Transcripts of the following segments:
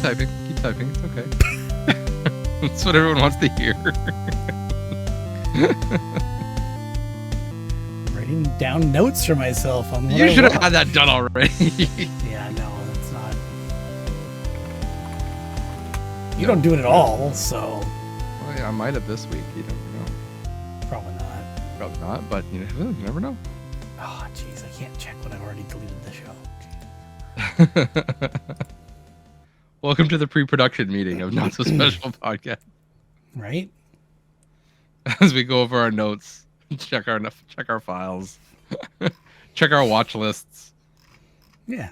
typing. Keep typing. It's okay. That's what everyone wants to hear. Writing down notes for myself on what You I should have want. had that done already. Yeah, no, that's not. You don't do it at all, so Well, yeah, I might have this week. You never know. probably not. Probably not, but you never know. Oh, jeez, I can't check when I've already deleted the show. Welcome to the pre-production meeting of Not So Special Podcast. Right? As we go over our notes, check our files, check our watch lists. Yeah.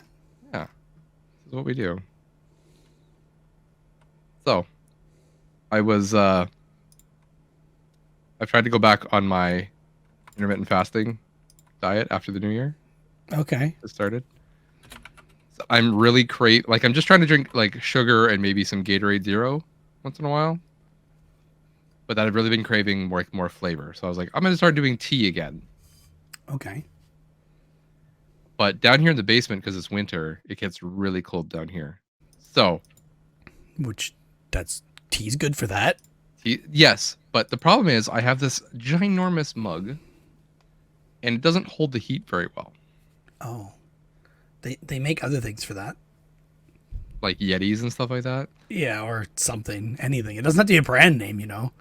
Yeah, this is what we do. So, I've tried to go back on my intermittent fasting diet after the new year. Okay. It started. So I'm really I'm just trying to drink like sugar and maybe some Gatorade Zero once in a while. But I've really been craving more flavor. So I was like, I'm going to start doing tea again. Okay. But down here in the basement, because it's winter, it gets really cold down here. So. Tea's good for that. Yes. But the problem is I have this ginormous mug. And it doesn't hold the heat very well. Oh. They make other things for that. Like Yetis and stuff like that? Yeah, or something. Anything. It doesn't have to be a brand name, you know.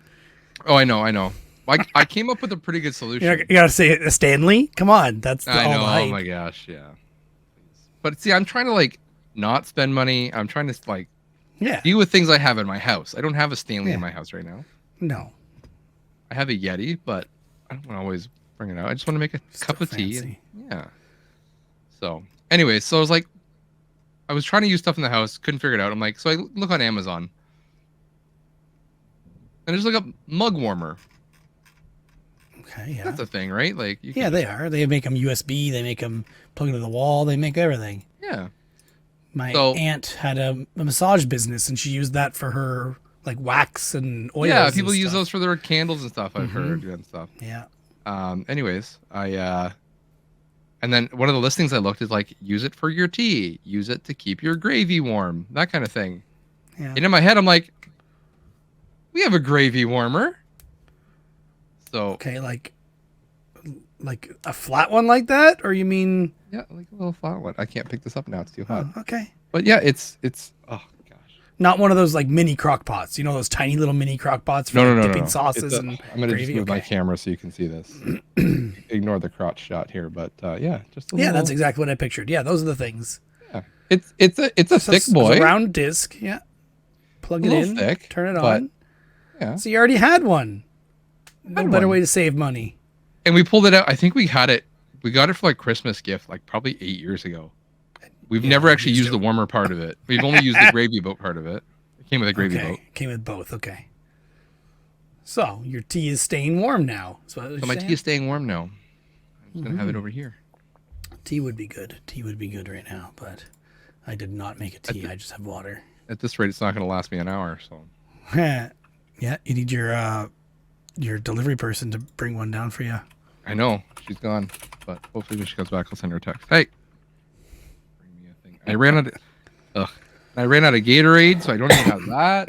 Oh, I know. I came up with a pretty good solution. You gotta say a Stanley? Come on. That's I know. all the hype. Oh my gosh, yeah. But see, I'm trying to like not spend money. I'm trying to like deal with things I have in my house. I don't have a Stanley in my house right now. No. I have a Yeti, but I don't want to always bring it out. I just want to make a cup of tea. And, yeah. So, anyway, so I was trying to use stuff in the house, couldn't figure it out. I'm like, so I look on Amazon. And I just look up mug warmer. Okay, yeah. That's a thing, right? Like, they are. They make them USB. They make them plug into the wall. They make everything. Yeah. My aunt had a massage business, and she used that for her like wax and oils. Yeah, people use those for their candles and stuff. I've heard and stuff. Yeah. Anyways, and then one of the listings I looked is like, use it for your tea, use it to keep your gravy warm, that kind of thing. Yeah. And in my head, I'm like, we have a gravy warmer. So okay, like a flat one like that, or you mean? Yeah, like a little flat one. I can't pick this up now; it's too hot. Oh, okay. But yeah, it's oh gosh. Not one of those like mini crock pots. You know those tiny little mini crock pots for dipping sauces and I'm gonna gravy? just move my camera so you can see this. Ignore the crotch shot here, but yeah, just a little... that's exactly what I pictured. Yeah, those are the things. Yeah, it's a thick boy, a round disc. Yeah, plug it in, thick, turn it on. Yeah. So you already had one. No better way to save money. And we pulled it out. I think we got it for like Christmas gift, like probably 8 years ago. We've never actually used the warmer part of it. We've only used the gravy boat part of it. It came with a gravy boat. Came with both. Okay. So your tea is staying warm now. So my tea is staying warm now. I'm just gonna have it over here. Tea would be good. Tea would be good right now, but I did not make a tea. I just have water. At this rate, it's not gonna last me an hour. So. Yeah, you need your delivery person to bring one down for you. I know she's gone, but hopefully when she comes back, I'll send her a text. Hey, bring me a thing. I ran out of Gatorade, so I don't even have that.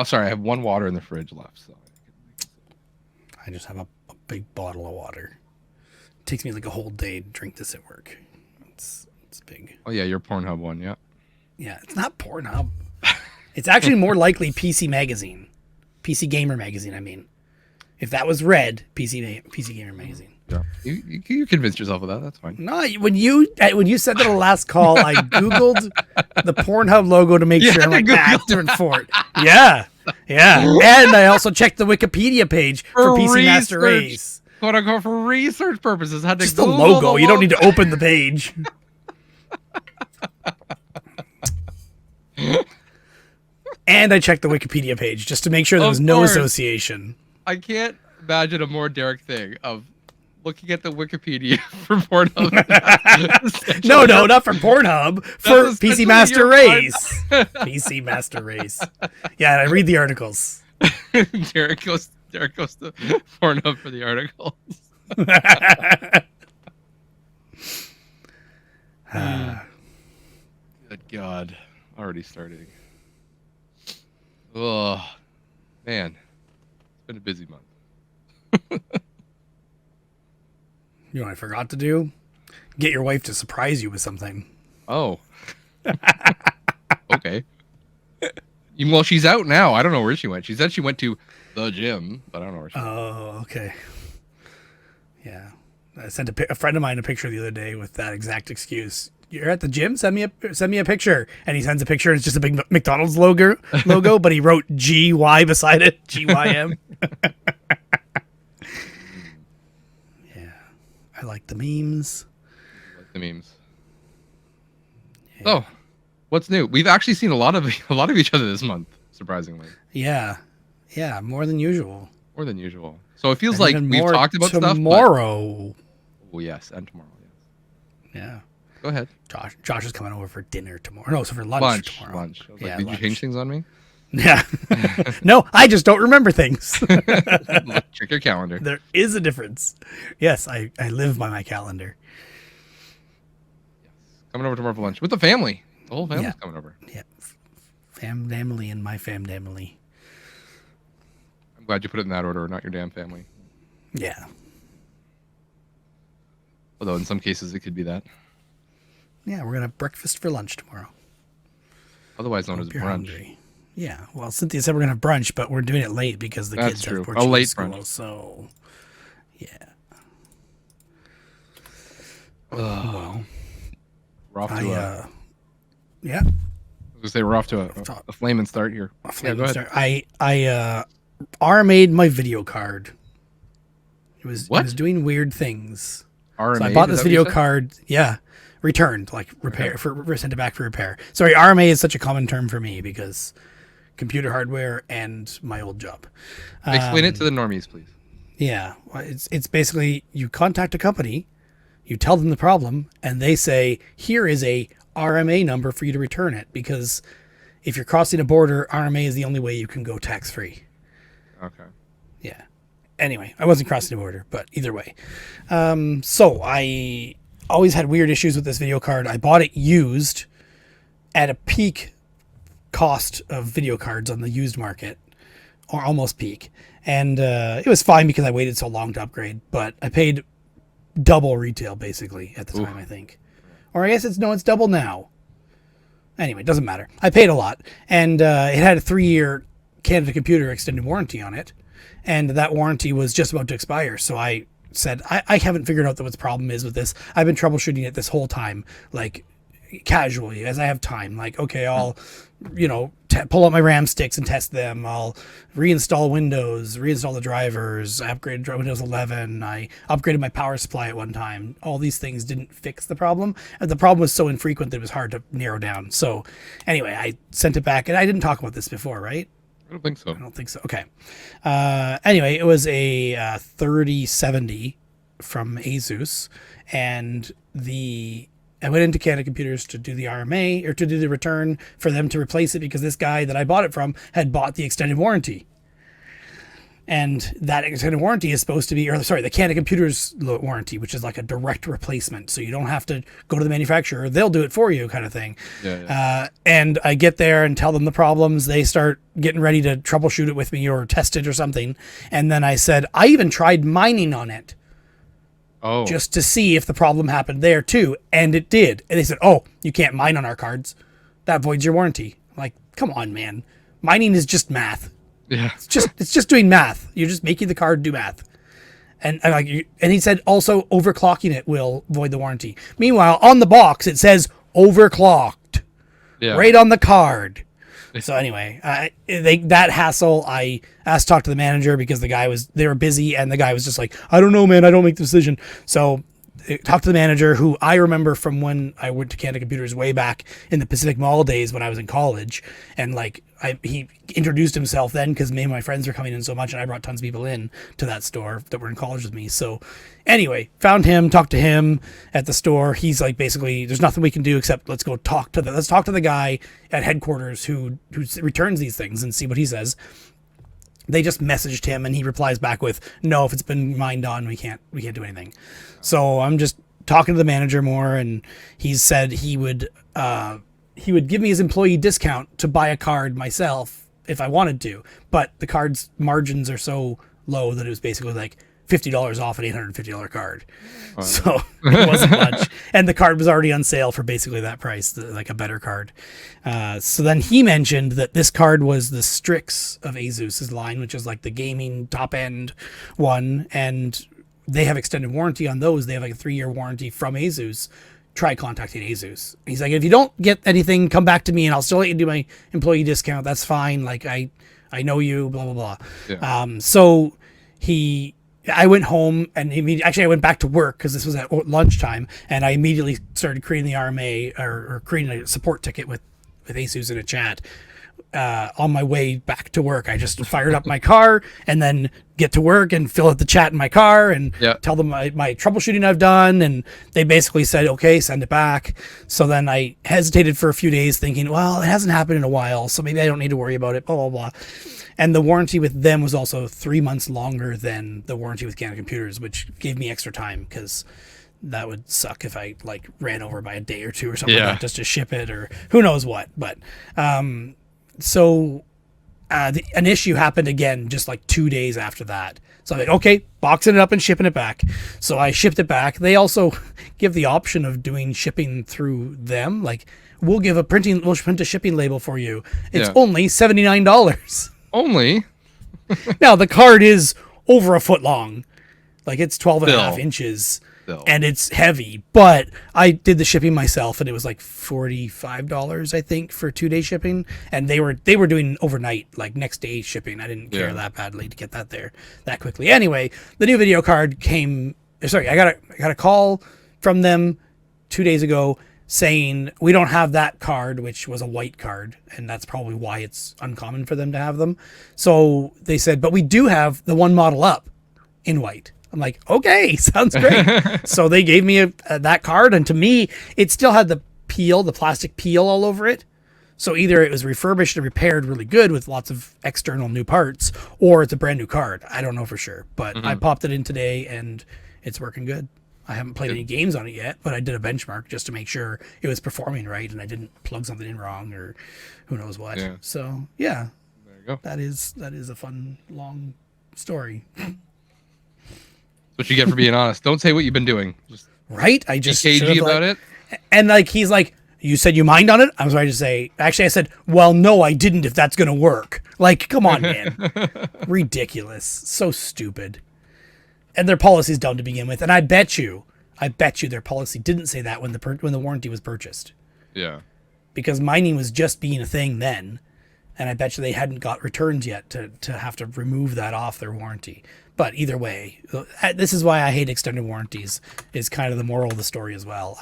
Sorry, I have one water in the fridge left. So I just have a big bottle of water. It takes me like a whole day to drink this at work. It's big. Oh yeah, your Pornhub one, yeah. Yeah, it's not Pornhub. It's actually more likely PC Magazine. PC Gamer Magazine, I mean. If that was red, PC Gamer Magazine. Yeah, you convinced yourself of that. That's fine. No, when you said that on the last call, I Googled the Pornhub logo to make sure. I'm like, that's different for it. Yeah. And I also checked the Wikipedia page for PC Master Race. Quote unquote for research purposes. Had to just the logo. You don't need to open the page. And I checked the Wikipedia page just to make sure there was no association. I can't imagine a more Derek thing of looking at the Wikipedia for Pornhub. No, not for Pornhub. For PC Master Race. PC Master Race. Yeah, I read the articles. Derek goes to Pornhub for the articles. Good God. Already starting. Oh, man. It's been a busy month. You know what I forgot to do? Get your wife to surprise you with something. Oh. Okay. Well, she's out now. I don't know where she went. She said she went to the gym, but I don't know where she went. Oh, okay. Yeah. I sent a friend of mine a picture the other day with that exact excuse. You're at the gym? Send me a picture. And he sends a picture and it's just a big McDonald's logo, but he wrote GY beside it. GYM. Yeah. I like the memes. Yeah. Oh, what's new? We've actually seen a lot of each other this month, surprisingly. Yeah. Yeah, more than usual. More than usual. So it feels like we've talked about tomorrow. stuff. Tomorrow. Oh, yes, and tomorrow, yes. Yeah. Go ahead. Josh is coming over for dinner tomorrow. No, so for lunch tomorrow. Lunch. Yeah, did you change things on me? Yeah. No, I just don't remember things. Check your calendar. There is a difference. Yes, I live by my calendar. Yes. Coming over tomorrow for lunch with the family. The whole family's coming over. Yeah. Family and my family. I'm glad you put it in that order, not your damn family. Yeah. Although in some cases it could be that. Yeah, we're gonna have breakfast for lunch tomorrow. Otherwise known as brunch. Hungry. Yeah. Well, Cynthia said we're gonna have brunch, but we're doing it late because the kids have Portuguese late school. Brunch. So, yeah. Well, we're off to yeah. I was gonna say we're off to a flaming start here. Go ahead. I RMA'd my video card. It was doing weird things. RMA, so I bought this video card. Yeah. Returned, like repair, sent it back for repair. Sorry, RMA is such a common term for me because computer hardware and my old job. Explain it to the normies, please. Yeah, it's basically you contact a company, you tell them the problem, and they say, here is a RMA number for you to return it, because if you're crossing a border, RMA is the only way you can go tax-free. Okay. Yeah. Anyway, I wasn't crossing a border, but either way. So I always had weird issues with this video card. I bought it used at a peak cost of video cards on the used market, or almost peak. And it was fine because I waited so long to upgrade, but I paid double retail basically at the time, I think. Or I guess it's double now. Anyway, it doesn't matter. I paid a lot, and it had a 3-year Canada Computer extended warranty on it, and that warranty was just about to expire. So I said, I haven't figured out what the problem is with this. I've been troubleshooting it this whole time, like casually as I have time. Like, okay, I'll, pull out my RAM sticks and test them. I'll reinstall Windows, reinstall the drivers. I upgraded Windows 11. I upgraded my power supply at one time. All these things didn't fix the problem. And the problem was so infrequent that it was hard to narrow down. So anyway, I sent it back, and I didn't talk about this before, right? I don't think so. I don't think so. Okay. Anyway, it was a 3070 from Asus, and I went into Canada Computers to do the RMA, or to do the return for them to replace it, because this guy that I bought it from had bought the extended warranty. And that extended warranty is supposed to be, the Canada Computers warranty, which is like a direct replacement. So you don't have to go to the manufacturer. They'll do it for you, kind of thing. Yeah. And I get there and tell them the problems. They start getting ready to troubleshoot it with me or test it or something. And then I said, I even tried mining on it. Oh. Just to see if the problem happened there too. And it did. And they said, oh, you can't mine on our cards. That voids your warranty. I'm like, come on, man. Mining is just math. Yeah. It's just doing math. You're just making the card do math. And he said also overclocking it will void the warranty. Meanwhile, on the box it says overclocked. Yeah. Right on the card. So anyway, that hassle, I asked to talk to the manager because they were busy, and the guy was just like, I don't know, man, I don't make the decision. So talked to the manager, who I remember from when I went to Canada Computers way back in the Pacific Mall days when I was in college. And he introduced himself then, because me and my friends were coming in so much, and I brought tons of people in to that store that were in college with me. So anyway, found him, talked to him at the store. He's like, basically, there's nothing we can do except let's talk to the guy at headquarters who returns these things and see what he says. They just messaged him, and he replies back with, no, if it's been mined on, we can't do anything. So I'm just talking to the manager more, and he said he would he would give me his employee discount to buy a card myself if I wanted to, but the card's margins are so low that it was basically like $50 off an $850 card. So it wasn't much. And the card was already on sale for basically that price, like a better card. So then he mentioned that this card was the Strix of Asus's line, which is like the gaming top end one. And they have extended warranty on those. They have like a 3-year warranty from Asus. Try contacting Asus. He's like, if you don't get anything, come back to me and I'll still let you do my employee discount. That's fine. Like I know you, blah, blah, blah. Yeah. So I went home and I went back to work because this was at lunchtime, and I immediately started creating the RMA or creating a support ticket with Asus in a chat. On my way back to work, I just fired up my car and then get to work and fill out the chat in my car and tell them my troubleshooting I've done. And they basically said, okay, send it back. So then I hesitated for a few days thinking, well, it hasn't happened in a while, so maybe I don't need to worry about it, blah, blah, blah. And the warranty with them was also 3 months longer than the warranty with Canon Computers, which gave me extra time because that would suck if I like ran over by a day or two or something like that just to ship it or who knows what. But so an issue happened again just like 2 days after that. So I'm like, okay, boxing it up and shipping it back. So I shipped it back. They also give the option of doing shipping through them. Like we'll print a shipping label for you. It's only $79. Only? Now the card is over a foot long. Like it's 12 and a half inches. And it's heavy, but I did the shipping myself and it was like $45, I think, for 2-day shipping. And they were doing overnight, like next day shipping. I didn't care that badly to get that there that quickly. Anyway, the new video card came. Sorry, I got a call from them 2 days ago saying we don't have that card, which was a white card, and that's probably why it's uncommon for them to have them. So they said, but we do have the one model up in white. I'm like, okay, sounds great. So they gave me that card, and to me, it still had the plastic peel all over it. So either it was refurbished and repaired really good with lots of external new parts, or it's a brand new card. I don't know for sure, but I popped it in today, and it's working good. I haven't played any games on it yet, but I did a benchmark just to make sure it was performing right, and I didn't plug something in wrong or who knows what. Yeah. So yeah, there you go. That is a fun long story. What you get for being honest. Don't say what you've been doing. Just right? I just cagey about it. And like he's like, you said you mined on it? I was ready to say, actually I said, well, no, I didn't if that's gonna work. Like, come on, man. Ridiculous. So stupid. And their policy's dumb to begin with. And I bet you their policy didn't say that when the warranty was purchased. Yeah. Because mining was just being a thing then. And I bet you they hadn't got returns yet to have to remove that off their warranty. But either way, this is why I hate extended warranties, is kind of the moral of the story as well.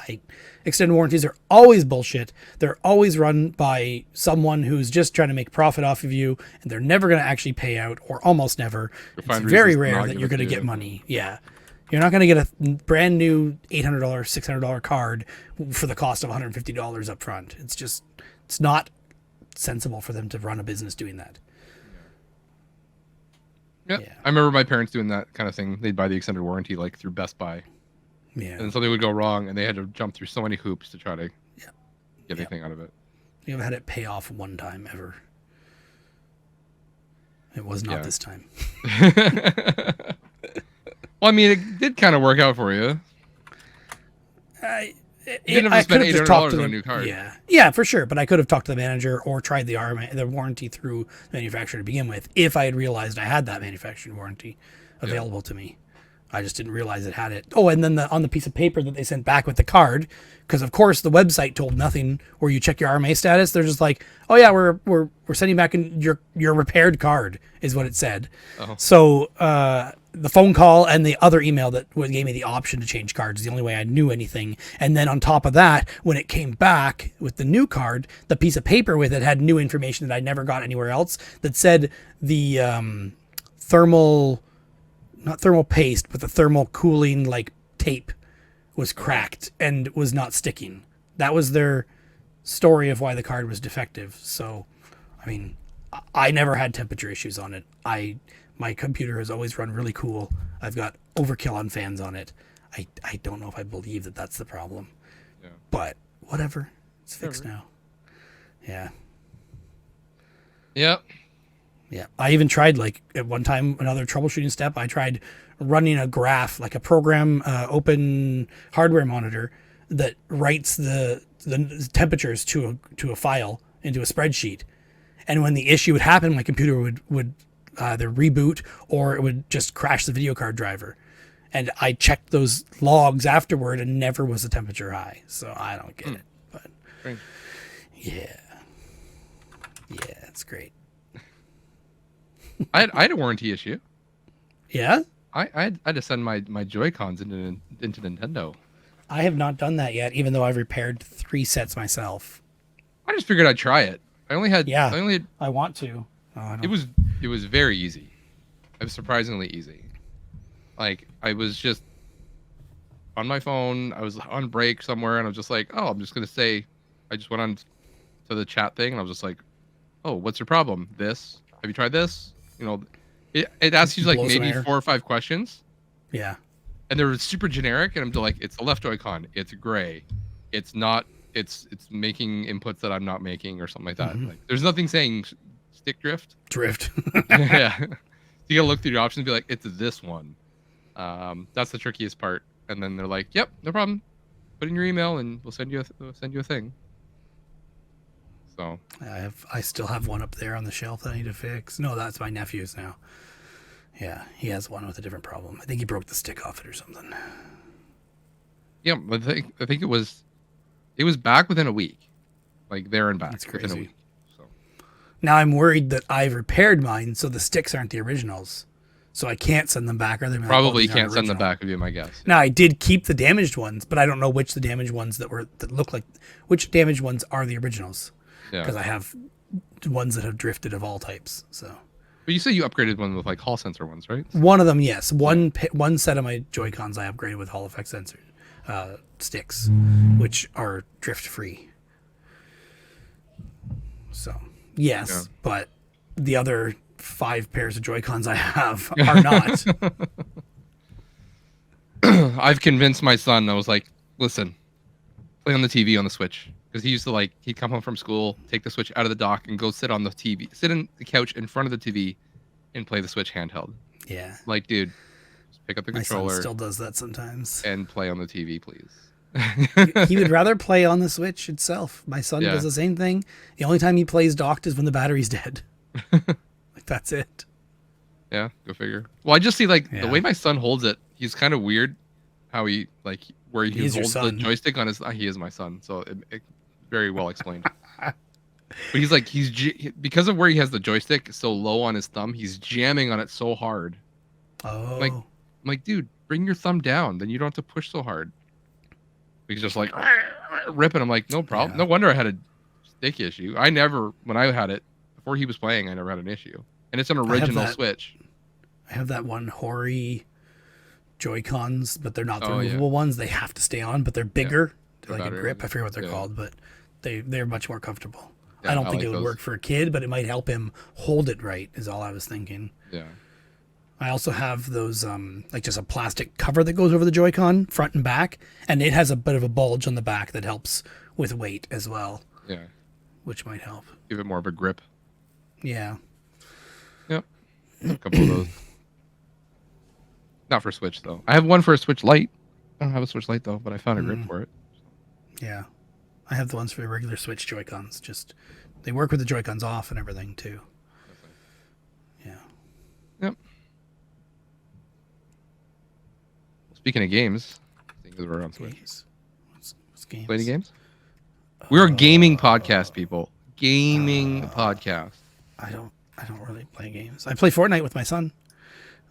Extended warranties are always bullshit. They're always run by someone who's just trying to make profit off of you, and they're never going to actually pay out, or almost never. It's very rare that you're going to get money. Yeah. You're not going to get a brand new $800, $600 card for the cost of $150 up front. It's not sensible for them to run a business doing that. Yeah. I remember my parents doing that kind of thing. They'd buy the extended warranty like through Best Buy. Yeah. And something would go wrong and they had to jump through so many hoops to try to get anything out of it. You haven't had it pay off one time ever. It was not this time. Well, I mean, it did kind of work out for you. You didn't have to spend $800 on a new card. Yeah, for sure. But I could have talked to the manager or tried the warranty through the manufacturer to begin with if I had realized I had that manufacturing warranty available to me. I just didn't realize it had it. Oh, and then on the piece of paper that they sent back with the card, because of course the website told nothing where you check your RMA status. They're just like, oh yeah, we're sending back in your repaired card is what it said. Uh-huh. So the phone call and the other email that gave me the option to change cards is the only way I knew anything. And then on top of that, when it came back with the new card, the piece of paper with it had new information that I never got anywhere else that said the not thermal paste, but the thermal cooling like tape was cracked and was not sticking. That was their story of why the card was defective. So, I mean, I never had temperature issues on it. My computer has always run really cool. I've got overkill on fans on it. I don't know if I believe that that's the problem. Yeah. But whatever. It's fixed now. Yeah. Yep. Yeah. I even tried, like, at one time, another troubleshooting step, I tried running a graph, like a program, open hardware monitor that writes the temperatures to a file into a spreadsheet. And when the issue would happen, my computer would either reboot or it would just crash the video card driver. And I checked those logs afterward and never was the temperature high. So I don't get it. But Great. yeah. Yeah, it's great. I had a warranty issue. Yeah? I had to send my Joy-Cons into Nintendo. I have not done that yet, even though I've repaired 3 sets myself. I just figured I'd try it. I only had. I want to. Oh, it was very easy. It was surprisingly easy. Like, I was just on my phone. I was on break somewhere, and I was just like, "Oh, I'm just gonna say." I just went on to the chat thing, and I was just like, "Oh, what's your problem? This? Have you tried this?" You know, it asks you like maybe 4 or 5 questions. Yeah. And they're super generic, and I'm like, "It's the left Joy-Con. It's gray. It's not. It's making inputs that I'm not making, or something like that." Like, there's nothing saying stick drift. Yeah. You gotta look through the options and be like, "It's this one." That's the trickiest part. And then they're like, "Yep, no problem. Put in your email, and we'll send you a thing." So I still have one up there on the shelf that I need to fix. No, that's my nephew's now. Yeah, he has one with a different problem. I think he broke the stick off it or something. Yeah, but I think it was back within a week, like there and back. That's crazy. Within a week. So now I'm worried that I've repaired mine, so the sticks aren't the originals, so I can't send them back. Or they probably can't send them back, would be my guess. Now I did keep the damaged ones, but I don't know which the damaged ones that look like which damaged ones are the originals. Yeah, because I have ones that have drifted of all types. So. But you say you upgraded one with like Hall sensor ones, right? One of them, yes. One set of my Joy-Cons I upgraded with Hall effect sensor sticks, which are drift free. So yes, but the other 5 pairs of Joy-Cons I have are not. I've convinced my son. I was like, "Listen, play on the TV on the Switch." Because he used to he'd come home from school, take the Switch out of the dock, and go sit on the TV, sit in the couch in front of the TV, and play the Switch handheld. Yeah. Like, dude, just pick up the controller. My son still does that sometimes. And play on the TV, please. He would rather play on the Switch itself. My son does the same thing. The only time he plays docked is when the battery's dead. Like, that's it. Yeah, go figure. Well, I just see the way my son holds it. He's kind of weird. How he where he holds the joystick on his. He is my son, so it very well explained. But he's because of where he has the joystick so low on his thumb, he's jamming on it so hard. Oh. I'm like, dude, bring your thumb down. Then you don't have to push so hard. He's just like ripping. I'm like, no problem. Yeah. No wonder I had a stick issue. When I had it before he was playing, I never had an issue. And it's an original Switch. I have that one Hori Joy-Cons, but they're not the removable ones. They have to stay on, but they're bigger. They're like a grip. I forget what they're called, but they're much more comfortable. I don't think it would work for a kid, but it might help him hold it right, is all I was thinking. Yeah. I also have those, just a plastic cover that goes over the Joy-Con, front and back, and it has a bit of a bulge on the back that helps with weight as well. Yeah. Which might help. Give it more of a grip. Yeah. Yep. A couple of those. Not for Switch, though. I have one for a Switch Lite. I don't have a Switch Lite, though, but I found a grip for it. Yeah. I have the ones for the regular Switch Joy-Cons. They work with the Joy-Cons off and everything, too. Yeah. Yep. Speaking of games, because we're on Switch. What's games? Play any games? We're a gaming podcast, people. Gaming podcast. I don't really play games. I play Fortnite with my son.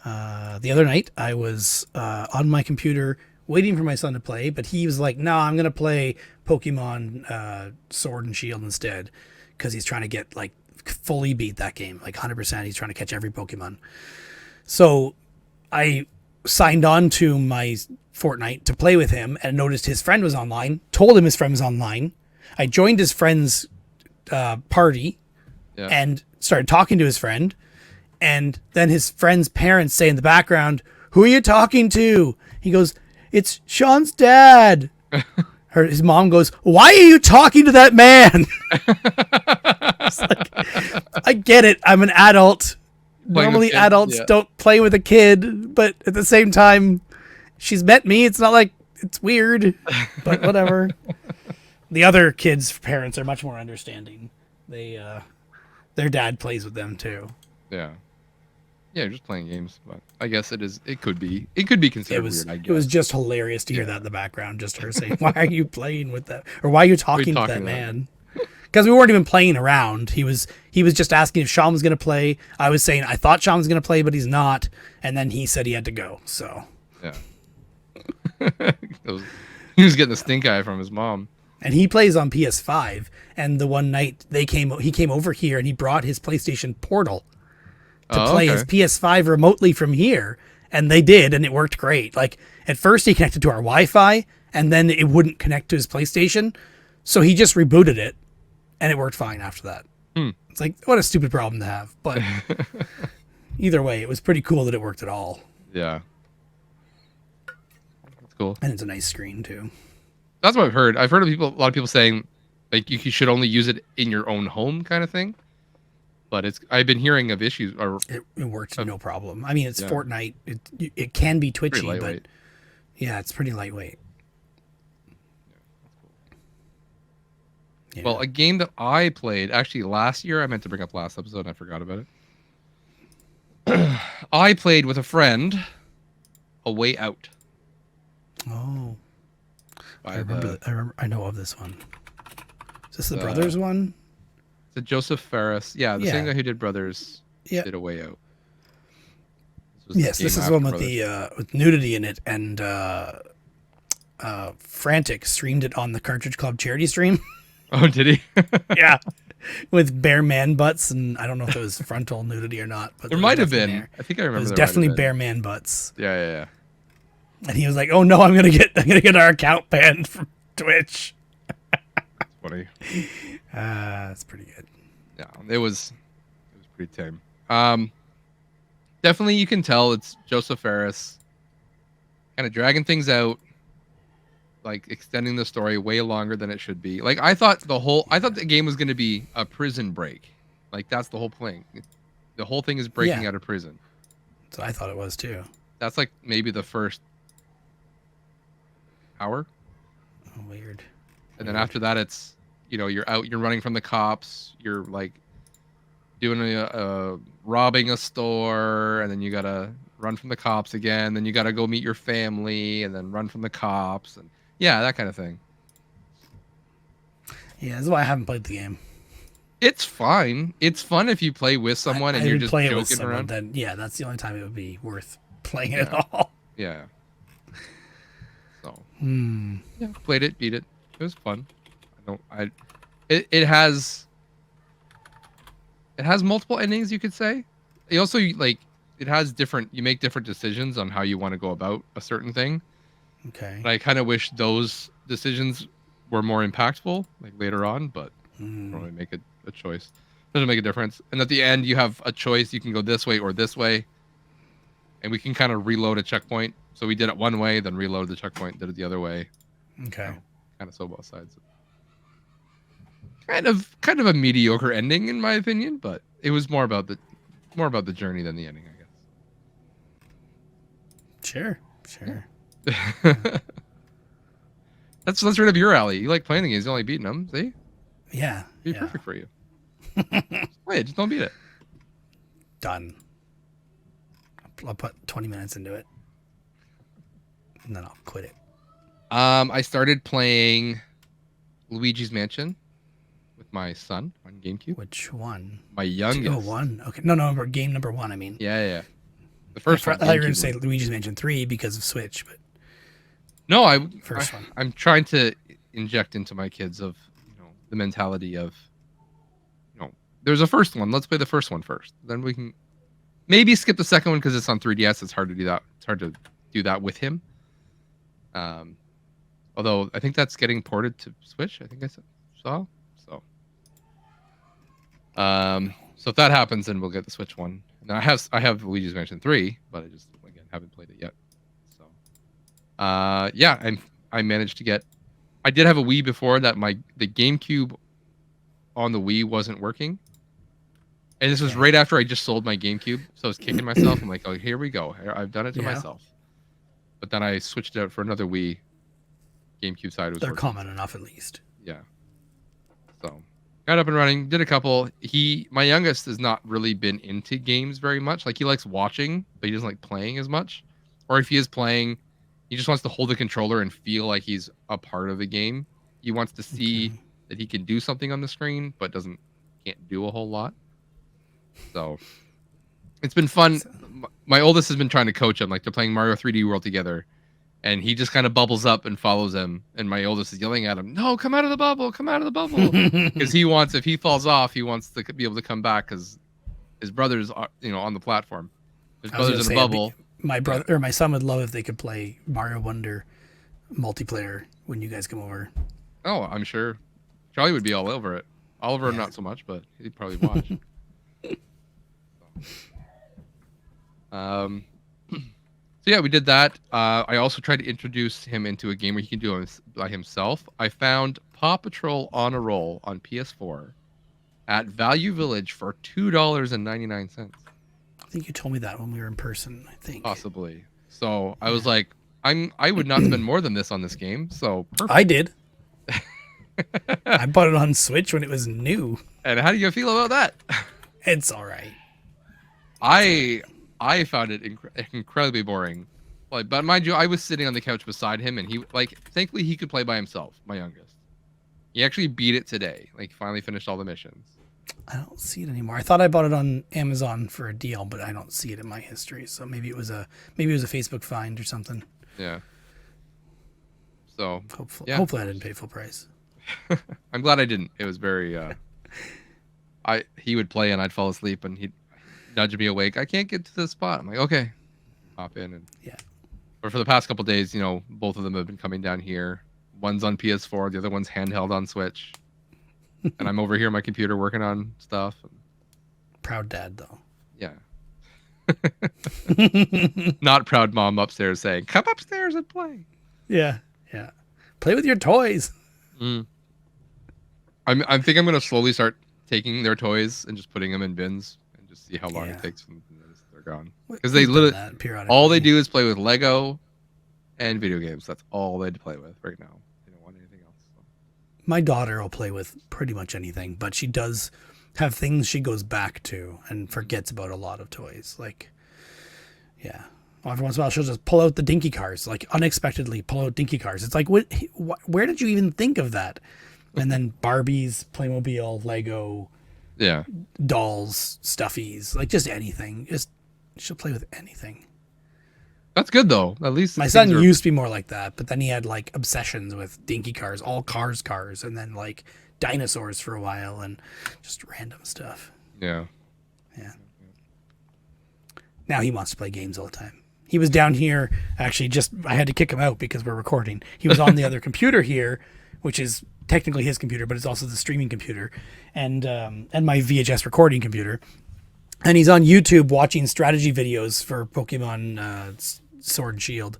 The other night, I was on my computer waiting for my son to play, but he was like, "No, I'm gonna play Pokemon Sword and Shield instead," because he's trying to get fully beat that game, 100%. He's trying to catch every Pokemon. So I signed on to my Fortnite to play with him and noticed his friend was online. Told him his friend was online. I joined his friend's party and started talking to his friend. And then his friend's parents say in the background, "Who are you talking to?" He goes, "It's Sean's dad." His mom goes, "Why are you talking to that man?" It's like, I get it. I'm an adult. Normally adults don't play with a kid, but at the same time, she's met me. It's not like it's weird, but whatever. The other kids' parents are much more understanding. Their dad plays with them too. Yeah. Yeah, just playing games, but I guess it could be considered weird, I guess. It was just hilarious to hear that in the background, just her saying, "Why are you playing with that?" Or "Why are you talking to that man?" Because we weren't even playing around. He was just asking if Sean was going to play. I was saying I thought Sean was going to play, but he's not. And then he said he had to go. So yeah, he was getting the stink eye from his mom. And he plays on PS5. And the one night he came over here and he brought his PlayStation Portal to play his PS5 remotely from here. And they did, and it worked great. Like, at first he connected to our Wi-Fi, and then it wouldn't connect to his PlayStation. So he just rebooted it, and it worked fine after that. It's like, what a stupid problem to have. But either way, it was pretty cool that it worked at all. Yeah. That's cool. And it's a nice screen, too. That's what I've heard. I've heard of a lot of people saying, like, you should only use it in your own home kind of thing. But I've been hearing of issues. It works no problem. I mean, it's Fortnite. It can be twitchy, but yeah, it's pretty lightweight. Yeah. Well, a game that I played actually last year, I meant to bring up last episode and I forgot about it. I played with a friend A Way Out. Oh. I know of this one. Is this the Brothers one? The Joseph Ferris. Yeah, the same guy who did Brothers did A Way Out. This is the one with with nudity in it, and Frantic streamed it on the Cartridge Club charity stream. Oh, did he? Yeah. With bare man butts, and I don't know if it was frontal nudity or not. But there might have been. I think I remember. It was definitely bare man butts. Yeah. And he was like, "Oh no, I'm gonna get our account banned from Twitch." That's funny. That's pretty good. Yeah, it was pretty tame. Definitely you can tell it's Joseph Ferris kind of dragging things out, like extending the story way longer than it should be. Like I thought the game was going to be a prison break. Like that's the whole thing. The whole thing is breaking out of prison. So I thought it was too. That's like maybe the first hour. Oh, weird. And then after that it's you're running from the cops, you're like doing robbing a store, and then you gotta run from the cops again, then you gotta go meet your family, and then run from the cops, and that kind of thing. Yeah, that's why I haven't played the game. It's fine. It's fun if you play with someone and you're just play joking it with someone, around. Then that's the only time it would be worth playing it at all. Yeah. So played it, beat it. It was fun. It has multiple endings, you could say. It also you make different decisions on how you want to go about a certain thing. Okay. And I kind of wish those decisions were more impactful, like later on, but don't really make a choice. Doesn't make a difference. And at the end, you have a choice. You can go this way or this way, and we can kind of reload a checkpoint. So we did it one way, then reload the checkpoint, did it the other way. Okay. Kind of so both sides. Kind of a mediocre ending in my opinion, but it was more about the journey than the ending, I guess. Sure. That's right up your alley. You like playing the games, you only beating them. See? Yeah. It'd be perfect for you. Just play it, just don't beat it. Done. I'll put 20 minutes into it, and then I'll quit it. I started playing Luigi's Mansion with my son on GameCube. Which one? My youngest. Oh, one. Okay. No, game number one. I mean. Yeah. The first one. I thought you were going to say Luigi's Mansion 3 because of Switch, but. No, first one. I'm trying to inject into my kids of the mentality of there's a first one. Let's play the first one first. Then we can maybe skip the second one because it's on 3DS. It's hard to do that. It's hard to do that with him. Although I think that's getting ported to Switch. I think I saw. So if that happens, then we'll get the Switch one. Now I have Luigi's Mansion 3, but I just haven't played it yet. So I managed to get. I did have a Wii before that. The GameCube on the Wii wasn't working. And this was right after I just sold my GameCube, so I was kicking myself. I'm like, oh, here we go. I've done it to myself. But then I switched it out for another Wii. GameCube side was They're working. common enough, at least. Yeah. So got up and running, did a couple. My youngest has not really been into games very much. Like, he likes watching, but he doesn't like playing as much. Or if he is playing, he just wants to hold the controller and feel like he's a part of the game. He wants to see that he can do something on the screen, but can't do a whole lot. So it's been fun. My oldest has been trying to coach him. Like, they're playing Mario 3D World together, and he just kind of bubbles up and follows him. And my oldest is yelling at him, "No, come out of the bubble! Come out of the bubble!" Because if he falls off, he wants to be able to come back because his brothers are, on the platform. His brothers in the bubble. My brother or my son would love if they could play Mario Wonder multiplayer when you guys come over. Oh, I'm sure Charlie would be all over it. Oliver, not so much, but he'd probably watch. So yeah, we did that. I also tried to introduce him into a game where he can do it by himself. I found Paw Patrol on a Roll on PS4 at Value Village for $2.99. I think you told me that when we were in person. I think possibly. So I was like, I would not spend more than this on this game. So perfect. I did. I bought it on Switch when it was new. And how do you feel about that? It's all right. I found it incredibly boring. But mind you, I was sitting on the couch beside him, and he thankfully he could play by himself. My youngest, he actually beat it today. Like, finally finished all the missions. I don't see it anymore. I thought I bought it on Amazon for a deal, but I don't see it in my history. So maybe it was a Facebook find or something. Yeah. So hopefully I didn't pay full price. I'm glad I didn't. It was very. He would play and I'd fall asleep and he'd nudge me awake. I can't get to this spot. I'm like, okay, hop in and But for the past couple days, both of them have been coming down here. One's on PS4, the other one's handheld on Switch, and I'm over here on my computer working on stuff. Proud dad, though. Yeah. Not proud mom upstairs saying, "Come upstairs and play." Yeah. Play with your toys. I think I'm gonna slowly start taking their toys and just putting them in bins and just see how long it takes from they're gone. Because they literally all they do is play with Lego and video games. That's all they play with right now. They don't want anything else. So. My daughter will play with pretty much anything, but she does have things she goes back to and forgets about a lot of toys. Like, every once in a while she'll just pull out the Dinky Cars, like unexpectedly pull out Dinky Cars. It's like, where did you even think of that? And then Barbies, Playmobil, Lego, dolls, stuffies, like just anything. She'll play with anything. That's good though. At least my son used to be more like that, but then he had like obsessions with Dinky Cars, all cars, and then like dinosaurs for a while and just random stuff. Yeah. Now he wants to play games all the time. He was down here actually. I had to kick him out because we're recording. He was on the other computer here, which is technically his computer, but it's also the streaming computer and my VHS recording computer. And he's on YouTube watching strategy videos for Pokemon Sword and Shield,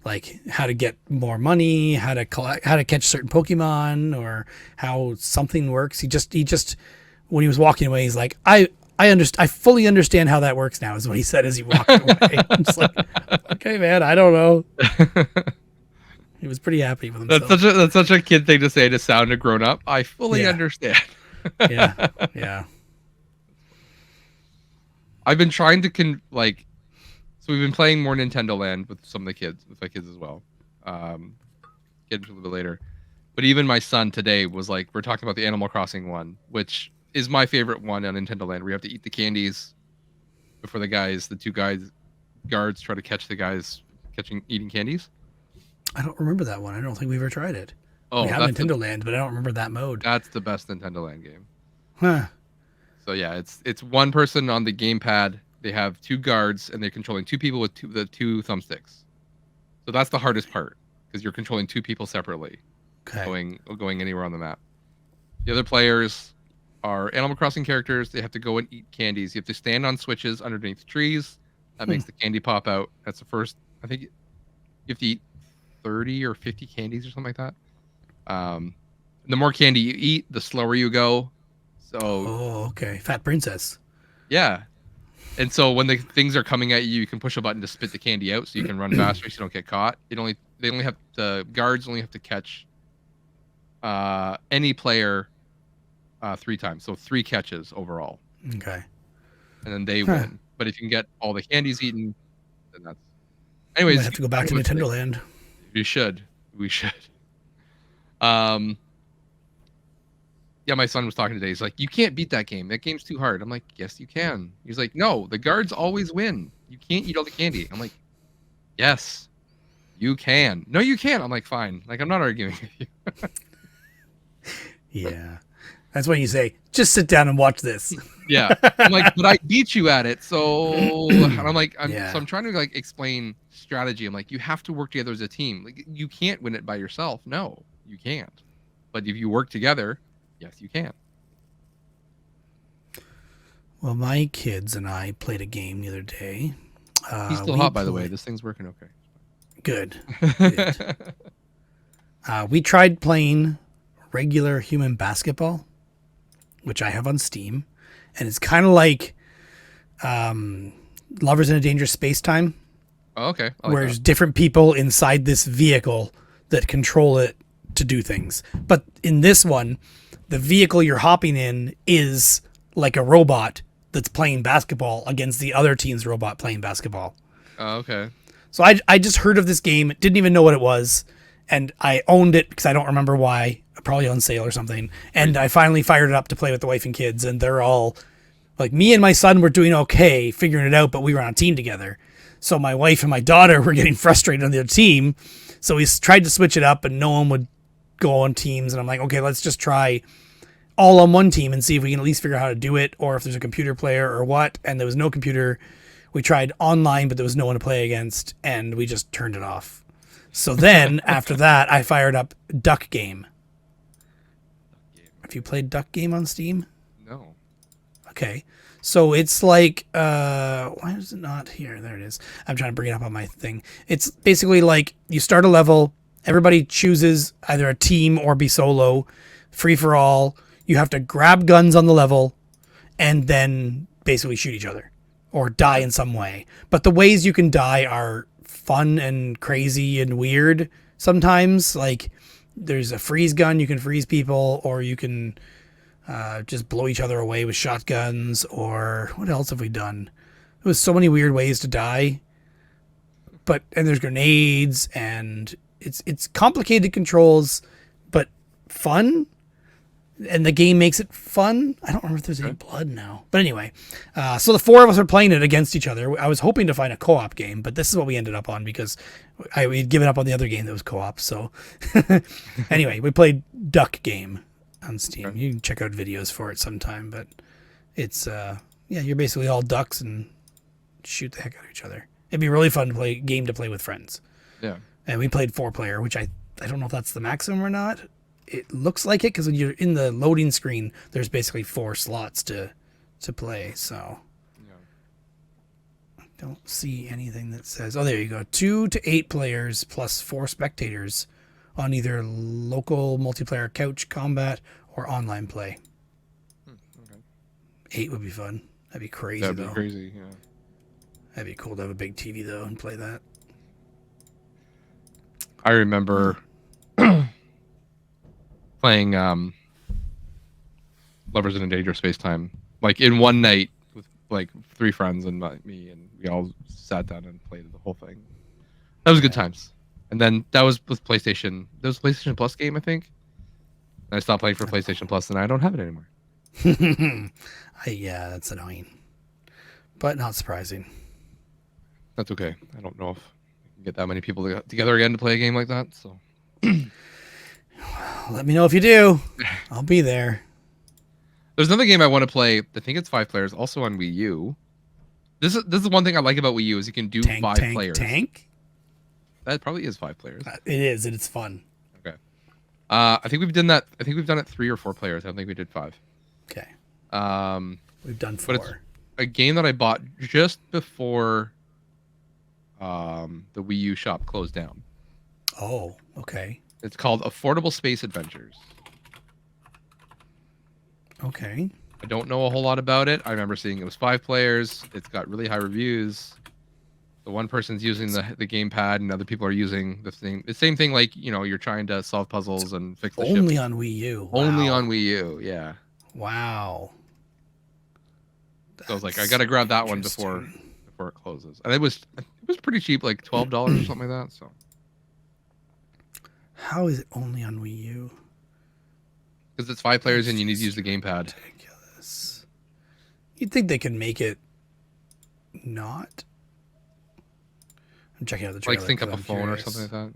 like how to get more money, how to catch certain Pokemon, or how something works. He just when he was walking away, he's like, I fully understand how that works now, is what he said as he walked away. I'm just like, okay, man, I don't know. He was pretty happy with himself. That's such a kid thing to say to sound a grown up. I fully understand. Yeah. I've been trying to so we've been playing more Nintendo Land with some of the kids, with my kids as well. Get into a little bit later, but even my son today was like, we're talking about the Animal Crossing one, which is my favorite one on Nintendo Land, where you have to eat the candies before the two guards try to catch the guys eating candies. I don't remember that one. I don't think we've ever tried it. Oh, we have Nintendo Land, but I don't remember that mode. That's the best Nintendo Land game. Huh. So yeah, it's one person on the gamepad. They have two guards, and they're controlling two people with the two thumbsticks. So that's the hardest part, because you're controlling two people separately, going anywhere on the map. The other players are Animal Crossing characters. They have to go and eat candies. You have to stand on switches underneath trees. That makes the candy pop out. That's the first. I think you have to eat 30 or 50 candies or something like that. The more candy you eat, the slower you go. So oh, okay, Fat Princess. yeah. And so when the things are coming at you, you can push a button to spit the candy out, so you can run faster, so you don't get caught. The guards only have to catch any player 3 times, so 3 catches overall. Okay. And then they win. But if you can get all the candies eaten, then that's. Anyways, Anyways, I have to go back to Nintendo Land. We should. Yeah, my son was talking today. He's like, "You can't beat that game. That game's too hard." I'm like, "Yes, you can." He's like, "No, the guards always win. You can't eat all the candy." I'm like, "Yes, you can." "No, you can't." I'm like, "Fine." Like, I'm not arguing with you. Yeah. That's when you say, just sit down and watch this. Yeah. I'm like, "But I beat you at it." So, and I'm like, Yeah. so I'm trying to like explain strategy. I'm like, you have to work together as a team. Like, you can't win it by yourself. No, you can't. But if you work together, yes, you can. Well, my kids and I played a game the other day. He's still hot, by the way. This thing's working okay. Good. Good. We tried playing regular human basketball, which I have on Steam, and it's kind of like Lovers in a Dangerous Space-Time. Oh, okay. Where there's different people inside this vehicle that control it to do things. But in this one, the vehicle you're hopping in is like a robot that's playing basketball against the other team's robot playing basketball. Oh, okay. So I just heard of this game, didn't even know what it was, and I owned it because I don't remember why, probably on sale or something. And I finally fired it up to play with the wife and kids, and they're all like, me and my son were doing okay figuring it out, but we were on a team together. So my wife and my daughter were getting frustrated on the other team. So we tried to switch it up, and no one would go on teams. And I'm like, okay, let's just try all on one team and see if we can at least figure out how to do it, or if there's a computer player or what. And there was no computer. We tried online, but there was no one to play against, and we just turned it off. So then after that, I fired up Duck Game. Have you played Duck Game on Steam? No. Okay. So it's like, why is it not here? There it is. I'm trying to bring it up on my thing. It's basically like you start a level, everybody chooses either a team or be solo, free for all. You have to grab guns on the level and then basically shoot each other or die in some way. But the ways you can die are fun and crazy and weird sometimes. Like there's a freeze gun, you can freeze people, or you can just blow each other away with shotguns, or what else have we done? There was so many weird ways to die. And there's grenades, and it's complicated controls, but fun. And the game makes it fun. I don't remember if there's any blood now. But anyway, so the 4 of us are playing it against each other. I was hoping to find a co-op game, but this is what we ended up on because we'd given up on the other game that was co-op. So anyway, we played Duck Game on Steam. Okay. You can check out videos for it sometime, but it's you're basically all ducks and shoot the heck out of each other. It'd be really fun to play with friends. Yeah. And we played 4-player, which I don't know if that's the maximum or not. It looks like it because when you're in the loading screen, there's basically 4 slots to play. So I don't see anything that says. Oh, there you go. 2 to 8 players plus 4 spectators on either local multiplayer couch combat or online play. Okay. 8 would be fun. That'd be crazy. That'd be crazy. Yeah. That'd be cool to have a big TV though and play that. I remember playing Lovers in a Dangerous Space-Time like in one night with like 3 friends and me, and we all sat down and played the whole thing. That was good times. And then that was with PlayStation. That was a PlayStation Plus game, I think. And I stopped playing for PlayStation Plus, and I don't have it anymore. Yeah, that's annoying, but not surprising. That's okay. I don't know if I can get that many people together again to play a game like that. So. Let me know if you do. I'll be there. There's another game I want to play. I think it's 5 players, also on Wii U. This is one thing I like about Wii U is you can do 5 players. Tank? That probably is 5 players. It is, and it's fun. Okay. I think we've done that. I think we've done it 3 or 4 players. I don't think we did 5. Okay. We've done 4. But it's a game that I bought just before the Wii U shop closed down. Oh, okay. It's called Affordable Space Adventures. Okay. I don't know a whole lot about it. I remember seeing it was 5 players. It's got really high reviews. The one person's using the gamepad, and other people are using the thing. The same thing, like, you know, you're trying to solve puzzles and fix the ship. Only on Wii U. Only on Wii U, yeah. Wow. So I was like, I gotta grab that one before it closes. And it was pretty cheap, like $12 or something like that. So how is it only on Wii U? Because it's 5 players and you need to use the gamepad. Ridiculous. You'd think they can make it not. I'm checking out the trailer. Like sync up a phone or something like that.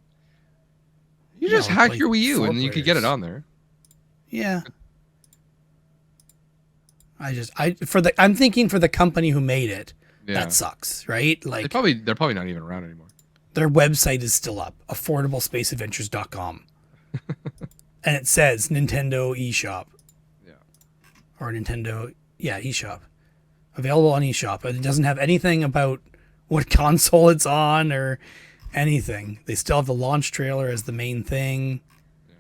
You just hack your Wii U and then you could get it on there. Yeah. I'm thinking for the company who made it, that sucks, right? Like they're probably not even around anymore. Their website is still up, affordablespaceadventures.com. And it says Nintendo eShop. Yeah. Or Nintendo, eShop. Available on eShop. And it doesn't have anything about what console it's on or anything. They still have the launch trailer as the main thing. Yeah.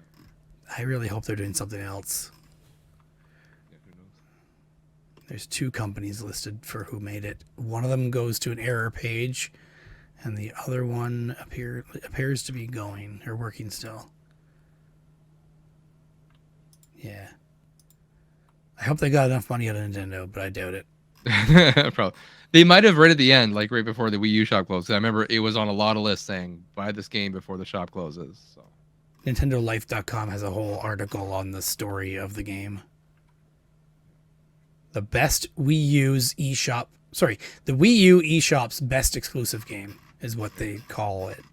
I really hope they're doing something else. Yeah, who knows? There's 2 companies listed for who made it. One of them goes to an error page, and the other one appears to be going or working still. Yeah. I hope they got enough money out of Nintendo, but I doubt it. Probably. They might have right at the end, like right before the Wii U shop closed. I remember it was on a lot of lists saying, buy this game before the shop closes. So NintendoLife.com has a whole article on the story of the game. The best Wii U's eShop... Sorry, the Wii U eShop's best exclusive game is what they call it.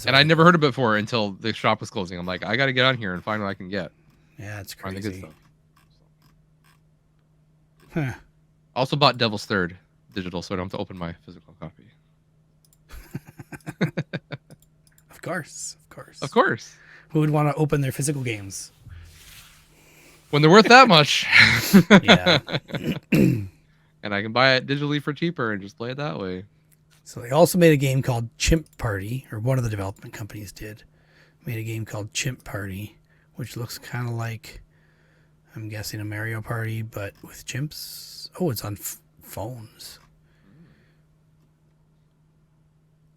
And I never heard of it before until the shop was closing. I'm like, I got to get on here and find what I can get. Yeah, it's crazy. Find the good stuff. Huh. Also bought Devil's Third digital, so I don't have to open my physical copy. Of course, of course. Of course. Who would want to open their physical games? When they're worth that much. Yeah. And I can buy it digitally for cheaper and just play it that way. So they also made a game called Chimp Party, or one of the development companies did. Made a game called Chimp Party, which looks kind of like, I'm guessing, a Mario Party, but with chimps. Oh, it's on phones.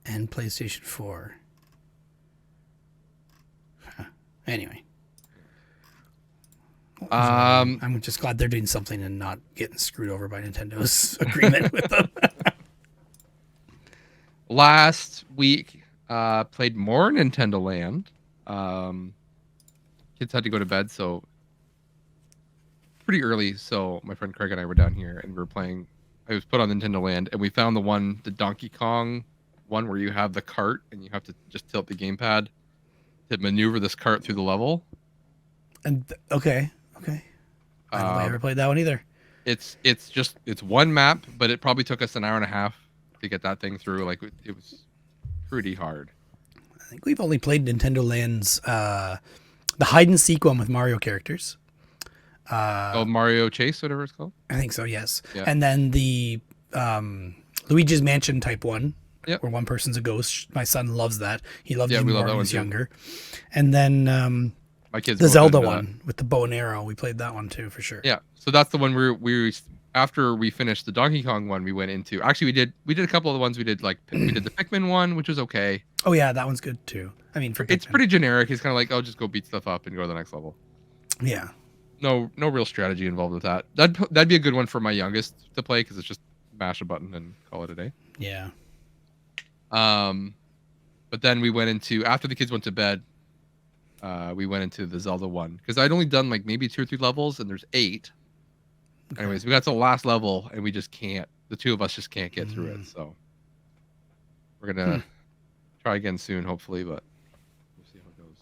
And PlayStation 4. Huh. Anyway. I'm just glad they're doing something and not getting screwed over by Nintendo's agreement with them. Last week, played more Nintendo Land. Kids had to go to bed, so pretty early. So my friend Craig and I were down here, and we were playing. I was put on Nintendo Land, and we found the Donkey Kong one, where you have the cart, and you have to just tilt the gamepad to maneuver this cart through the level. And okay. I don't think I ever played that one either. It's one map, but it probably took us an hour and a half to get that thing through. Like, it was pretty hard. I think we've only played Nintendo Land's the hide and seek one with Mario characters. Mario Chase, whatever it's called. I think so. Yes. Yeah. And then the Luigi's Mansion type one, yep, where one person's a ghost. My son loves that. He loved it more when he was younger. And then my kids the Zelda one with the bow and arrow. We played that one too for sure. Yeah. So that's the one we after we finished the Donkey Kong one, we went into. Actually, we did a couple of the ones we did. Like we did the Pikmin one, which was okay. Oh yeah, that one's good too. I mean, it's pretty generic. It's kind of like, oh, just go beat stuff up and go to the next level. Yeah. No real strategy involved with that. That'd be a good one for my youngest to play, because it's just mash a button and call it a day. Yeah. But then we went into, after the kids went to bed, we went into the Zelda one, because I'd only done like maybe 2 or 3 levels, and there's 8. Okay. Anyways, we got to the last level, and we just can't. The 2 of us just can't get through it. So we're gonna try again soon, hopefully, but we'll see how it goes.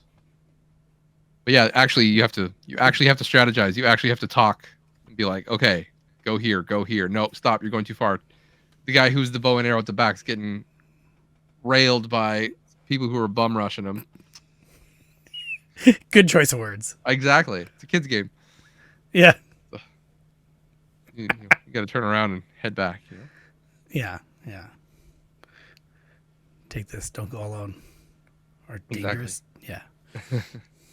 But yeah, actually, you actually have to strategize. You actually have to talk and be like, okay, go here, go here. No, stop, you're going too far. The guy who's the bow and arrow at the back is getting railed by people who are bum rushing him. Good choice of words. Exactly. It's a kid's game. Yeah. So, you got to turn around and head back. You know? Yeah. Take this. Don't go alone. Or dangerous. Exactly. Yeah.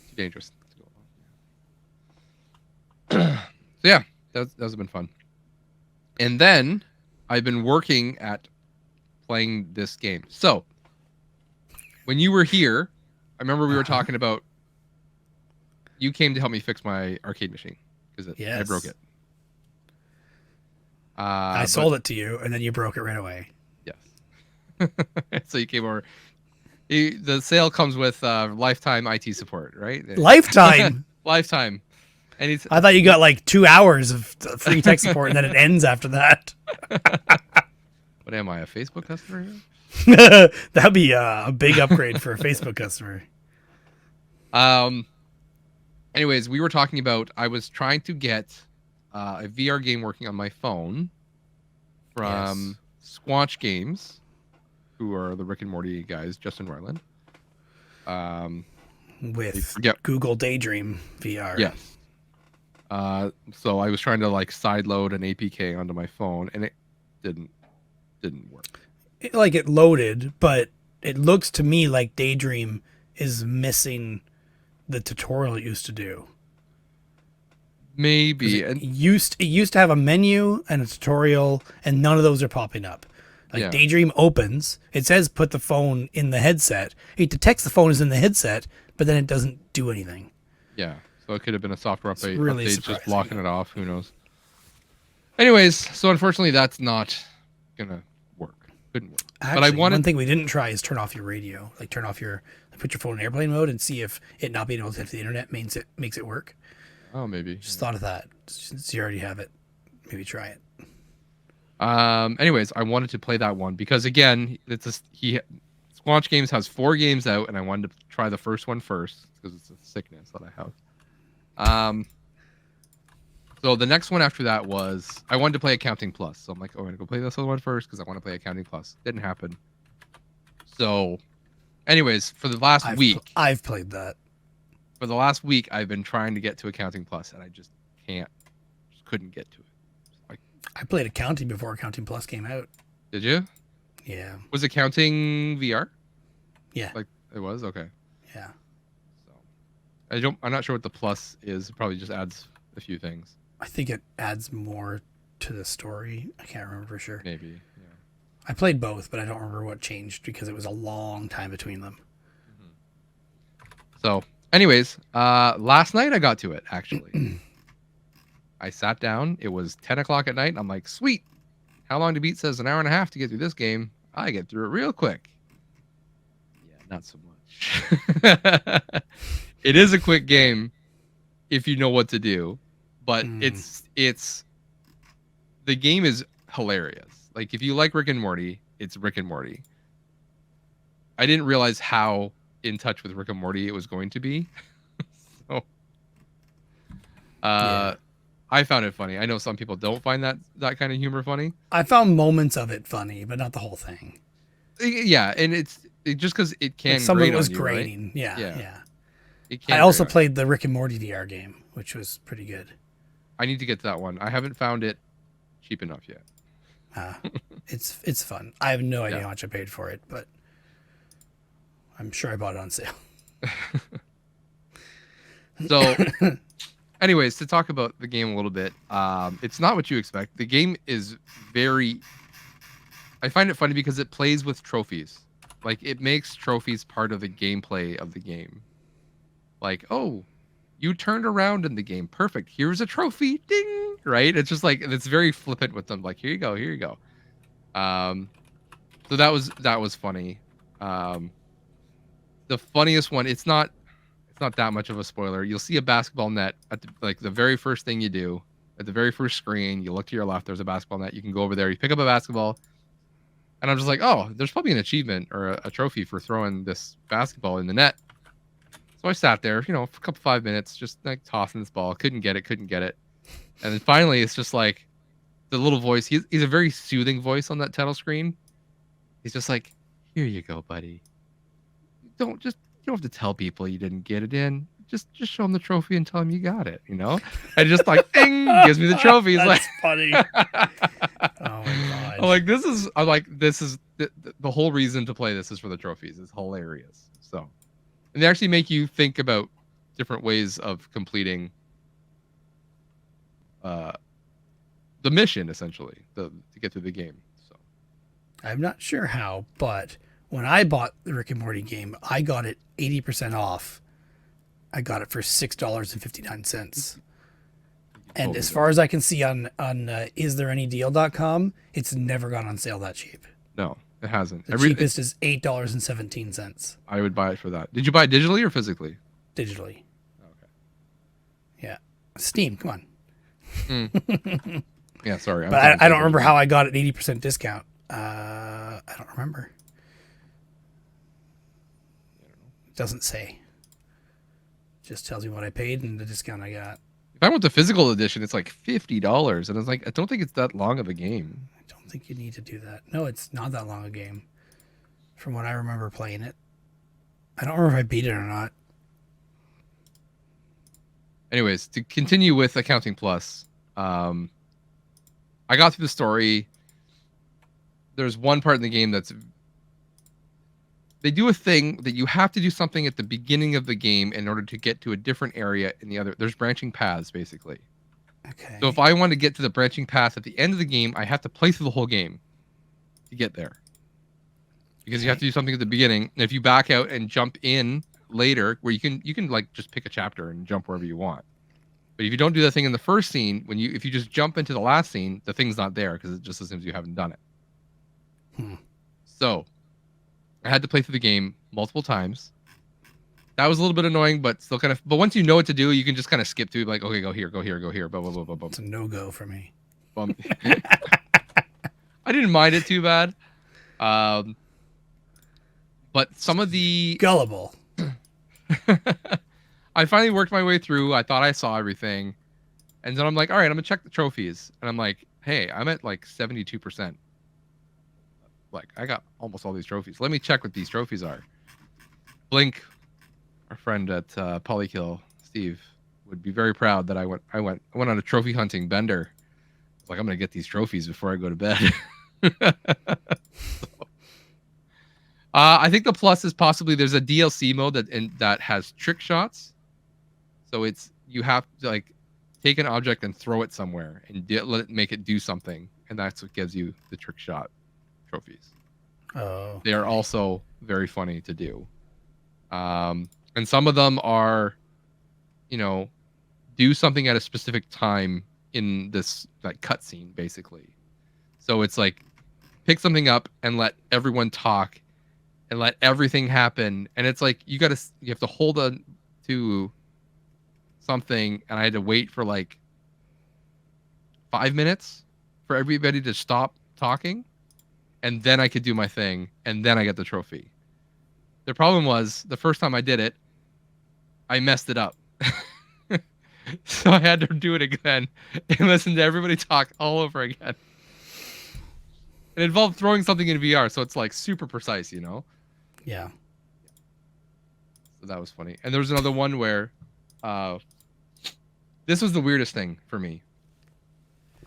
Too dangerous to go alone. So yeah, That's been fun. And then I've been working at playing this game. So when you were here, I remember we were talking about. You came to help me fix my arcade machine because I broke it. I sold it to you, and then you broke it right away. Yes. So you came over. The sale comes with lifetime IT support, right? Lifetime. Lifetime. And I thought you got like 2 hours of free tech support, and then it ends after that. What am I, a Facebook customer here? That'd be a big upgrade for a Facebook customer. Anyways, we were talking about. I was trying to get a VR game working on my phone from Squanch Games, who are the Rick and Morty guys, Justin Roiland. With Google Daydream VR. Yes. So I was trying to like sideload an APK onto my phone, and it didn't work. It loaded, but it looks to me like Daydream is missing the tutorial it used to do. Maybe it used to have a menu and a tutorial, and none of those are popping up. Daydream opens, it says put the phone in the headset. It detects the phone is in the headset, but then it doesn't do anything. Yeah, so it could have been a software update, really just blocking it off. Who knows? Anyways, so unfortunately, that's not gonna work. Couldn't work. Actually, but one thing we didn't try is turn off your radio. Like put your phone in airplane mode and see if it not being able to hit the internet makes it work. Oh, maybe. Just thought of that. Since you already have it, maybe try it. Anyways, I wanted to play that one because again, Squanch Games has 4 games out, and I wanted to try the first one first because it's a sickness that I have. So the next one after that was I wanted to play Accounting Plus. So I'm like, I'm gonna go play this other one first because I want to play Accounting Plus. Didn't happen. So, anyways, for the last week, I've played that. For the last week, I've been trying to get to Accounting Plus, and I just couldn't get to it. I played Accounting before Accounting Plus came out. Did you? Yeah. Was Accounting VR? Yeah. Like it was? Okay. Yeah. So I'm not sure what the plus is. It probably just adds a few things. I think it adds more to the story. I can't remember for sure. Maybe. Yeah. I played both, but I don't remember what changed because it was a long time between them. Mm-hmm. So, anyways, last night I got to it actually. I sat down. It was 10 o'clock at night. And I'm like, sweet. How long to beat says an hour and a half to get through this game. I get through it real quick. Yeah, not so much. It is a quick game if you know what to do, but it's the game is hilarious. Like if you like Rick and Morty, it's Rick and Morty. I didn't realize how in touch with Rick and Morty it was going to be. So, I found it funny. I know some people don't find that kind of humor funny. I found moments of it funny, but not the whole thing. Yeah, and it's just because it can. Like some of it was you, grating. Right? Yeah. I also played the Rick and Morty VR game, which was pretty good. I need to get to that one. I haven't found it cheap enough yet. It's fun. I have no idea how much I paid for it, but I'm sure I bought it on sale. So. Anyways, to talk about the game a little bit, it's not what you expect. The game is I find it funny because it plays with trophies. Like, it makes trophies part of the gameplay of the game. Like, oh, you turned around in the game. Perfect. Here's a trophy. Ding! Right? It's just like, it's very flippant with them. Like, here you go. Here you go. So that was funny. The funniest one, it's not that much of a spoiler. You'll see a basketball net at the very first thing you do. At the very first screen, you look to your left, there's a basketball net. You can go over there, you pick up a basketball. And I'm just like, oh, there's probably an achievement or a trophy for throwing this basketball in the net. So I sat there, for a couple 5 minutes, just like tossing this ball. Couldn't get it. And then finally, it's just like the little voice. He's a very soothing voice on that title screen. He's just like, here you go, buddy. You don't have to tell people you didn't get it in. Just show them the trophy and tell them you got it. And just like ding, gives me the trophy. It's That's funny. Oh my god. I'm like this is the whole reason to play this is for the trophies. It's hilarious. So, and they actually make you think about different ways of completing the mission essentially to get through the game. So I'm not sure how, but when I bought the Rick and Morty game, I got it 80% off. I got it for $6.59. And as far as I can see on istthereanydeal.com, it's never gone on sale that cheap. No, it hasn't. The cheapest is $8.17. I would buy it for that. Did you buy it digitally or physically? Digitally. Okay. Yeah. Steam, come on. Yeah, sorry. But I don't remember how I got an 80% discount. I don't remember. It doesn't say. It just tells me what I paid and the discount I got. If I want the physical edition, it's like $50, and it's like I don't think it's that long of a game. I don't think you need to do that. No, it's not that long a game. From what I remember playing it, I don't remember if I beat it or not. Anyways, to continue with Accounting Plus, I got through the story. There's one part in the game that's they do a thing that you have to do something at the beginning of the game in order to get to a different area in the other. There's branching paths, basically. Okay. So if I want to get to the branching path at the end of the game, I have to play through the whole game to get there. Because you have to do something at the beginning. And if you back out and jump in later, where you can like just pick a chapter and jump wherever you want. But if you don't do that thing in the first scene, if you just jump into the last scene, the thing's not there because it just assumes you haven't done it. So I had to play through the game multiple times. That was a little bit annoying, but still kind of. But once you know what to do, you can just kind of skip through. Like, okay, go here, go here, go here. Blah blah blah blah blah. It's a no-go for me. I didn't mind it too bad. But some of the gullible. I finally worked my way through. I thought I saw everything, and then I'm like, all right, I'm gonna check the trophies, and I'm like, hey, I'm at like 72%. Like, I got almost all these trophies. Let me check what these trophies are. Blink, our friend at Polykill, Steve, would be very proud that I went on a trophy hunting bender. It's like, I'm gonna get these trophies before I go to bed. I think the plus is possibly there's a DLC mode that has trick shots. So you have to like take an object and throw it somewhere and let it make it do something, and that's what gives you the trick shot trophies. Oh. They are also very funny to do. And some of them are, do something at a specific time in this like cutscene, basically. So it's like pick something up and let everyone talk and let everything happen. And it's like you have to hold on to something, and I had to wait for like 5 minutes for everybody to stop talking, and then I could do my thing, and then I get the trophy. The problem was the first time I did it, I messed it up. So I had to do it again and listen to everybody talk all over again. It involved throwing something in VR, so it's like super precise, Yeah. So that was funny. And there was another one where this was the weirdest thing for me.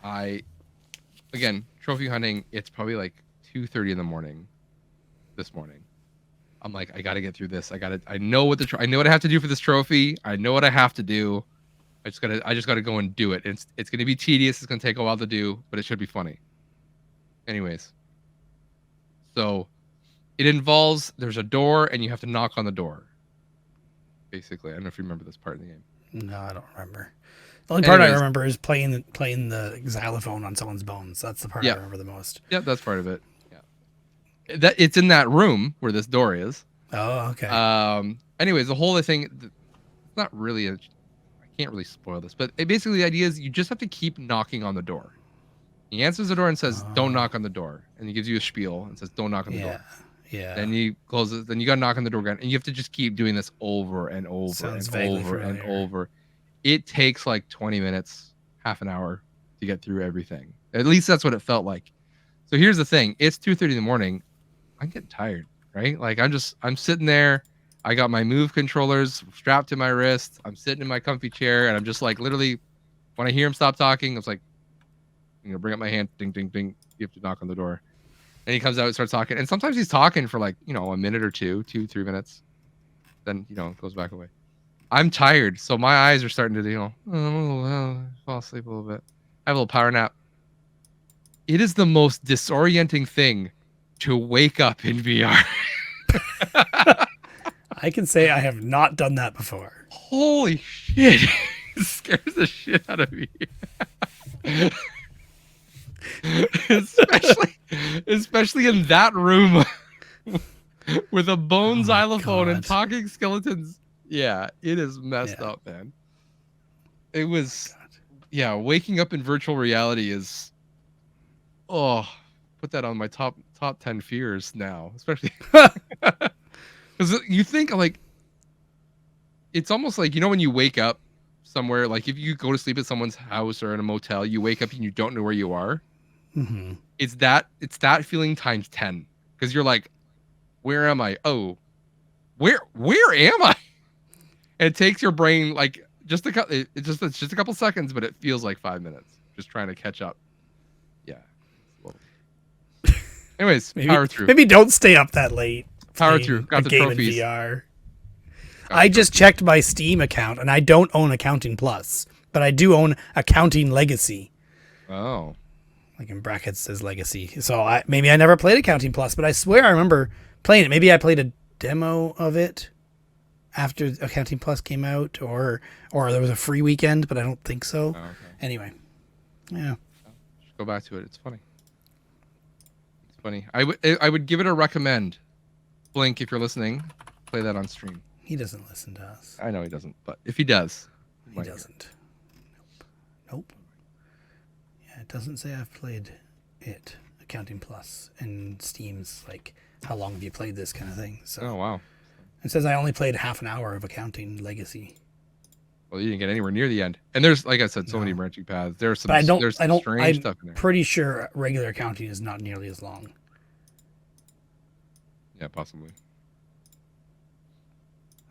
Again, trophy hunting, it's probably like 2:30 in the morning this morning. I'm like, I got to get through this. I know what I know what I have to do for this trophy. I know what I have to do. I just got to go and do it. It's going to be tedious. It's going to take a while to do, but it should be funny. Anyways. So it involves, there's a door and you have to knock on the door. Basically, I don't know if you remember this part of the game. No, I don't remember. The only part I remember is playing the xylophone on someone's bones. That's the part I remember the most. Yeah, that's part of it. Yeah, it's in that room where this door is. Oh, okay. Anyways, the whole thing, it's not really I can't really spoil this, but basically the idea is you just have to keep knocking on the door. He answers the door and says, "Don't knock on the door," and he gives you a spiel and says, "Don't knock on the door." Yeah. Then he closes. Then you got to knock on the door again, and you have to just keep doing this over and over Sounds and over and over. It takes like 20 minutes, half an hour to get through everything. At least that's what it felt like. So here's the thing: it's 2:30 in the morning. I'm getting tired, right? Like I'm sitting there. I got my Move controllers strapped to my wrist. I'm sitting in my comfy chair, and I'm just like literally, when I hear him stop talking, I was like, bring up my hand, ding, ding, ding. You have to knock on the door. And he comes out and starts talking. And sometimes he's talking for like, a minute or 2, 3 minutes. Then, goes back away. I'm tired. So my eyes are starting to, fall asleep a little bit. I have a little power nap. it is the most disorienting thing to wake up in VR. I can say I have not done that before. Holy shit. It scares the shit out of me. especially in that room with a bone xylophone and talking skeletons. Yeah, it is messed up, man. It was, waking up in virtual reality is, put that on my top 10 fears now, especially because you think like, it's almost like, when you wake up somewhere, like if you go to sleep at someone's house or in a motel, you wake up and you don't know where you are. Mm-hmm. It's that feeling times 10, because you're like, where am I? Oh, where am I? And it takes your brain like it's just a couple seconds, but it feels like 5 minutes just trying to catch up. Yeah. Anyways, power through. Maybe don't stay up that late. Power through. Got the trophies. In VR. I just checked my Steam account, and I don't own Accounting Plus, but I do own Accounting Legacy. Oh. Like in brackets says Legacy. So maybe I never played Accounting Plus, but I swear I remember playing it. Maybe I played a demo of it after Accounting Plus came out, or there was a free weekend, but I don't think so. Oh, okay. Anyway, yeah. Just go back to it. It's funny. I would give it a recommend. Blink, if you're listening, play that on stream. He doesn't listen to us. I know he doesn't, but if he does, he doesn't. Nope. Yeah, it doesn't say I've played it. Accounting Plus and Steam's like, how long have you played this kind of thing? So. Oh wow. It says I only played half an hour of Accounting Legacy. Well, you didn't get anywhere near the end. And there's, like I said, so many branching paths. There's some strange stuff in there. I'm pretty sure regular Accounting is not nearly as long. Yeah, possibly.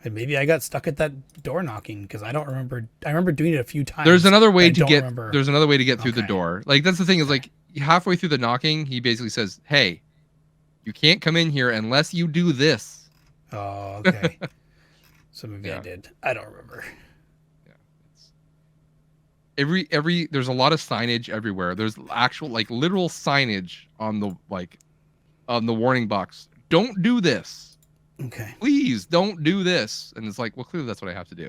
And maybe I got stuck at that door knocking because I don't remember. I remember doing it a few times. There's another way to get. There's another way to get through the door. Like that's the thing is like halfway through the knocking, he basically says, "Hey, you can't come in here unless you do this." Oh, okay. So maybe I did. I don't remember. Yeah. Every there's a lot of signage everywhere. There's actual like literal signage on the warning box. Don't do this. Okay. Please don't do this. And it's like, well, clearly that's what I have to do.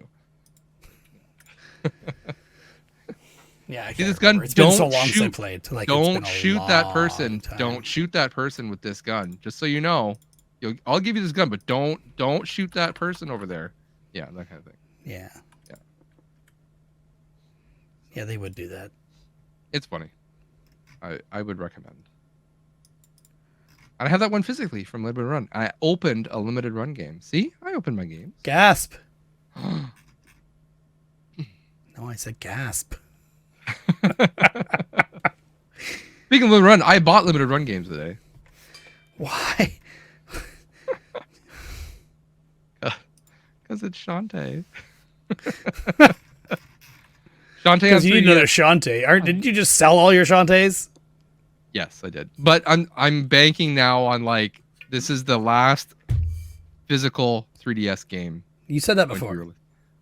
Yeah, I see this gun. It's been so long since I played. Like, don't shoot that person. Don't shoot that person with this gun. Just so you know, I'll give you this gun, but don't shoot that person over there. Yeah, that kind of thing. Yeah. Yeah. Yeah, they would do that. It's funny. I would recommend. And I have that one physically from Limited Run. I opened a Limited Run game. See? I opened my games. Gasp. No, I said gasp. Speaking of Limited Run, I bought Limited Run games today. Why? Because it's Shantae. Shantae. Because you need another Shantae. Didn't you just sell all your Shantaes? Yes, I did. But I'm banking now on like this is the last physical 3DS game. You said that before.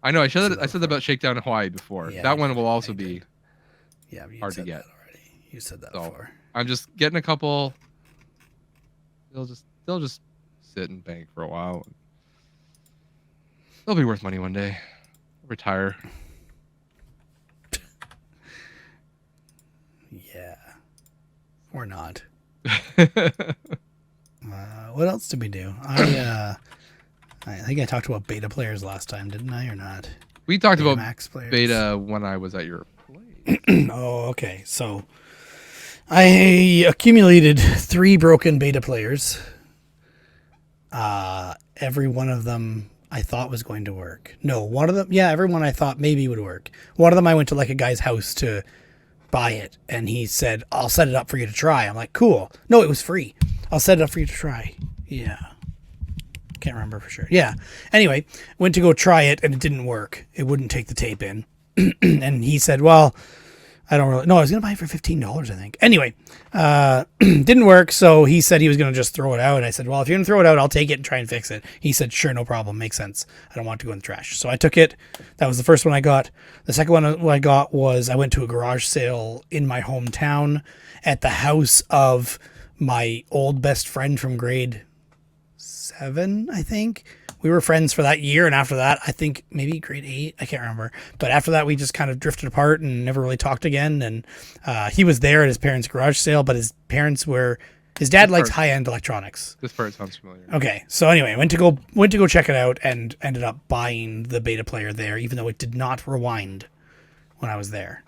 I know. I said that about Shakedown in Hawaii before. Yeah, that one will also be hard to get. Already. You said that before. I'm just getting a couple. They'll just sit and bank for a while. They'll be worth money one day. I'll retire. Yeah. Or not. What else did we do? I think I talked about beta players last time, didn't I, or not? We talked about Max players. Beta when I was at your place. Oh, okay. So I accumulated 3 broken beta players. Every one of them I thought was going to work. No, one of them, every one I thought maybe would work. One of them I went to like a guy's house to buy it, and he said, I'll set it up for you to try. I'm like, cool. No, it was free. I'll set it up for you to try. Yeah. Can't remember for sure. Yeah. Anyway, went to go try it, and it didn't work. It wouldn't take the tape in. And he said, well, I don't really. No, I was gonna buy it for $15, I think. Anyway, didn't work. So he said he was gonna just throw it out. I said, well, if you're gonna throw it out, I'll take it and try and fix it. He said, sure, no problem, makes sense. I don't want it to go in the trash. So I took it. That was the first one I got. The second one I got was I went to a garage sale in my hometown at the house of my old best friend from grade 7, I think. We were friends for that year, and after that, I think maybe grade 8, I can't remember. But after that, we just kind of drifted apart and never really talked again. And he was there at his parents' garage sale, but his dad likes high-end electronics. This part sounds familiar. Okay, so anyway, went to go check it out and ended up buying the beta player there, even though it did not rewind when I was there.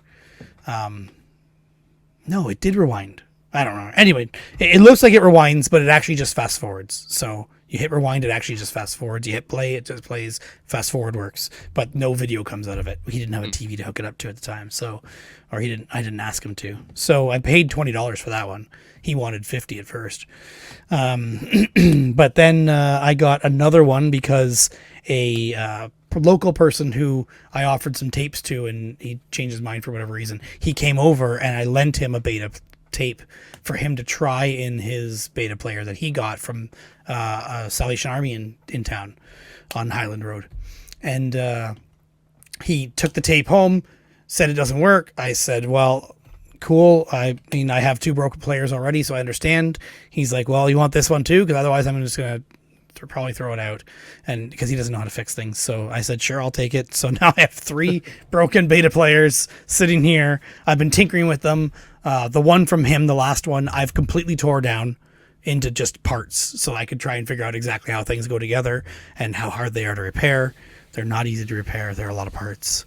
No, it did rewind. I don't know. Anyway, it looks like it rewinds, but it actually just fast forwards. So you hit rewind, it actually just fast forwards. You hit play, it just plays. Fast forward works, but no video comes out of it. He didn't have a TV to hook it up to at the time, I didn't ask him to. So I paid $20 for that one. He wanted $50 at first, but then I got another one because a local person who I offered some tapes to, and he changed his mind for whatever reason. He came over, and I lent him a beta tape for him to try in his beta player that he got from a Salvation Army in town on Highland Road. And he took the tape home, said it doesn't work. I said, well, cool. I mean, I have 2 broken players already, so I understand. He's like, well, you want this one too? Because otherwise I'm just going to probably throw it out, and because he doesn't know how to fix things. So I said, sure, I'll take it. So now I have 3 broken beta players sitting here. I've been tinkering with them. The one from him, the last one, I've completely tore down into just parts so I could try and figure out exactly how things go together and how hard they are to repair. They're not easy to repair. There are a lot of parts.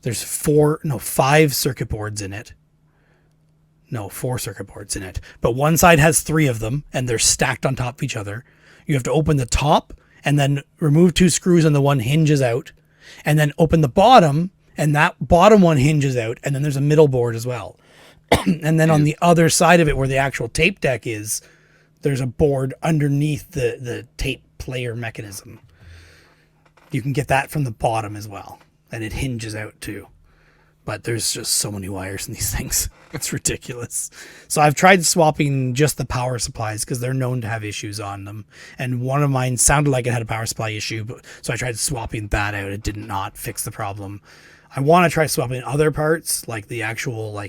There's 5 circuit boards in it. No, 4 circuit boards in it. But one side has 3 of them, and they're stacked on top of each other. You have to open the top and then remove 2 screws, and the one hinges out. And then open the bottom, and that bottom one hinges out. And then there's a middle board as well. And then on the other side of it, where the actual tape deck is, there's a board underneath the tape player mechanism. You can get that from the bottom as well. And it hinges out too. But there's just so many wires in these things. It's ridiculous. So I've tried swapping just the power supplies because they're known to have issues on them. And one of mine sounded like it had a power supply issue. So I tried swapping that out. It did not fix the problem. I want to try swapping other parts, like the actual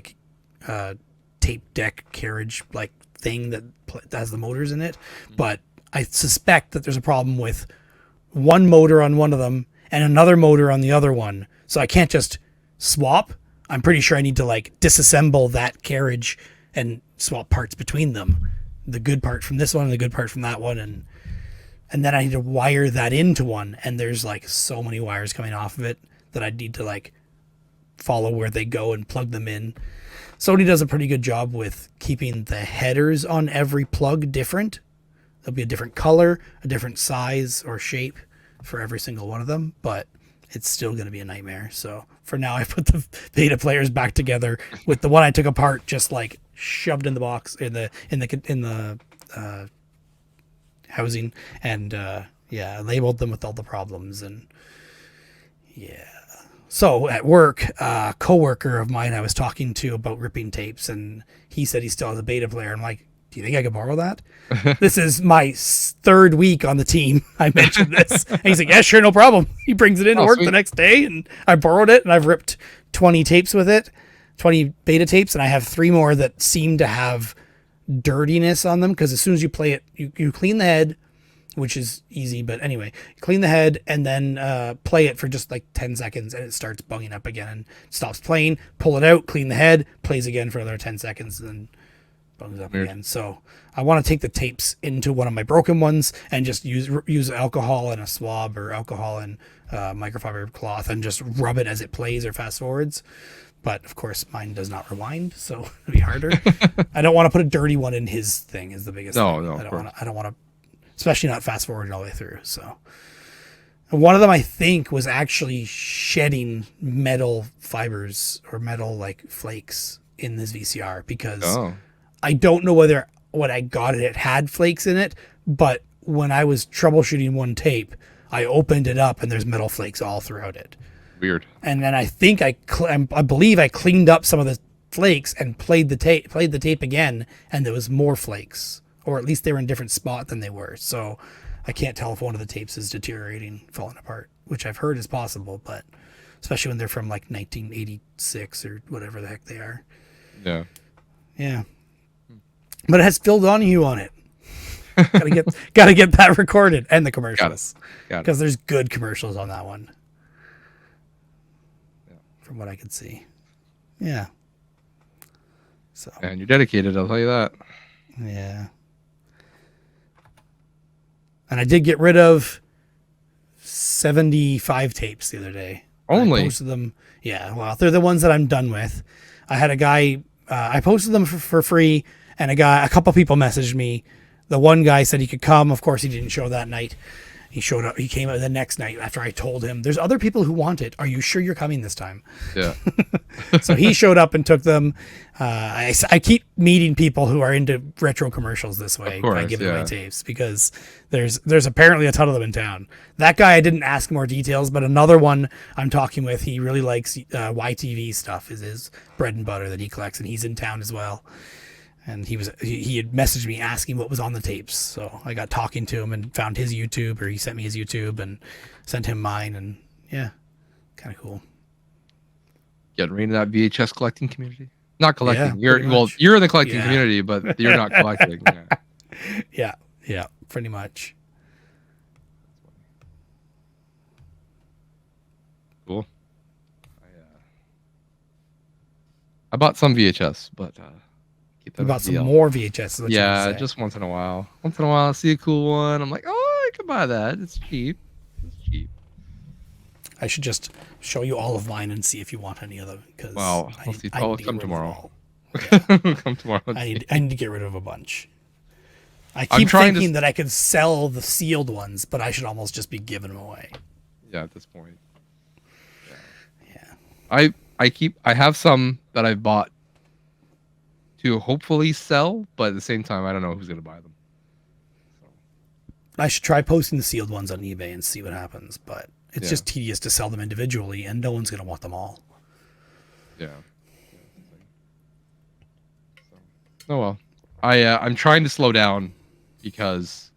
tape deck carriage thing that has the motors in it. But I suspect that there's a problem with one motor on one of them and another motor on the other one. So I can't just swap. I'm pretty sure I need to disassemble that carriage and swap parts between them. The good part from this one and the good part from that one. And then I need to wire that into one. And there's so many wires coming off of it that I need to follow where they go and plug them in. Sony does a pretty good job with keeping the headers on every plug different. There'll be a different color, a different size or shape for every single one of them, but it's still going to be a nightmare. So for now, I put the beta players back together with the one I took apart, just shoved in the box in the housing, and labeled them with all the problems. And yeah. So at work, a coworker of mine I was talking to about ripping tapes, and he said he still has a beta player. I'm like, do you think I could borrow that? This is my 3rd week on the team. I mentioned this. And he's like, yeah, sure, no problem. He brings it in to work the next day, and I borrowed it, and I've ripped 20 tapes with it, 20 beta tapes, and I have 3 more that seem to have dirtiness on them, because as soon as you play it, you clean the head, which is easy, but anyway, clean the head and then play it for just 10 seconds, and it starts bugging up again and stops playing. Pull it out, clean the head, plays again for another 10 seconds, and then bugs up again. So I want to take the tapes into one of my broken ones and just use alcohol and a swab, or alcohol and microfiber cloth, and just rub it as it plays or fast forwards. But of course, mine does not rewind, so it'll be harder. I don't want to put a dirty one in his thing. Is the biggest thing. I don't want to. Especially not fast forwarding all the way through. So one of them, I think, was actually shedding metal fibers or metal flakes in this VCR, because I don't know whether when I got it had flakes in it, but when I was troubleshooting one tape, I opened it up and there's metal flakes all throughout it. Weird. And then I think I believe I cleaned up some of the flakes and played the tape again, and there was more flakes, or at least they were in a different spot than they were. So I can't tell if one of the tapes is deteriorating, falling apart, which I've heard is possible, but especially when they're from like 1986 or whatever the heck they are. Yeah. Yeah. But it has Phil Donahue on it. gotta get that recorded, and the commercials. Got it. Because there's good commercials on that one. Yeah. From what I could see. Yeah. So. And you're dedicated, I'll tell you that. Yeah. And I did get rid of 75 tapes the other day. Only? I posted them. Yeah, well, they're the ones that I'm done with. I had a guy, I posted them for free, and a couple people messaged me. The one guy said he could come. Of course, he didn't show that night. He showed up. He came out the next night after I told him, there's other people who want it. Are you sure you're coming this time? Yeah. So he showed up and took them. I keep meeting people who are into retro commercials this way by giving away tapes, because there's apparently a ton of them in town. That guy, I didn't ask more details, but another one I'm talking with, he really likes YTV stuff, is his bread and butter that he collects, and he's in town as well. And he had messaged me asking what was on the tapes. So I got talking to him and found his YouTube, or he sent me his YouTube and sent him mine. And yeah, kind of cool. Getting into that VHS collecting community. Not collecting. Yeah, you're in the collecting community, but you're not collecting. Yeah, pretty much. Cool. I bought some VHS, but You bought some more VHS. Yeah, just once in a while. Once in a while, I see a cool one. I'm like, oh, I could buy that. It's cheap. I should just show you all of mine and see if you want any of them. Because I'll come tomorrow. Yeah. Come tomorrow. I need to get rid of a bunch. I keep thinking that I could sell the sealed ones, but I should almost just be giving them away. Yeah, at this point. Yeah. I have some that I've bought to hopefully sell, but at the same time, I don't know who's going to buy them. So. I should try posting the sealed ones on eBay and see what happens, but it's just tedious to sell them individually, and no one's going to want them all. Yeah. So, oh well. I'm trying to slow down because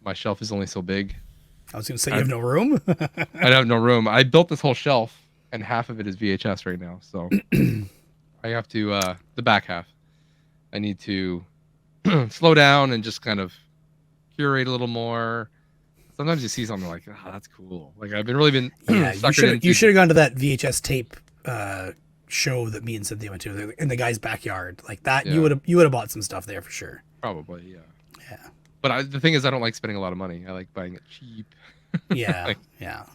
my shelf is only so big. I was going to say, you have no room? I have no room. I built this whole shelf, and half of it is VHS right now, so I have to, the back half. I need to slow down and just kind of curate a little more. Sometimes you see something like, oh, that's cool. Like I've really been. Yeah, you should have gone to that VHS tape show that me and Cynthia went to in the guy's backyard. Like that, you would have bought some stuff there for sure. Probably, yeah. Yeah. But the thing is, I don't like spending a lot of money. I like buying it cheap. Yeah, yeah.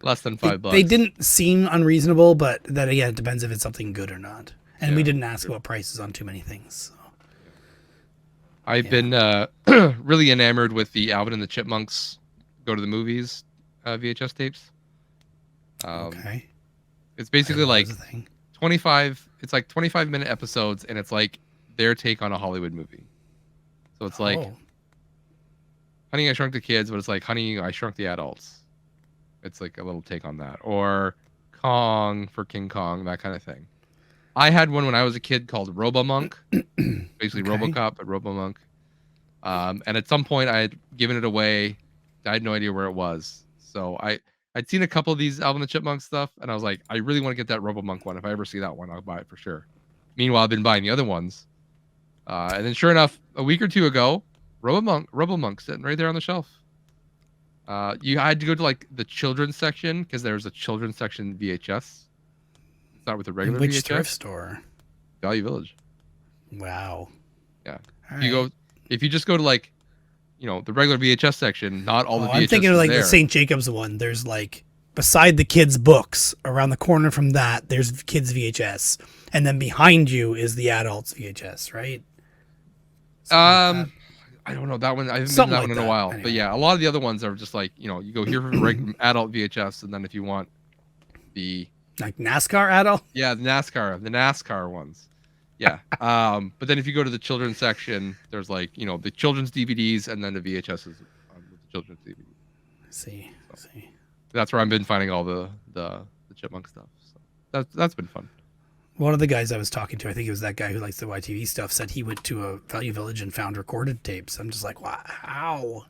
Less than $5. They didn't seem unreasonable, but that again, it depends if it's something good or not. And we didn't ask about prices on too many things. So. I've been really enamored with the Alvin and the Chipmunks Go to the Movies VHS tapes. Okay. It's basically like 25. It's like 25-minute episodes, and it's like their take on a Hollywood movie. So it's like Honey, I Shrunk the Kids, but it's like Honey, I Shrunk the Adults. It's like a little take on that, or Kong for King Kong, that kind of thing. I had one when I was a kid called RoboMonk, basically RoboCop, but RoboMonk. And at some point, I had given it away. I had no idea where it was. So I'd seen a couple of these Alvin and the Chipmunk stuff, and I was like, I really want to get that RoboMonk one. If I ever see that one, I'll buy it for sure. Meanwhile, I've been buying the other ones. And then sure enough, a week or two ago, RoboMonk sitting right there on the shelf. You had to go to like the children's section because there was a children's section VHS. It's not with the regular which VHS. thrift store? Value Village. Wow. Yeah. If you just go to like, the regular VHS section, not all the VHS. I'm thinking of like the St. Jacobs one. There's like beside the kids' books, around the corner from that, there's kids VHS, and then behind you is the adults VHS, right? I don't know that one. I haven't been to that one in a while, anyway. But yeah, a lot of the other ones are just like you go here for regular adult VHS, and then if you want the like NASCAR adult, the NASCAR ones, yeah. But then if you go to the children's section, there's like the children's DVDs, and then the VHSs with the children's DVDs. I see. That's where I've been finding all the Chipmunk stuff. So that's been fun. One of the guys I was talking to, I think it was that guy who likes the YTV stuff, said he went to a Value Village and found recorded tapes. I'm just like, wow, how?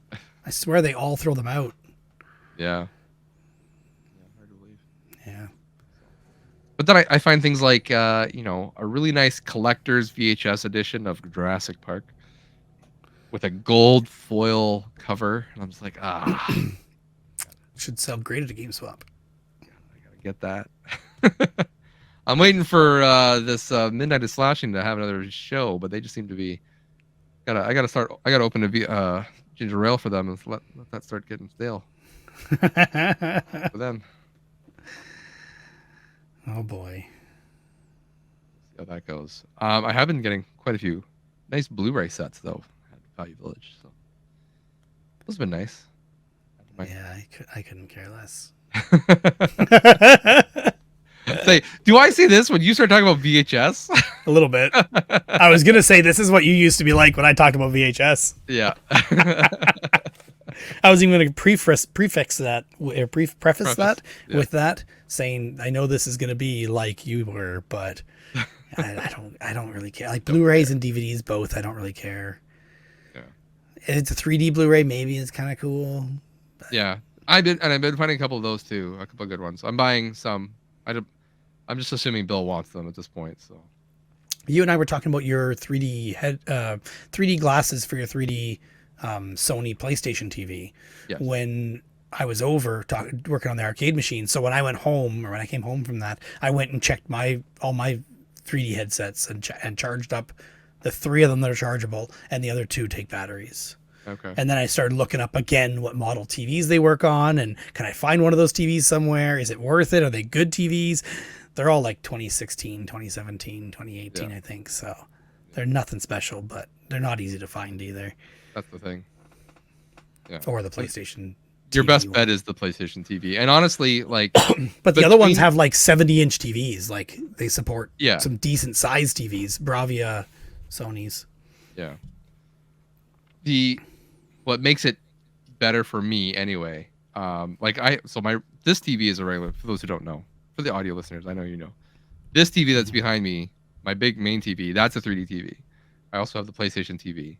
I swear they all throw them out. Yeah. Hard to believe. Yeah. But then I find things like, a really nice collector's VHS edition of Jurassic Park with a gold foil cover. And I'm just like, Should sell great at a GameSwap. I gotta get that. I'm waiting for this Midnight is Slashing to have another show, but they just seem to be. I gotta open a ginger ale for them and let that start getting stale. For them. Oh boy. See how that goes. I have been getting quite a few nice Blu-ray sets though at Value Village, so those have been nice. Yeah, I couldn't care less. Say, do I see this when you start talking about VHS? A little bit. I was gonna say this is what you used to be like when I talked about VHS. Yeah. I was even going to preface that with that, saying I know this is going to be like you were, but I don't really care. Like Blu-rays and DVDs both, I don't really care. Yeah. If it's a 3D Blu-ray, maybe it's kind of cool. But... Yeah, I've been finding a couple of those too, a couple of good ones. I'm buying some. I'm just assuming Bill wants them at this point. So you and I were talking about your 3D glasses for your 3D Sony PlayStation TV. Yes. When I was over working on the arcade machine. So when I went home, or when I came home from that, I went and checked all my 3D headsets and charged up the 3 of them that are chargeable, and the other 2 take batteries. Okay. And then I started looking up again what model TVs they work on, and can I find one of those TVs somewhere? Is it worth it? Are they good TVs? They're all like 2016, 2017, 2018, yeah. I think. So they're nothing special, but they're not easy to find either. That's the thing. Yeah. Or the PlayStation. Your best bet is the PlayStation TV. And honestly, like... but the other ones have like 70-inch TVs. Like they support some decent size TVs. Bravia, Sony's. Yeah. What makes it better for me anyway, this TV is a regular, for those who don't know, for the audio listeners, I know you know. This TV that's behind me, my big main TV, that's a 3D TV. I also have the PlayStation TV.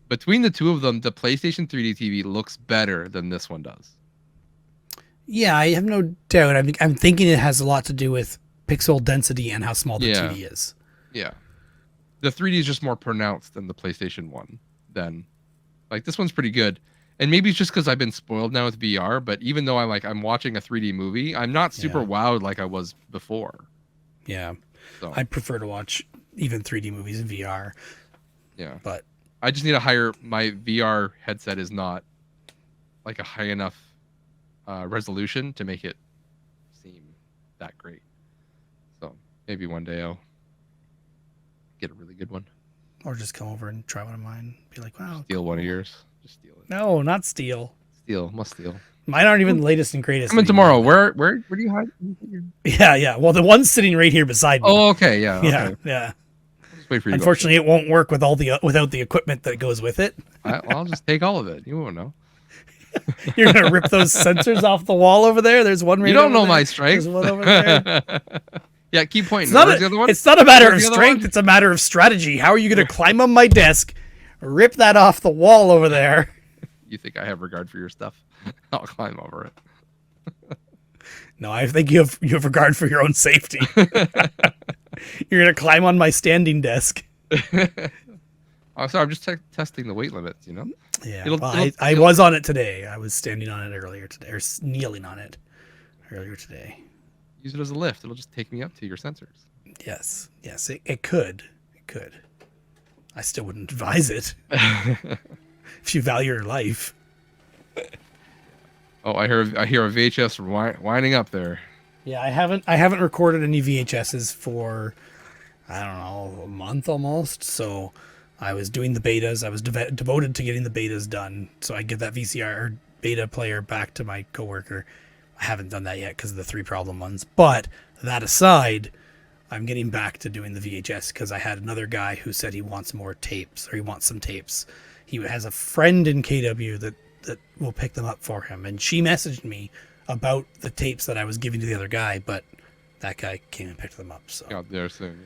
Between the two of them, the PlayStation 3D TV looks better than this one does. Yeah, I have no doubt. I'm thinking it has a lot to do with pixel density and how small the TV is. Yeah. The 3D is just more pronounced than the PlayStation 1. Like this one's pretty good. And maybe it's just because I've been spoiled now with VR, but even though I'm watching a 3D movie, I'm not super wowed like I was before. Yeah. So. I prefer to watch even 3D movies in VR. Yeah. But I just need my VR headset is not like a high enough resolution to make it seem that great. So maybe one day I'll get a really good one. Or just come over and try one of mine. Be like, wow. Steal one of yours. Just steal it. No, not steal. Must steal. Mine aren't even the latest and greatest. Come in tomorrow. Where do you hide? Yeah. Well, the one's sitting right here beside me. Oh, okay. Yeah. Okay. Yeah. Just wait for you. Unfortunately, it won't work with without the equipment that goes with it. I'll just take all of it. You won't know. You're gonna rip those sensors off the wall over there. There's one. Right you don't know there. my strength. There's one over there. Yeah, keep pointing. It's not a matter of strength. It's a matter of strategy. How are you going to climb on my desk, rip that off the wall over there? You think I have regard for your stuff? I'll climb over it. No, I think you have regard for your own safety. You're going to climb on my standing desk. Oh, sorry. I'm just testing the weight limits, you know? Yeah, I was on it today. I was standing on it earlier today, or kneeling on it earlier today. Use it as a lift. It'll just take me up to your sensors. Yes, it could. It could. I still wouldn't advise it. If you value your life. Oh, I hear a VHS winding up there. Yeah, I haven't recorded any VHSs for, I don't know, a month almost. So I was doing the betas. I was devoted to getting the betas done. So I get that VCR or beta player back to my coworker. I haven't done that yet because of the 3 problem ones. But that aside, I'm getting back to doing the VHS because I had another guy who said he wants more tapes, or he wants some tapes. He has a friend in KW that will pick them up for him. And she messaged me about the tapes that I was giving to the other guy, but that guy came and picked them up. So Got there soon.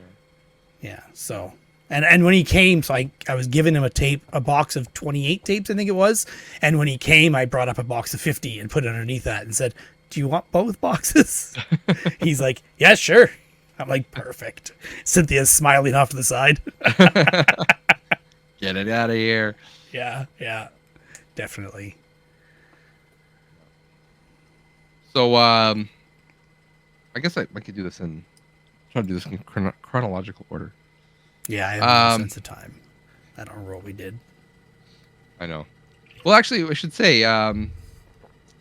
yeah. So and when he came, so I was giving him a box of 28 tapes, I think it was. And when he came, I brought up a box of 50 and put it underneath that and said, "Do you want both boxes?" He's like, "Yeah, sure." I'm like, "Perfect." Cynthia's smiling off to the side. Get it out of here. Yeah, definitely. So, I guess I could do this try to do this in chronological order. Yeah, I have no sense of time. I don't remember what we did. I know. Well, actually, I should say,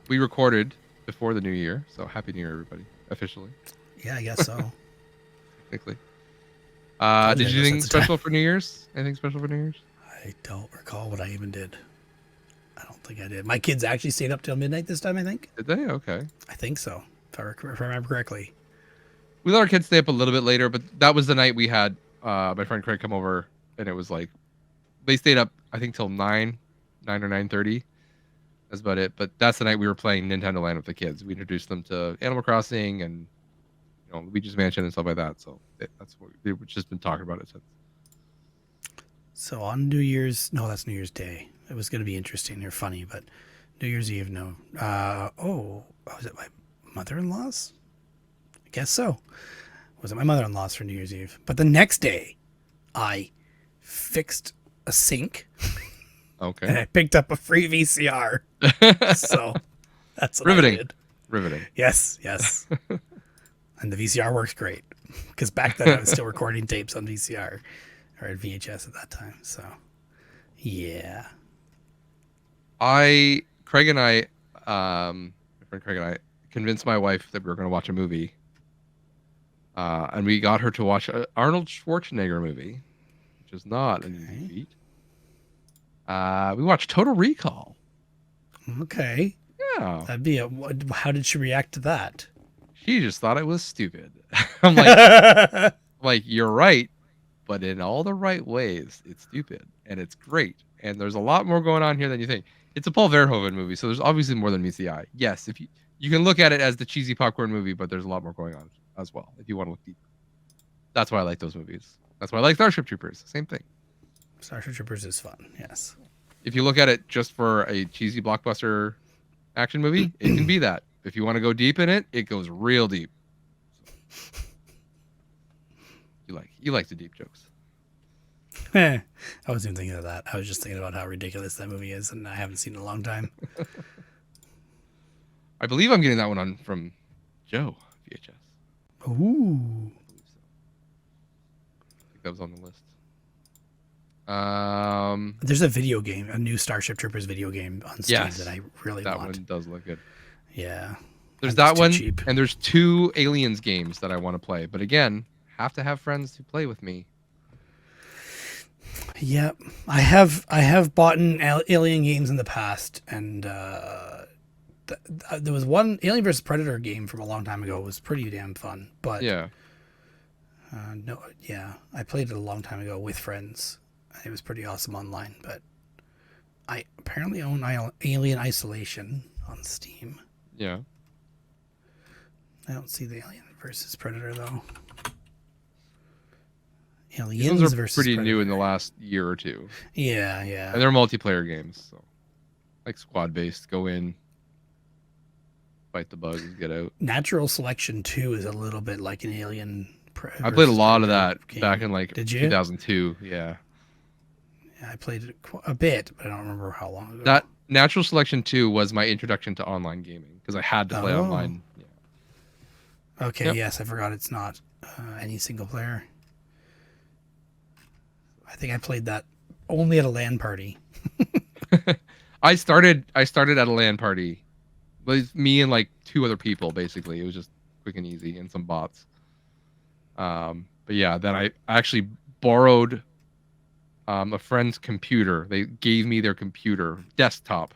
we recorded before the new year, so happy New Year, everybody, officially. Yeah, I guess so. Technically. Did you do anything special for New Year's? Anything special for New Year's? I don't recall what I even did. I don't think I did. My kids actually stayed up till midnight this time, I think. Did they? Okay. I think so, if I remember correctly. We let our kids stay up a little bit later, but that was the night we had my friend Craig come over, and it was like they stayed up, I think, till 9 or 9:30. That's about it. But that's the night we were playing Nintendo Land with the kids. We introduced them to Animal Crossing and Luigi's Mansion and stuff like that. So that's what we've just been talking about it since. So on New Year's, no, that's New Year's Day. It was going to be interesting. They're funny, but New Year's Eve, no. Was it my mother-in-law's? I guess so. Was it my mother-in-law's for New Year's Eve? But the next day, I fixed a sink. Okay. And I picked up a free VCR. So that's what riveting. I did. Riveting. Yes. And the VCR works great because back then I was still recording tapes on VCR or at VHS at that time. So, yeah. My friend Craig and I convinced my wife that we were going to watch a movie. And we got her to watch an Arnold Schwarzenegger movie, which is not an easy feat. We watched Total Recall. Okay. Yeah. That'd be how did she react to that? She just thought it was stupid. I'm like, you're right, but in all the right ways, it's stupid and it's great. And there's a lot more going on here than you think. It's a Paul Verhoeven movie, so there's obviously more than meets the eye. Yes, if you can look at it as the cheesy popcorn movie, but there's a lot more going on as well if you want to look deeper. That's why I like those movies. That's why I like Starship Troopers. Same thing. Starship Troopers is fun. Yes. If you look at it just for a cheesy blockbuster action movie, it can be that. If you want to go deep in it, it goes real deep. You like the deep jokes. I wasn't even thinking of that. I was just thinking about how ridiculous that movie is, and I haven't seen it in a long time. I believe I'm getting that one from Joe VHS. Ooh. I think that was on the list. There's a video game, a new Starship Troopers video game on Steam that I really want. That one does look good. Yeah. There's that one, and there's 2 Aliens games that I want to play. But again, have to have friends to play with me. Yep. I have bought Alien games in the past, and there was one Alien vs Predator game from a long time ago. It was pretty damn fun. But yeah. I played it a long time ago with friends. It was pretty awesome online, but I apparently own Alien Isolation on Steam. Yeah. I don't see the Alien versus Predator though. Aliens are versus pretty Predator. New in the last year or two. Yeah. And they're multiplayer games, so like squad based. Go in, fight the bugs, get out. Natural Selection 2 is a little bit like an Alien. I played a lot of that game. back in like 2002. Yeah. I played it a bit, but I don't remember how long ago. That Natural Selection 2 was my introduction to online gaming because I had to play online. Yeah. Okay, yep. Yes, I forgot it's not any single player. I think I played that only at a LAN party. I started at a LAN party. It was me and like 2 other people, basically. It was just quick and easy and some bots. But yeah, then I actually borrowed a friend's computer. They gave me their computer desktop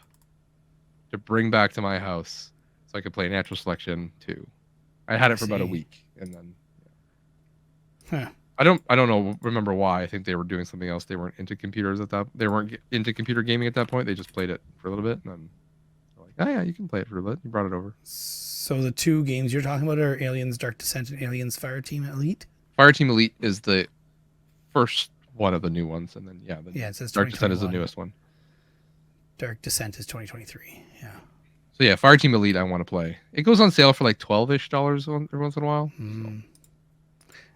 to bring back to my house so I could play Natural Selection 2. I had it for about a week, and then I don't remember why. I think they were doing something else. They weren't into computers at that. They weren't into computer gaming at that point. They just played it for a little bit, and then like, Oh yeah, you can play it for a bit. You brought it over. So the 2 games you're talking about are Aliens Dark Descent and Aliens Fireteam Elite? Fireteam Elite is the first one of the new ones, and then It says Dark Descent is the newest one. Dark Descent is 2023. Yeah. So yeah, Fireteam Elite I want to play. It goes on sale for like $12-ish every once in a while. So.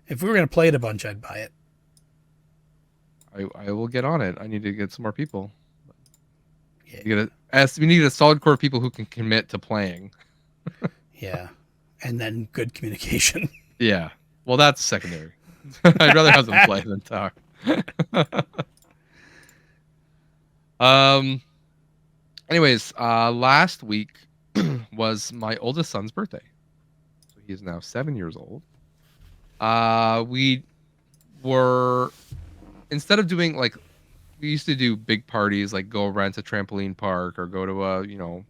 If we were gonna play it a bunch, I'd buy it. I will get on it. I need to get some more people. Yeah. We need a solid core of people who can commit to playing. Yeah. And then good communication. Yeah. Well, that's secondary. I'd rather have them play than talk. Anyways, last week was my oldest son's birthday. So he is now 7 years old. We were, instead of doing like, we used to do big parties, like go rent a trampoline park or go to a,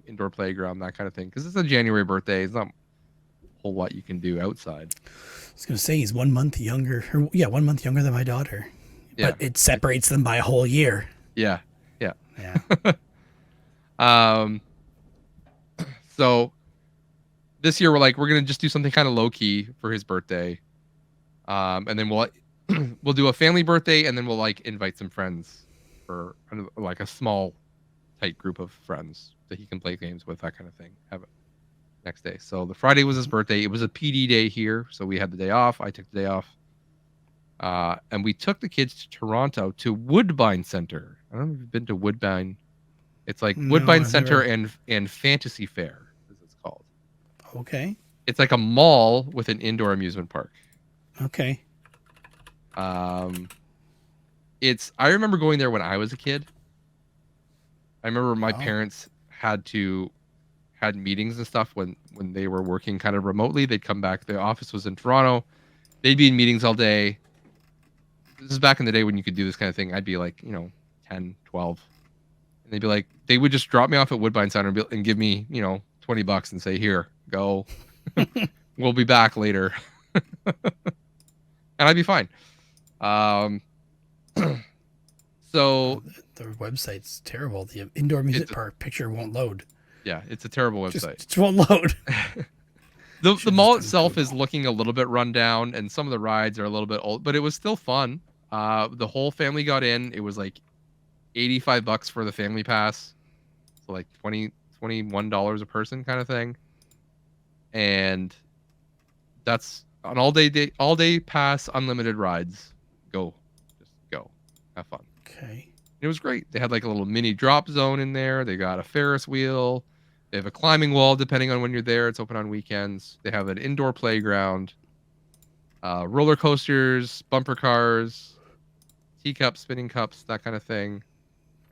indoor playground, that kind of thing. Because it's a January birthday. It's not a whole lot you can do outside. I was going to say he's 1 month younger. 1 month younger than my daughter. Yeah. But it separates them by a whole year. Yeah. Yeah. Yeah. So this year we're going to just do something kind of low key for his birthday. And then we'll do a family birthday, and then we'll like invite some friends for like a small tight group of friends that he can play games with, that kind of thing. Have it next day. So the Friday was his birthday. It was a PD day here, so we had the day off. I took the day off. And we took the kids to Toronto to Woodbine Center. I don't know if you've been to Woodbine. It's like Woodbine Center and Fantasy Fair, as it's called. Okay. It's like a mall with an indoor amusement park. Okay. I remember going there when I was a kid. I remember my parents had meetings and stuff when they were working kind of remotely. They'd come back. The office was in Toronto. They'd be in meetings all day. This is back in the day when you could do this kind of thing. I'd be like, 10, 12. And they'd be like, they would just drop me off at Woodbine Center and give me, $20 and say, here, go. We'll be back later. And I'd be fine. So the website's terrible. The indoor music park picture won't load. Yeah, it's a terrible website. Just won't load. The mall itself is looking a little bit run down, and some of the rides are a little bit old, but it was still fun. The whole family got in. It was like $85 for the family pass, so like $21 a person kind of thing, and that's an all day pass, unlimited rides. Just go, have fun. Okay. It was great. They had like a little mini drop zone in there. They got a Ferris wheel. They have a climbing wall depending on when you're there. It's open on weekends. They have an indoor playground, roller coasters, bumper cars, teacups, spinning cups, that kind of thing.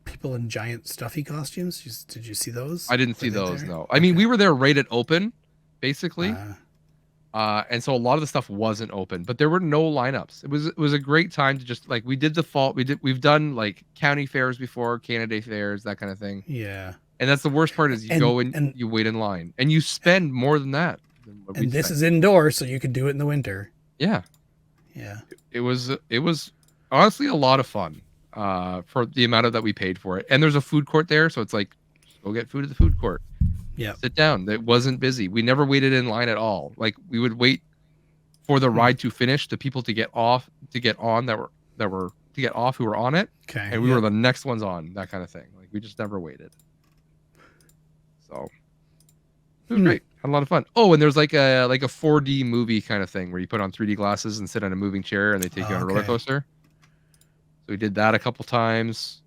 People in giant stuffy costumes. Did you see those? I didn't see those. No. I mean, we were there right at open, basically. And so a lot of the stuff wasn't open, but there were no lineups. It was a great time to just like, we've done like county fairs before, Canada fairs, that kind of thing. Yeah. And that's the worst part is you go and you wait in line and you spend more than that. And this is indoor, so you can do it in the winter. Yeah. Yeah. It was honestly a lot of fun for the amount that we paid for it. And there's a food court there, so it's like, just go get food at the food court. Yeah. Sit down. It wasn't busy. We never waited in line at all. Like we would wait for the ride to finish, the people to get off, to get on to get off who were on it. Okay. And we were the next ones on, that kind of thing. Like we just never waited. So it was great. Had a lot of fun. Oh, and there's like a 4D movie kind of thing where you put on 3D glasses and sit on a moving chair and they take you on a roller coaster. So we did that a couple times.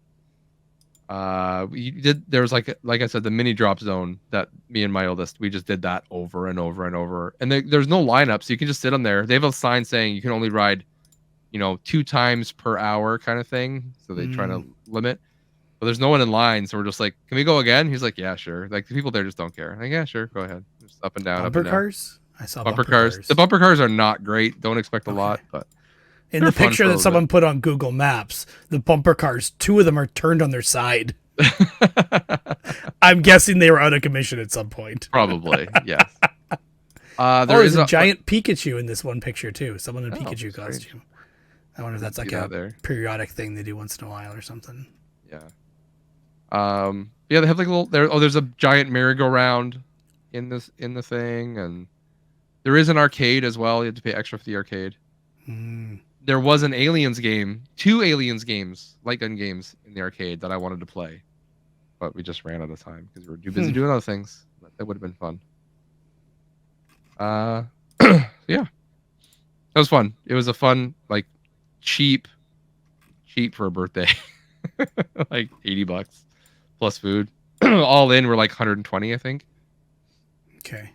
There was like I said, the mini drop zone that me and my oldest, we just did that over and over and over. And there's no lineup, so you can just sit on there. They have a sign saying you can only ride, 2 times per hour kind of thing. So they try to limit. But there's no one in line, so we're just like, can we go again? He's like, yeah, sure. Like the people there just don't care. Like, yeah, sure, go ahead. Just up and down. Bumper cars? I saw bumper cars. The bumper cars are not great. Don't expect a lot, but in the picture that someone put on Google Maps, the bumper cars, 2 of them are turned on their side. I'm guessing they were out of commission at some point. Probably, yes. There's a giant Pikachu in this one picture too. Someone in a Pikachu costume. I wonder if that's like a periodic thing they do once in a while or something. Yeah. Yeah, they have like a little there. Oh, there's a giant merry-go-round in the thing, and there is an arcade as well. You have to pay extra for the arcade. There was an Aliens game, 2 Aliens games, light gun games in the arcade that I wanted to play, but we just ran out of time because we were too busy doing other things. That would have been fun. Yeah, that was fun. It was a fun, like, cheap for a birthday, like $80 plus food. All in, we're like 120, I think. Okay.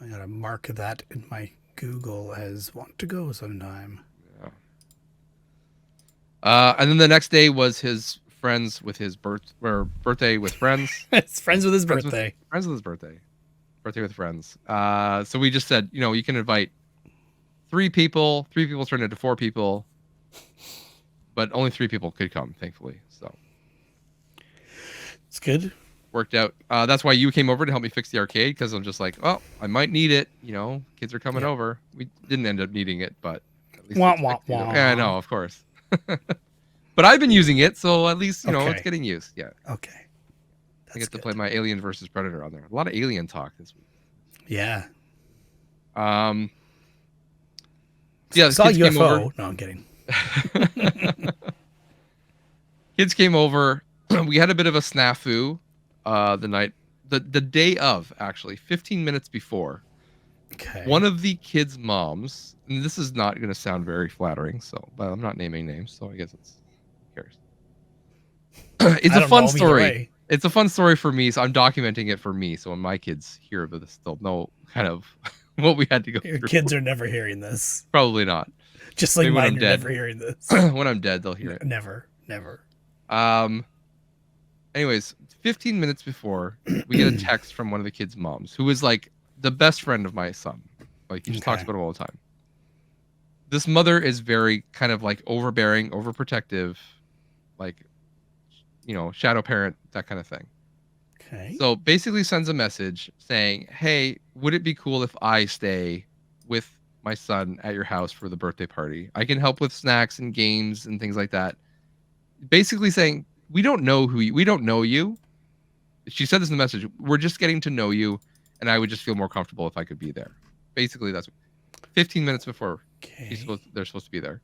I gotta mark that in my Google as want to go sometime. Yeah. And then the next day was his friends with his birthday with friends. It's friends with his birthday. Friends with his birthday. Birthday with friends. So we just said, you can invite 3 people. 3 people turned into 4 people. But only 3 people could come, thankfully. So it's good. Worked out. That's why you came over to help me fix the arcade, because I'm just like, well, I might need it. Kids are coming over. We didn't end up needing it, but at least yeah, I know, of course. But I've been using it, so at least it's getting used. Yeah. Okay. I get to play my Alien versus Predator on there. A lot of Alien talk this week. Yeah. Yeah. Saw UFO. No, I'm kidding. Kids came over. We had a bit of a snafu the day of, actually 15 minutes before. Okay. One of the kids' moms, and this is not going to sound very flattering, but I'm not naming names, so I guess who cares? It's a fun story. It's a fun story for me, so I'm documenting it for me, so when my kids hear about this, they'll know kind of what we had to go through. Your kids are never hearing this. Probably not. Just like mine are never hearing this. When I'm dead, they'll hear it. Never. Anyways, 15 minutes before, we get a text from one of the kids' moms, who is like the best friend of my son. Like, he just talks about him all the time. This mother is very kind of like overbearing, overprotective, like, shadow parent, that kind of thing. Okay. So basically sends a message saying, hey, would it be cool if I stay with my son at your house for the birthday party? I can help with snacks and games and things like that. Basically saying, we don't know you. She said this in the message. We're just getting to know you, and I would just feel more comfortable if I could be there. Basically, that's 15 minutes before they're supposed to be there.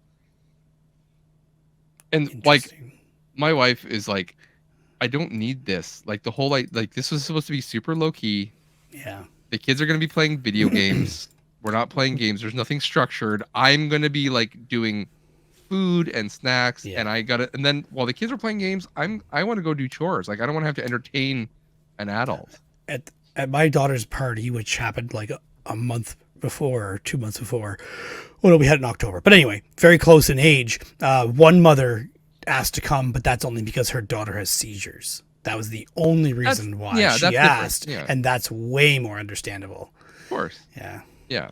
And like, my wife is like, I don't need this. Like, the whole like this was supposed to be super low key. Yeah. The kids are gonna be playing video games. We're not playing games. There's nothing structured. I'm gonna be like doing food and snacks, and and then while the kids are playing games, I want to go do chores. Like, I don't want to have to entertain an adult. At my daughter's party, which happened like a month before or 2 months before. Well, no, we had it in October. But anyway, very close in age. One mother asked to come, but that's only because her daughter has seizures. That was the only reason why she asked, and that's way more understandable. Of course. Yeah. Yeah.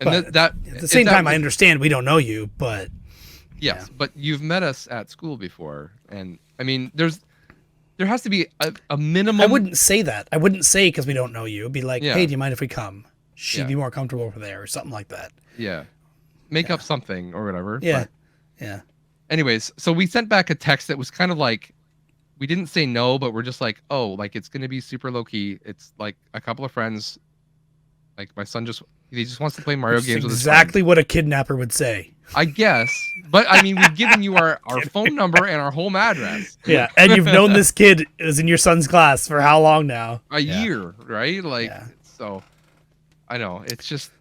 And but at the same time, I understand we don't know you, but yes, but you've met us at school before, and I mean, there has to be a minimum. I wouldn't say that. I wouldn't say because we don't know you. It'd be like, hey, do you mind if we come? She'd be more comfortable over there or something like that. Yeah. Make up something or whatever. Yeah. But anyways, so we sent back a text that was kind of like, we didn't say no, but we're just like, oh, like, it's going to be super low key. It's like a couple of friends. Like, my son he just wants to play Mario games with his friends. Exactly what a kidnapper would say. I guess. But I mean, we've given you our phone number and our home address. Yeah. And you've known this kid is in your son's class for how long now? A year, right? Like, so I know it's just,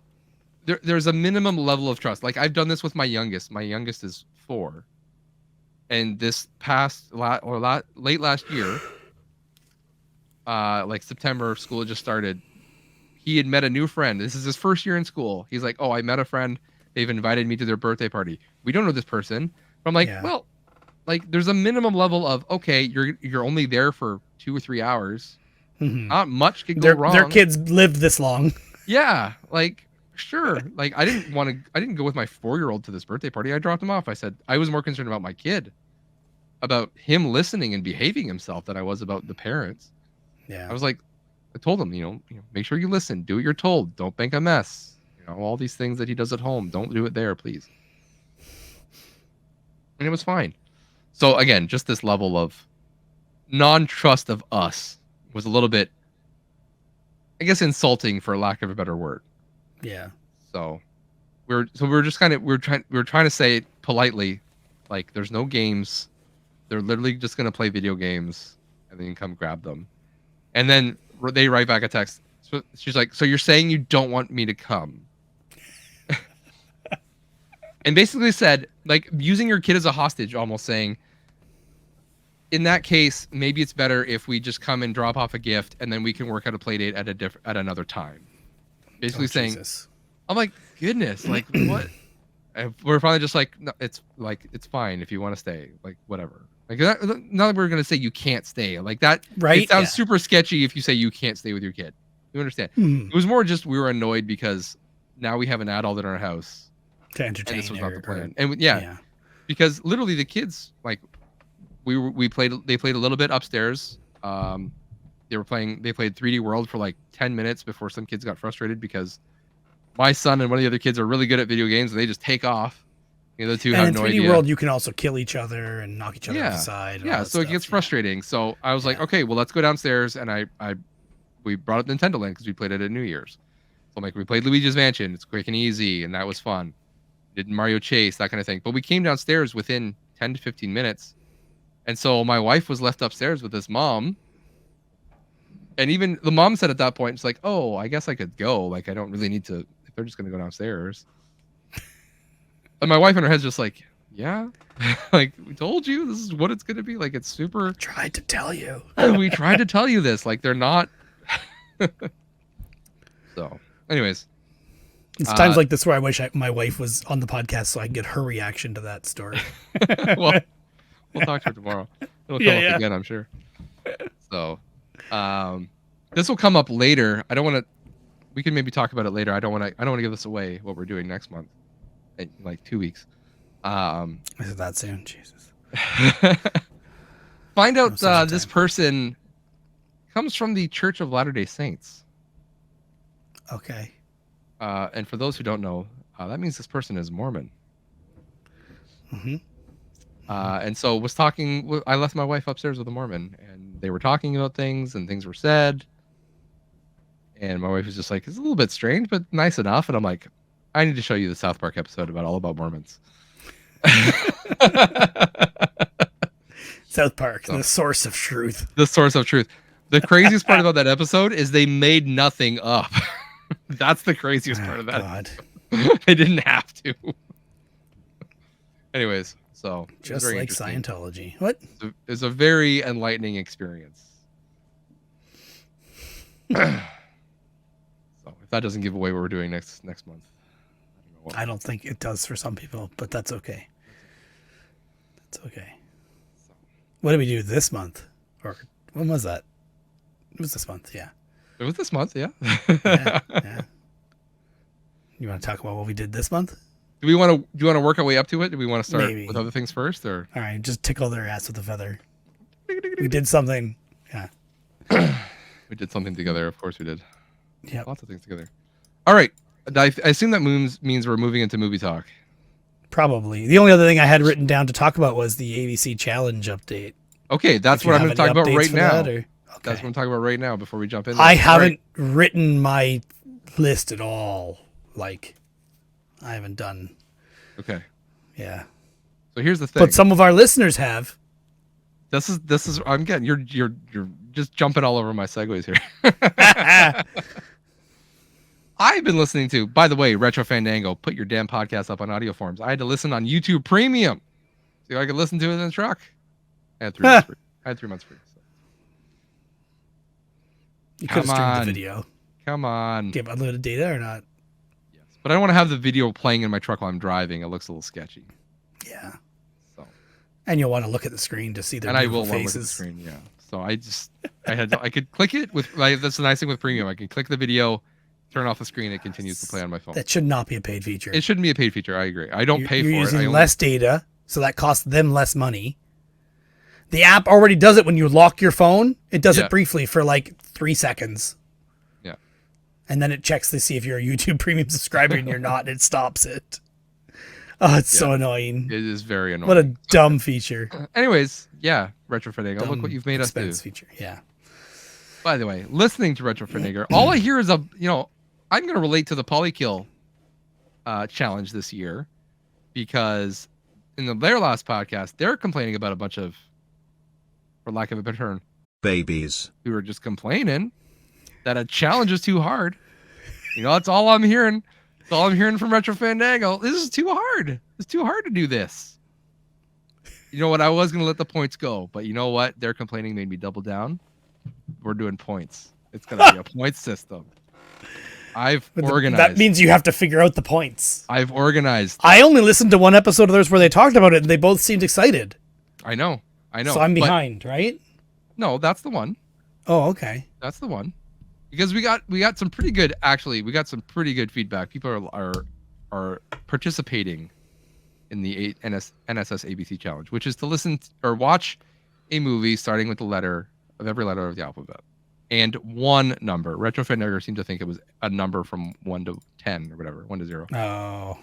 there's a minimum level of trust. Like, I've done this with my youngest. My youngest is 4. And this late last year, like September, school had just started. He had met a new friend. This is his first year in school. He's like, oh, I met a friend. They've invited me to their birthday party. We don't know this person. But I'm like, well, like, there's a minimum level of, okay, you're only there for 2 or 3 hours. Mm-hmm. Not much could go wrong. Their kids lived this long. Yeah, like, sure. Like, I didn't go with my 4-year-old to this birthday party. I dropped him off. I said I was more concerned about my kid, about him listening and behaving himself, than I was about the parents. Yeah. I was like, I told him, make sure you listen, do what you're told, don't make a mess. All these things that he does at home, don't do it there, please. And it was fine. So again, just this level of non-trust of us was a little bit, I guess, insulting for lack of a better word. Yeah. So we're just kind of we're trying to say it politely, like there's no games. They're literally just gonna play video games, and then you can come grab them. And then they write back a text. So she's like, "So you're saying you don't want me to come?" And basically said, like, using your kid as a hostage, almost saying, in that case, maybe it's better if we just come and drop off a gift, and then we can work out a play date at another time. Basically saying, Jesus. I'm like, goodness, like what? And we're finally just like, no, it's fine if you want to stay, like whatever. Like not that we're gonna say you can't stay, like that. Right? It sounds super sketchy if you say you can't stay with your kid. You understand? It was more just we were annoyed because now we have an adult in our house to entertain. And this was not the plan. And yeah, because literally the kids, like, they played a little bit upstairs. They played 3D World for like 10 minutes before some kids got frustrated because my son and one of the other kids are really good at video games and they just take off. The other two have no idea. In 3D World, you can also kill each other and knock each other off the side. Yeah, so it gets frustrating. So I was like, okay, well, let's go downstairs. And we brought up Nintendo Land because we played it at New Year's. So I'm like, we played Luigi's Mansion. It's quick and easy, and that was fun. Did Mario Chase, that kind of thing. But we came downstairs within 10 to 15 minutes. And so my wife was left upstairs with his mom. And even the mom said at that point, it's like, oh, I guess I could go. Like, I don't really need to, if they're just going to go downstairs. And my wife in her head's just like, yeah, like we told you this is what it's going to be. Like, it's super. I tried to tell you. We tried to tell you this. Like, they're not. So, anyways. It's times like this where I wish my wife was on the podcast so I could get her reaction to that story. Well, we'll talk to her tomorrow. It'll come up again, I'm sure. So, this will come up later. I don't want to. We can maybe talk about it later. I don't want to give this away. What we're doing next month, in like 2 weeks. Is it that soon? Jesus. Find out this person comes from the Church of Latter-day Saints. Okay. And for those who don't know, that means this person is Mormon. Mm-hmm. And so I left my wife upstairs with a Mormon, and they were talking about things, and things were said. And my wife was just like, it's a little bit strange, but nice enough. And I'm like, I need to show you the South Park episode all about Mormons. South Park, the source of truth. The source of truth. The craziest part about that episode is they made nothing up. That's the craziest part of that. God. They didn't have to. Anyways, so just like Scientology. What? It's a very enlightening experience. So if that doesn't give away what we're doing next month. I don't think it does for some people, but that's okay. That's okay. What did we do this month? Or when was that? It was this month, yeah. It was this month, yeah. Yeah. You want to talk about what we did this month? Do you want to work our way up to it? Do we want to start with other things first, or? All right, just tickle their ass with a feather. We did something. Yeah. We did something together. Of course we did. Yeah. Lots of things together. All right. I assume that means we're moving into movie talk. Probably. The only other thing I had written down to talk about was the ABC Challenge update. Okay, that's what I'm going to talk about right now. Okay. That's what I'm talking about right now before we jump in. I haven't written my list at all. Like, I haven't done. Okay. Yeah. So here's the thing. But some of our listeners have. This is I'm getting you're just jumping all over my segues here. I've been listening to, by the way, Retro Fandango. Put your damn podcast up on audio forms. I had to listen on YouTube Premium, so I could listen to it in the truck. I had 3 months free. So. You could have streamed the video. Come on. Do you have unlimited data or not? Yes, but I don't want to have the video playing in my truck while I'm driving. It looks a little sketchy. Yeah. So. And you'll want to look at the screen to see their beautiful faces. And I will want to look at the screen. Yeah. So I could click it with. That's the nice thing with Premium. I can click the video. Turn off the screen, it continues to play on my phone. That should not be a paid feature. It shouldn't be a paid feature, I agree. I don't pay for it. You're using less data, so that costs them less money. The app already does it when you lock your phone. It does it briefly for like 3 seconds. Yeah. And then it checks to see if you're a YouTube Premium subscriber and you're not, and it stops it. Oh, it's so annoying. It is very annoying. What a dumb feature. Anyways, yeah, Retro Finagle. Look what you've made us do. Expense feature, yeah. By the way, listening to Retro Finagle, all I hear is I'm going to relate to the Polykill challenge this year, because in their last podcast, they're complaining about a bunch of, for lack of a better term, babies who were just complaining that a challenge is too hard. That's all I'm hearing. That's all I'm hearing from Retro Fandango. This is too hard. It's too hard to do this. You know what? I was going to let the points go, but you know what? Their complaining made me double down. We're doing points. It's going to be a point system. I've organized. That means you have to figure out the points. I've organized. I only listened to one episode of theirs where they talked about it, and they both seemed excited. I know. So I'm behind, right? No, that's the one. Oh, okay. That's the one. Because we got some pretty good, actually, we got some pretty good feedback. People are participating in the NSS ABC challenge, which is to listen or watch a movie starting with every letter of the alphabet. And one number. Retro Fandango seemed to think it was a number from 1 to 10 or whatever, 1 to 0. Oh.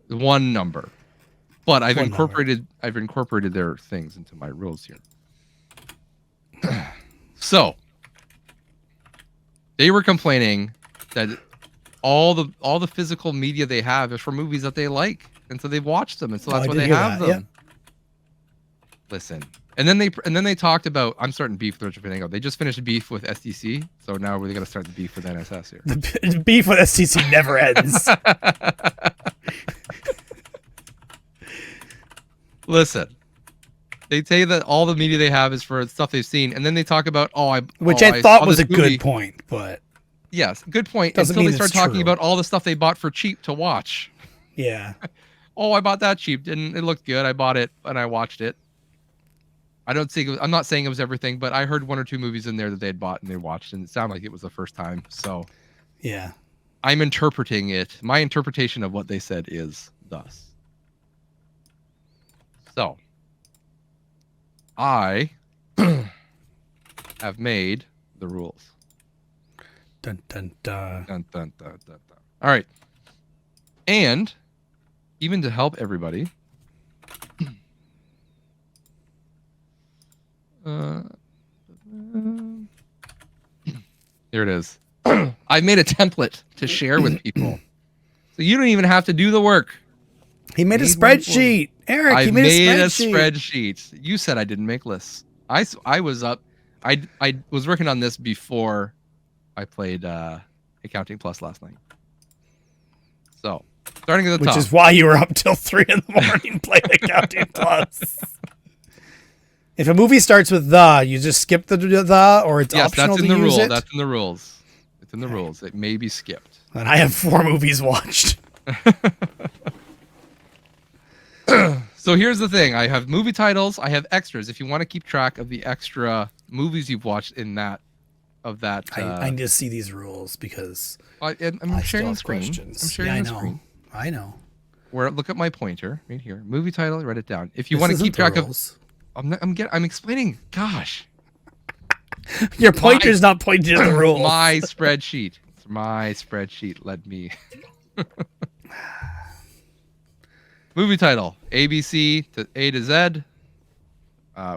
One number. But I've incorporated their things into my rules here. So they were complaining that all the physical media they have is for movies that they like, and so they've watched them, and so that's why they have them. Yeah. Listen, and then they talked about, I'm starting beef with Retro Fandango. They just finished beef with STC, so now we're gonna start the beef with NSS here. The beef with STC never ends. Listen, they say that all the media they have is for stuff they've seen, and then they talk about which I thought was a good point, but yes, good point. Until they start talking about all the stuff they bought for cheap to watch. Yeah. I bought that cheap, and it looked good. I bought it and I watched it. I'm not saying it was everything, but I heard 1 or 2 movies in there that they had bought and they watched, and it sounded like it was the first time. So, yeah, I'm interpreting it. My interpretation of what they said is thus. So, I have made the rules. Dun dun dun. Dun, dun, dun, dun, dun. All right, and even to help everybody. Here it is. I made a template to share with people, so you don't even have to do the work. He made a spreadsheet, Eric. He made a spreadsheet. You said I didn't make lists. I was up. I was working on this before I played Accounting Plus last night. So starting at the top, which is why you were up till 3 in the morning playing Accounting Plus. If a movie starts with "the," you just skip the, or it's optional to use it. That's in the rules. It's in the rules. It may be skipped. And I have 4 movies watched. So here's the thing. I have movie titles. I have extras. If you want to keep track of the extra movies you've watched in that. I need to see these rules because I'm sharing the screen. Questions. I'm sharing the screen. I know. Look at my pointer right here. Movie title. Write it down. If you want to keep track of. I'm explaining. Gosh. Your pointer's not pointing to the rules. My spreadsheet. It's my spreadsheet. Let me. Movie title. ABC to A to Z.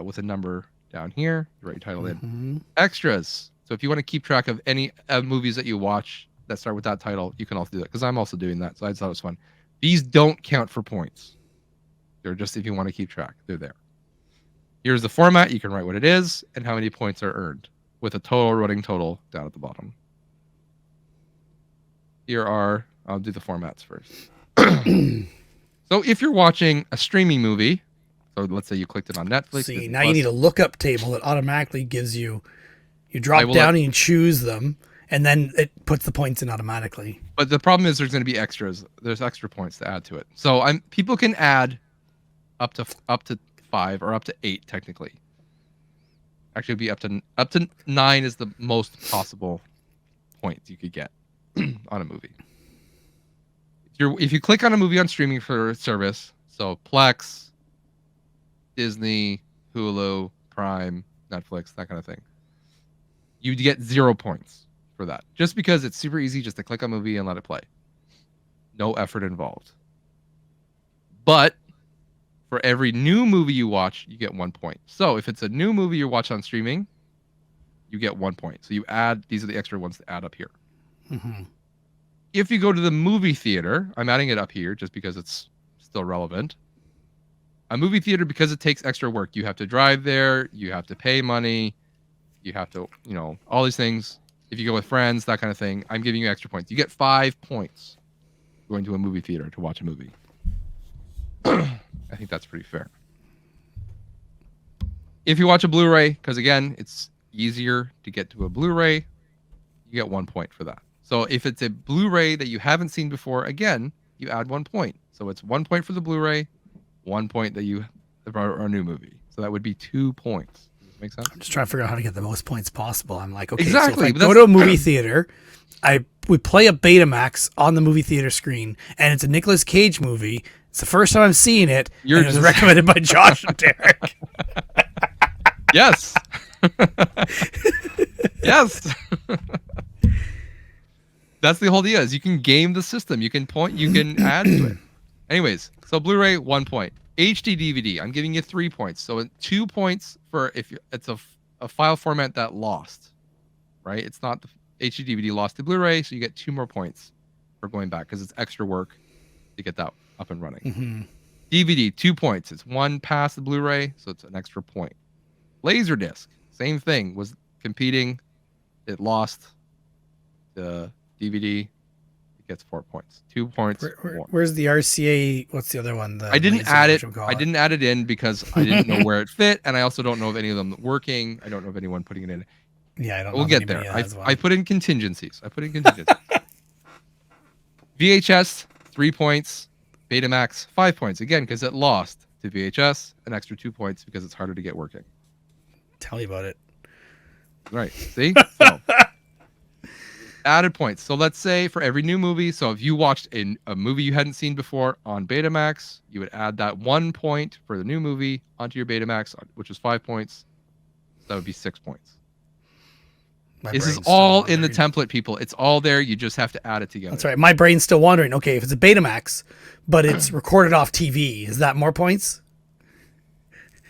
With a number down here. You write your title in. Extras. So if you want to keep track of any movies that you watch that start with that title, you can also do that. Because I'm also doing that. So I thought it was fun. These don't count for points. They're just if you want to keep track. They're there. Here's the format. You can write what it is and how many points are earned with a running total down at the bottom. I'll do the formats first. So if you're watching a streaming movie, so let's say you clicked it on Netflix. See, now you need a lookup table that automatically gives you drop down and you choose them, and then it puts the points in automatically. But the problem is there's going to be extras. There's extra points to add to it. So people can add up to 5 or up to 8 technically. Actually, it'd be up to 9 is the most possible points you could get on a movie. If you click on a movie on streaming for a service, so Plex, Disney, Hulu, Prime, Netflix, that kind of thing, you get 0 points for that. Just because it's super easy just to click a movie and let it play. No effort involved. But for every new movie you watch, you get 1 point. So if it's a new movie you watch on streaming, you get 1 point. So you add, these are the extra ones to add up here. Mm-hmm. If you go to the movie theater, I'm adding it up here just because it's still relevant. A movie theater, because it takes extra work, you have to drive there, you have to pay money, you have to, all these things. If you go with friends, that kind of thing, I'm giving you extra points. You get 5 points going to a movie theater to watch a movie. I think that's pretty fair. If you watch a Blu-ray, because again, it's easier to get to a Blu-ray, you get 1 point for that. So if it's a Blu-ray that you haven't seen before, again, you add 1 point. So it's 1 point for the Blu-ray, 1 point that you for a new movie. So that would be 2 points. Does this make sense? I'm just trying to figure out how to get the most points possible. I'm like, okay, exactly. So if I go to a movie theater, we play a Betamax on the movie theater screen, and it's a Nicolas Cage movie. It's the first time I'm seeing it. And it was recommended by Josh and Derek. Yes. Yes. That's the whole idea, is you can game the system. You can add to it. Anyways, so Blu-ray, 1 point. HD DVD, I'm giving you 3 points. So 2 points for if it's a file format that lost, right? It's not the HD DVD lost to Blu-ray, so you get 2 more points for going back because it's extra work to get that up and running. Mm-hmm. DVD, 2 points. It's 1 past the Blu-ray, so it's an extra point. Laserdisc, same thing, was competing. It lost the DVD. It gets 4 points. 2 points. Where's the RCA? What's the other one? I didn't add it. I didn't add it in because I didn't know where it fit, and I also don't know if any of them working. I don't know of anyone putting it in. Yeah, I don't know. We'll get there. I put in contingencies. VHS, 3 points. Betamax, 5 points. Again, because it lost to VHS, an extra 2 points because it's harder to get working. Tell me about it. Right. See? So, added points. So let's say for every new movie, so if you watched a movie you hadn't seen before on Betamax, you would add that 1 point for the new movie onto your Betamax, which is 5 points. So that would be 6 points. This is all in the template, people. It's all there. You just have to add it together. That's right. My brain's still wondering, okay, if it's a Betamax, but it's recorded off TV, is that more points?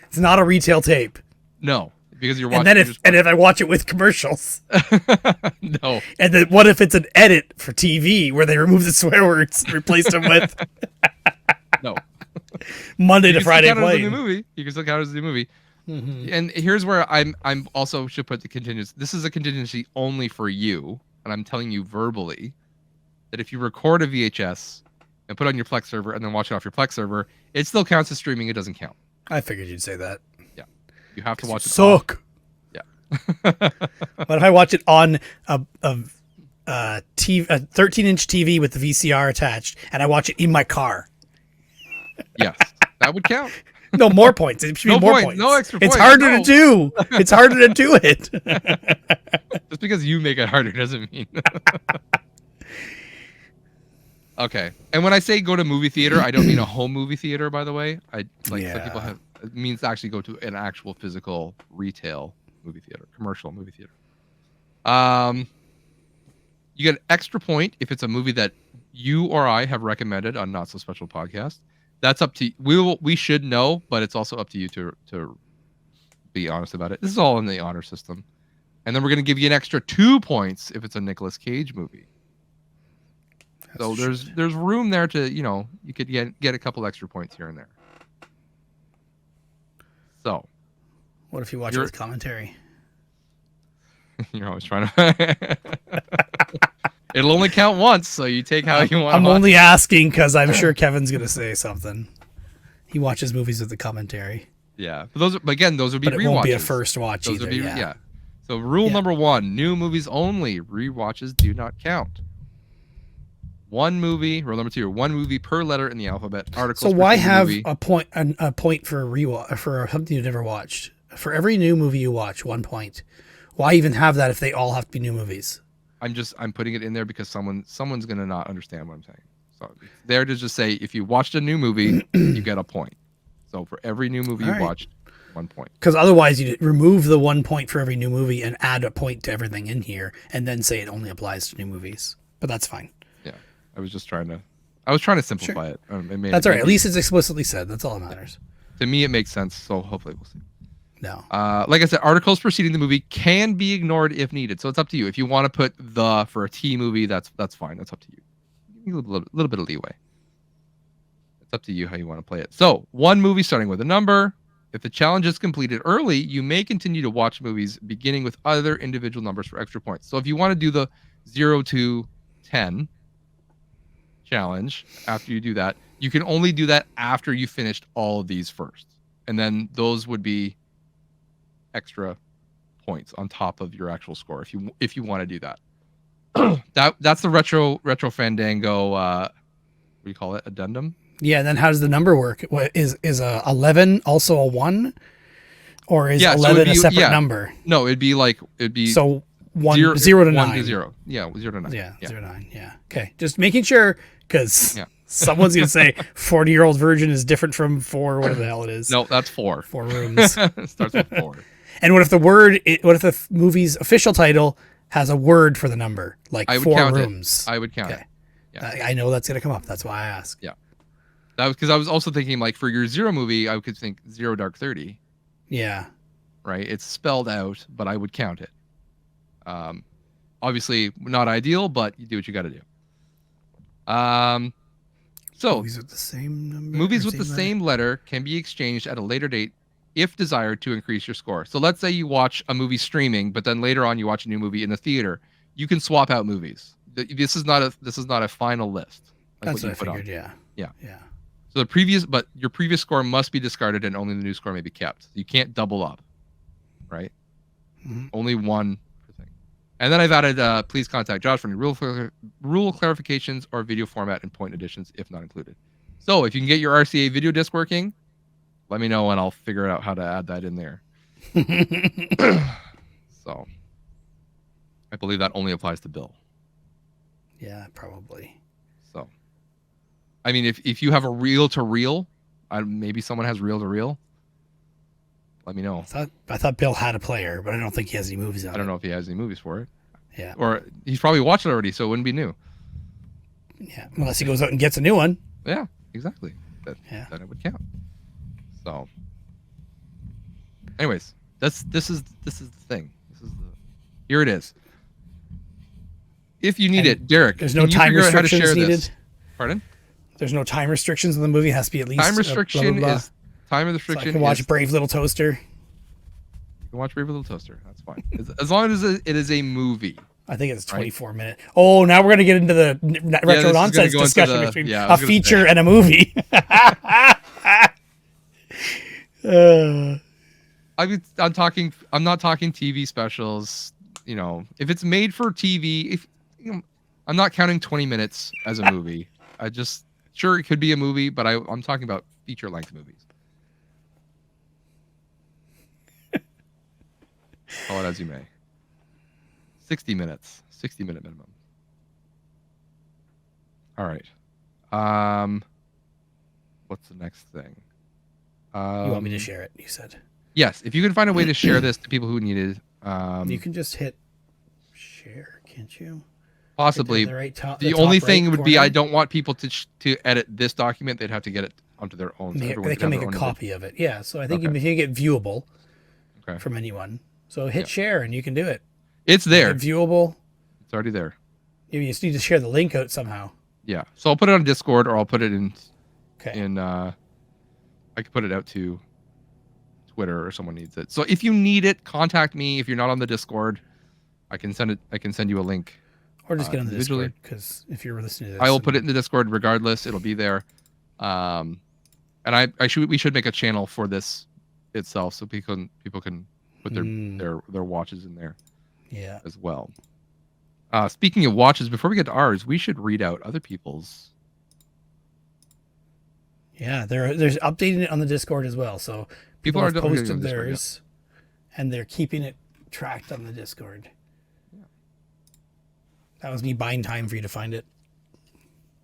It's not a retail tape. No, because you're watching. And if I watch it with commercials. No. And then what if it's an edit for TV where they remove the swear words and replace them with no. Monday to Friday plays. You can still count it as a new movie. Mm-hmm. And here's where I'm also should put the contingency. This is a contingency only for you, and I'm telling you verbally that if you record a VHS and put it on your Plex server and then watch it off your Plex server, it still counts as streaming. It doesn't count. I figured you'd say that. Yeah, you have to watch it. Suck. Yeah. But if I watch it on a 13-inch TV with the VCR attached, and I watch it in my car, yes, that would count. No more points. It should be more points. No extra points. It's harder to do. It's harder to do it. Just because you make it harder doesn't mean. Okay. And when I say go to movie theater, I don't mean a home movie theater, by the way. Some people have, it means to actually go to an actual physical retail movie theater, commercial movie theater. You get an extra point if it's a movie that you or I have recommended on Not So Special Podcast. That's up to we should know, but it's also up to you to be honest about it. This is all in the honor system. And then we're going to give you an extra 2 points if it's a Nicolas Cage movie. So there's room there to, you could get a couple extra points here and there. So, what if you watch it with commentary? You're always trying to. It'll only count once, so you take how you want. I'm only asking because I'm sure Kevin's gonna say something. He watches movies with the commentary. Yeah, but those would be rewatches. It won't be a first watch either. Yeah. So rule number 1: new movies only. Rewatches do not count. Rule number 2: 1 movie per letter in the alphabet. Articles. So why have a point for a rewatch for something you never watched? For every new movie you watch, 1 point. Why even have that if they all have to be new movies? I'm putting it in there because someone's gonna not understand what I'm saying. So it's there to just say if you watched a new movie, you get a point. So for every new movie you watched, 1 point. Because otherwise you remove the 1 point for every new movie and add a point to everything in here, and then say it only applies to new movies. But that's fine. Yeah, I was just trying to I was trying to simplify it. That's all right. At least it's explicitly said. That's all that matters. To me, it makes sense. So hopefully we'll see. No. Like I said, articles preceding the movie can be ignored if needed. So it's up to you. If you want to put the for a T movie, that's fine. That's up to you. Give you a little bit of leeway. It's up to you how you want to play it. So one movie starting with a number. If the challenge is completed early, you may continue to watch movies beginning with other individual numbers for extra points. So if you want to do the 0 to 10 challenge, after you do that, you can only do that after you finished all of these first. And then those would be extra points on top of your actual score if you want to do that. That's the retro Fandango what do you call it? Addendum? Yeah, then how does the number work? What is a 11 also a 1? Or is 11 a separate number? No, it'd be so 0 to 9. 1 to 0. Yeah, 0 to 9. Yeah, 0 to 9. Yeah. Okay. Just making sure, because someone's going to say 40-year-old virgin is different from 4, whatever the hell it is. No, that's 4. 4 rooms. It starts with 4. And what if the movie's official title has a word for the number, like 4 rooms? I would count it. Yeah. I know that's going to come up. That's why I asked. Yeah. That was because I was also thinking, like, for your 0 movie, I could think 0 Dark 30. Yeah. Right? It's spelled out, but I would count it. Obviously not ideal, but you do what you got to do. So movies with the same number. Movies with the same letter can be exchanged at a later date if desired to increase your score. So let's say you watch a movie streaming, but then later on you watch a new movie in the theater. You can swap out movies. This is not a final list. Like that's what I figured. Yeah. So your previous score must be discarded, and only the new score may be kept. You can't double up, right? Mm-hmm. Only one per thing. And then I've added, please contact Josh for any rule clarifications or video format and point additions if not included. So if you can get your RCA video disc working, let me know and I'll figure out how to add that in there. So I believe that only applies to Bill. Yeah, probably. So, I mean, if you have a reel to reel, maybe someone has reel to reel. Let me know. I thought Bill had a player, but I don't think he has any movies on it. I don't know if he has any movies for it. Yeah. Or he's probably watched it already, so it wouldn't be new. Yeah. Unless he goes out and gets a new one. Yeah, exactly. Then it would count. So, anyways, this is the thing. Here it is. If you need it, Derek, there's no time restrictions needed. This? Pardon? There's no time restrictions in the movie. It has to be at least time restriction. So I can watch Brave Little Toaster. You can watch Brave Little Toaster. That's fine. As long as it is a movie. I think it's 24 minutes. Oh, now we're going to get into the retro nonsense discussion between a feature and a movie. I'm not talking TV specials. You know, if it's made for TV, I'm not counting 20 minutes as a movie. Sure, it could be a movie, but I'm talking about feature length movies. Call it as you may. 60 minutes. 60-minute minimum. All right. What's the next thing? You want me to share it, you said. Yes, if you can find a way to share this to people who need it. You can just hit share, can't you? Possibly. The only thing would be I don't want people to edit this document. They'd have to get it onto their own. They can make a copy of it. Yeah, so I think you can get viewable from anyone. So hit share and you can do it. It's there. Viewable. It's already there. You just need to share the link out somehow. Yeah. So I'll put it on Discord or I'll put it in. I could put it out to Twitter or someone needs it. So if you need it, contact me. If you're not on the Discord, I can send it. I can send you a link. Or just get on the Discord, because if you're listening to this, I will put it in the Discord regardless. It'll be there. And we should make a channel for this itself so people can put their watches in there. Yeah. As well. Speaking of watches, before we get to ours, we should read out other people's. Yeah, there's updating it on the Discord as well. So people have posted theirs, and they're keeping it tracked on the Discord. Yeah. That was me buying time for you to find it.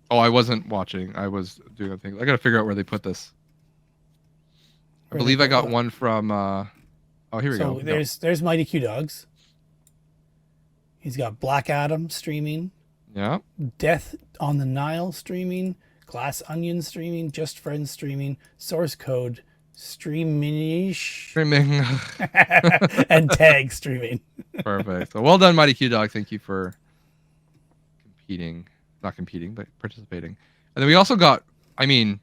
Oh, I wasn't watching. I was doing other things. I got to figure out where they put this. I believe I got one from. Here we go. There's Mighty Q Dogs. He's got Black Adam streaming. Yeah. Death on the Nile streaming. Glass Onion streaming, Just Friends streaming, Source Code streaming, and Tag streaming. Perfect. So well done, Mighty Q Dog. Thank you for not competing, but participating. And then we also got, Kevin,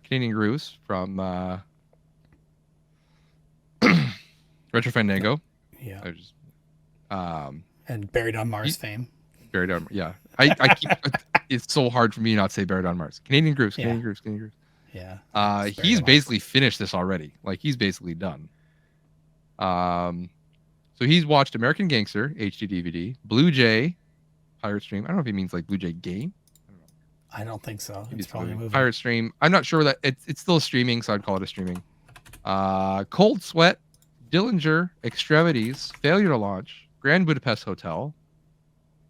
Canadian Grooves from Retro Fandango. Yeah. And Buried on Mars fame. Buried on, yeah. I keep, it's so hard for me not to say Buried on Mars. Canadian Grooves. Yeah. He's basically finished this already. Like, he's basically done. So he's watched American Gangster HD DVD, Blue Jay Pirate Stream. I don't know if he means like Blue Jay Game. I don't think so. It's probably a movie. Pirate Stream. I'm not sure that it's still streaming, so I'd call it a streaming. Cold Sweat, Dillinger, Extremities, Failure to Launch, Grand Budapest Hotel,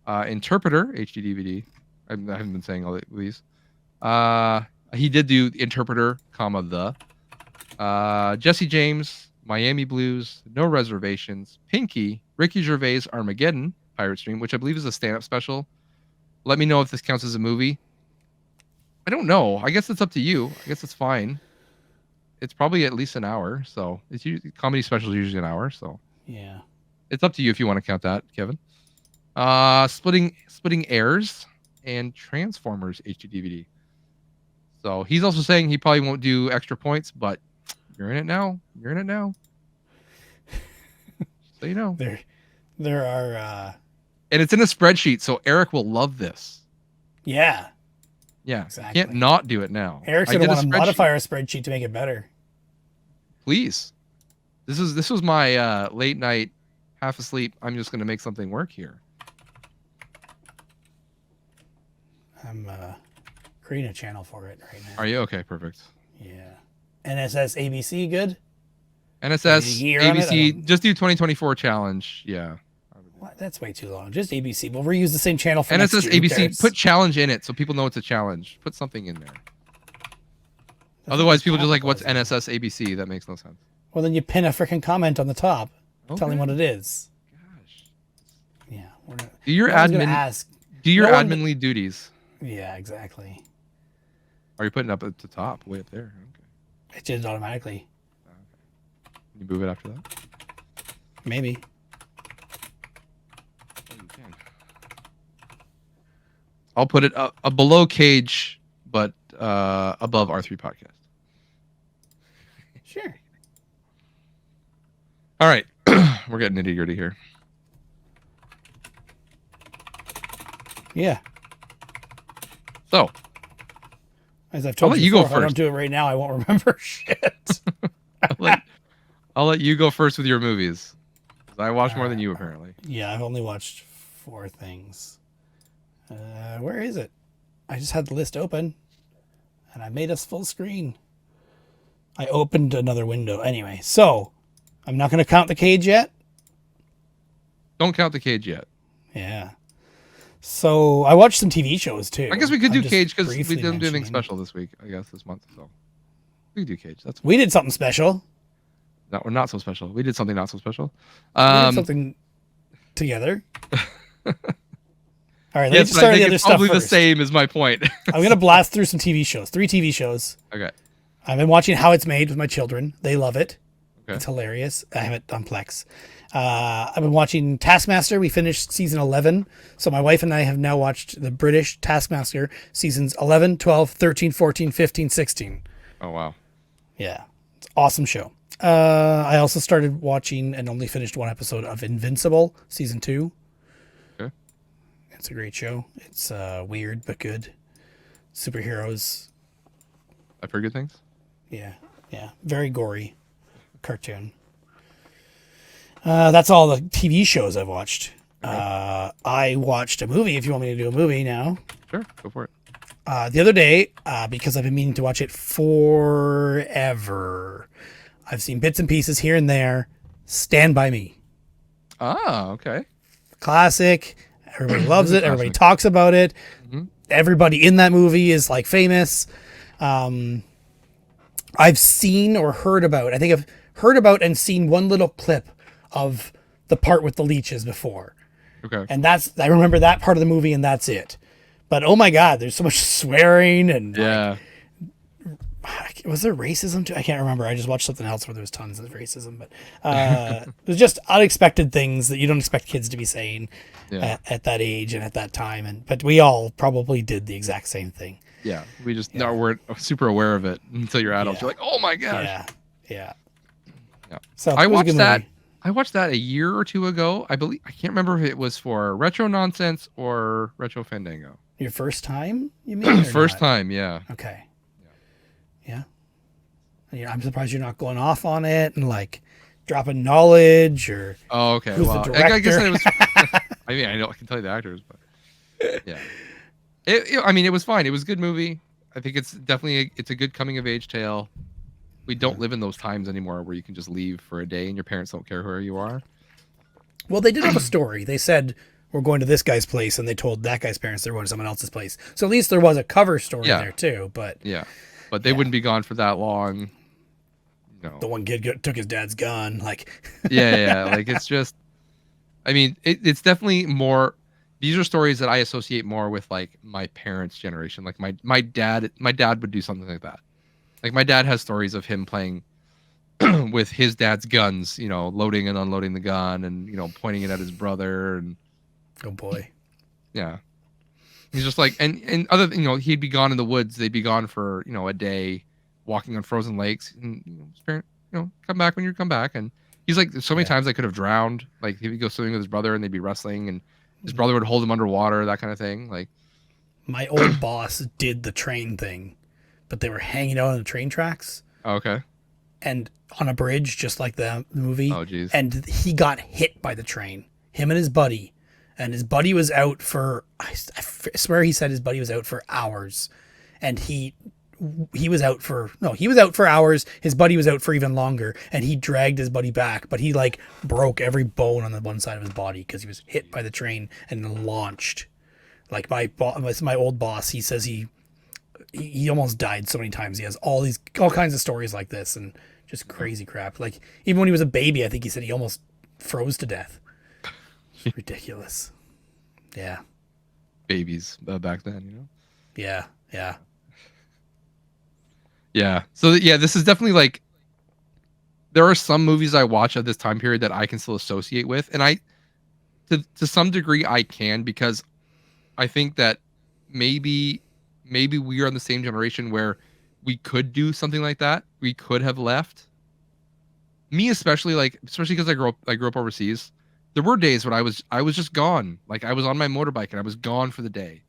Interpreter HD DVD. I haven't been saying all these. He did do Interpreter, Jesse James, Miami Blues, No Reservations, Pinky, Ricky Gervais, Armageddon, Pirate Stream, which I believe is a stand-up special. Let me know if this counts as a movie. I don't know. I guess it's up to you. I guess it's fine. It's probably at least an hour, so it's usually, comedy specials are usually an hour, so yeah. It's up to you if you want to count that, Kevin. Splitting Airs and Transformers HD DVD. So he's also saying he probably won't do extra points, but you're in it now. So you know. There are and it's in a spreadsheet, so Eric will love this. Yeah. Yeah. Exactly. Can't not do it now. Eric's gonna want to modify our spreadsheet to make it better. Please. This was my late night, half asleep. I'm just gonna make something work here. I'm creating a channel for it right now. Are you? Okay, perfect. Yeah. NSS ABC good? NSS ABC, just do 2024 challenge. Yeah. What? That's way too long. Just ABC. We'll reuse the same channel for NSS next year. ABC. Put challenge in it so people know it's a challenge. Put something in there. Otherwise, people just like, what's NSS ABC? That makes no sense. Well, then you pin a freaking comment on the top telling what it is. Gosh. Yeah. Do your admin duties. Yeah, exactly. Are you putting it up at the top, way up there? Okay. It did it automatically. Okay. Can you move it after that? Maybe. I'll put it below Cage, but above R3 Podcast. Sure. All right. We're getting nitty gritty here. Yeah. So, as I've told you before, if I don't do it right now, I won't remember shit. I'll let you go first with your movies. I watch more than you, apparently. Yeah, I've only watched 4 things. Where is it? I just had the list open, and I made us full screen. I opened another window. Anyway, so I'm not going to count the Cage yet. Don't count the Cage yet. Yeah. So I watched some TV shows too. I guess we could do Cage because we didn't do anything special this week. I guess this month, so we could do Cage. That's fine. We did something special. No, we're not so special. We did something not so special. We did something together. All right, let's start the other stuff. Probably the same is my point. I'm gonna blast through some TV shows. 3 TV shows. Okay. I've been watching How It's Made with my children. They love it. Okay. It's hilarious. I have it on Plex. I've been watching Taskmaster. We finished season 11. So my wife and I have now watched the British Taskmaster seasons 11, 12, 13, 14, 15, 16. Oh, wow. Yeah. It's an awesome show. I also started watching and only finished 1 episode of Invincible season 2. Okay. It's a great show. It's weird but good. Superheroes. I've heard good things. Yeah. Yeah. Very gory cartoon. That's all the TV shows I've watched. Okay. I watched a movie, if you want me to do a movie now. Sure, go for it. The other day, because I've been meaning to watch it forever, I've seen bits and pieces here and there. Stand By Me. Ah, okay. Classic. Everybody loves it. Everybody talks about it. Mm-hmm. Everybody in that movie is like famous. I've seen or heard about, I think I've heard about and seen one little clip of the part with the leeches before. Okay. And I remember that part of the movie and that's it. But oh my god, there's so much swearing and Yeah. was there racism too? I can't remember. I just watched something else where there was tons of racism, but it was just unexpected things that you don't expect kids to be saying at that age and at that time. But we all probably did the exact same thing. Yeah, we just weren't super aware of it until you're adults. You're like, oh my gosh. Yeah. So I watched that. I watched that a year or two ago. I believe I can't remember if it was for Retro Nonsense or Retro Fandango. Your first time, you mean? First time, yeah. Okay. Yeah. I'm surprised you're not going off on it and like dropping knowledge or. Oh, okay. Who's well, the director? I guess it was. I mean, I know I can tell you the actors, but yeah. I mean, it was fine. It was a good movie. I think it's definitely it's a good coming of age tale. We don't live in those times anymore where you can just leave for a day and your parents don't care where you are. Well, they did have a story. They said we're going to this guy's place, and they told that guy's parents they're going to someone else's place. So at least there was a cover story there too. But but they wouldn't be gone for that long. No. The one kid took his dad's gun. Like like it's just. I mean, it's definitely more. These are stories that I associate more with like my parents' generation. Like my dad would do something like that. Like my dad has stories of him playing with his dad's guns, loading and unloading the gun and, pointing it at his brother. And oh boy. Yeah. He's just like, and other, he'd be gone in the woods. They'd be gone for, a day walking on frozen lakes and, his parent, come back when you come back. And he's like, so many times I could have drowned. Like he would go swimming with his brother and they'd be wrestling and his brother would hold him underwater, that kind of thing. Like my old boss did the train thing, but they were hanging out on the train tracks. Oh, okay. And on a bridge, just like the movie. Oh, geez. And he got hit by the train, him and his buddy. And his buddy was out for, I swear he said his buddy was out for hours. And he was out for hours. His buddy was out for even longer. And he dragged his buddy back. But he like broke every bone on the one side of his body because he was hit by the train and launched. Like my old boss, he says he almost died so many times. He has all kinds of stories like this and just crazy crap. Like even when he was a baby, I think he said he almost froze to death. It's ridiculous. Yeah. Babies back then, Yeah. Yeah. So this is definitely like, there are some movies I watch at this time period that I can still associate with. And to some degree I can, because I think that maybe we are in the same generation where we could do something like that. We could have left. Me especially because I grew up overseas. There were days when I was just gone. Like I was on my motorbike and I was gone for the day.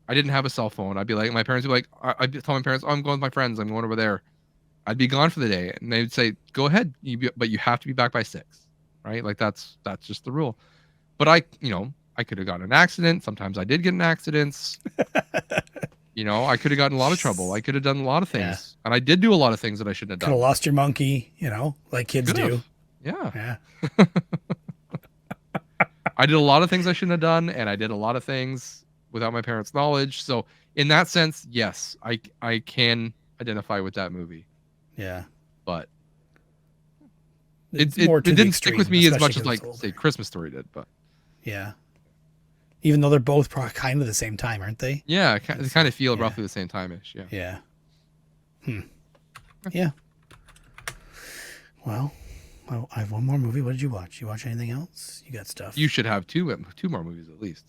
I didn't have a cell phone. I'd be like, my parents would be like, I'd tell my parents, oh, I'm going with my friends. I'm going over there. I'd be gone for the day, and they'd say, go ahead, but you have to be back by 6, right? Like that's just the rule. But I could have gotten an accident. Sometimes I did get in accidents. I could have gotten in a lot of trouble. I could have done a lot of things. And I did do a lot of things that I shouldn't have done. Could have lost your monkey, like kids do. Yeah. I did a lot of things I shouldn't have done, and I did a lot of things without my parents' knowledge. So in that sense, yes, I can identify with that movie. Yeah. But it didn't stick with me as much as like say Christmas Story did, but yeah. Even though they're both kind of the same time, aren't they? Yeah, they kind of feel roughly the same time-ish. Yeah. Yeah. Well, I have one more movie. What did you watch? You watch anything else? You got stuff. You should have two more movies at least.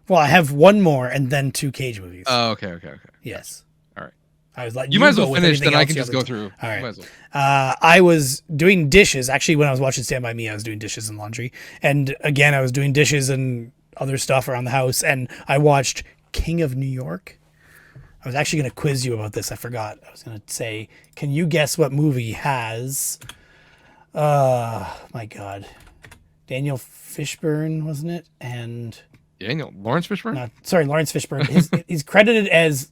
Well, I have one more and then 2 Cage movies. Oh, okay. Yes. All right. I was like, you might as well finish, then I can just go through. All right. I was doing dishes. Actually, when I was watching Stand By Me, I was doing dishes and laundry. And again, I was doing dishes and other stuff around the house. And I watched King of New York. I was actually going to quiz you about this. I forgot. I was going to say, can you guess what movie has... my God. Daniel Fishburne, wasn't it? And... Lawrence Fishburne? Lawrence Fishburne. He's credited as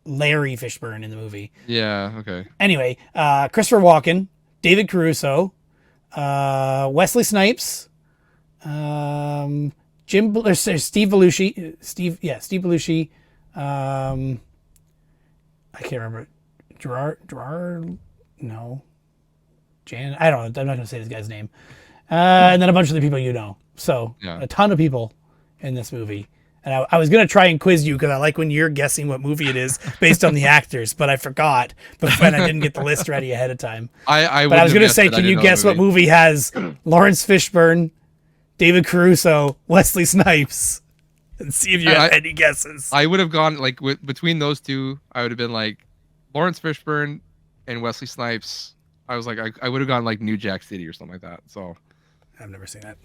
Larry Fishburne in the movie. Yeah, okay. Anyway, Christopher Walken, David Caruso, Wesley Snipes, Steve Belushi. Steve Belushi. I can't remember. Gerard? No. Jan? I don't know. I'm not going to say this guy's name. And then a bunch of the people you know. So, a ton of people in this movie. And I was gonna try and quiz you because I like when you're guessing what movie it is based on the actors, but I forgot. But when I didn't get the list ready ahead of time. I was gonna say, can you guess what movie has Lawrence Fishburne, David Caruso, Wesley Snipes, and see if you have any guesses. I would have gone like between those two. I would have been like Lawrence Fishburne and Wesley Snipes. I was like, I would have gone like New Jack City or something like that. So I've never seen that.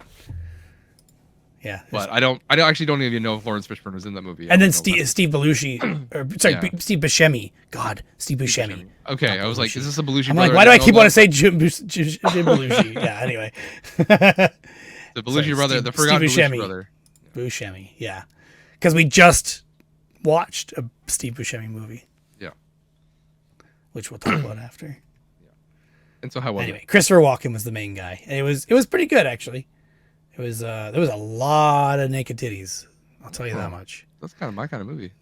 Yeah, but I actually don't even know if Lawrence Fishburne was in that movie. And then Steve Belushi, or sorry, Steve Buscemi. God, Steve Buscemi. Okay, I was like, is this a Belushi? I'm like, why do I keep wanting to say Jim Belushi? Yeah. Anyway, the Belushi brother, the forgotten Belushi brother. Buscemi. Yeah, because we just watched a Steve Buscemi movie. Yeah, which we'll talk about after. Yeah. And so how was it? Christopher Walken was the main guy, and it was pretty good actually. It was there was a lot of naked titties. I'll tell you that much. That's kind of my kind of movie.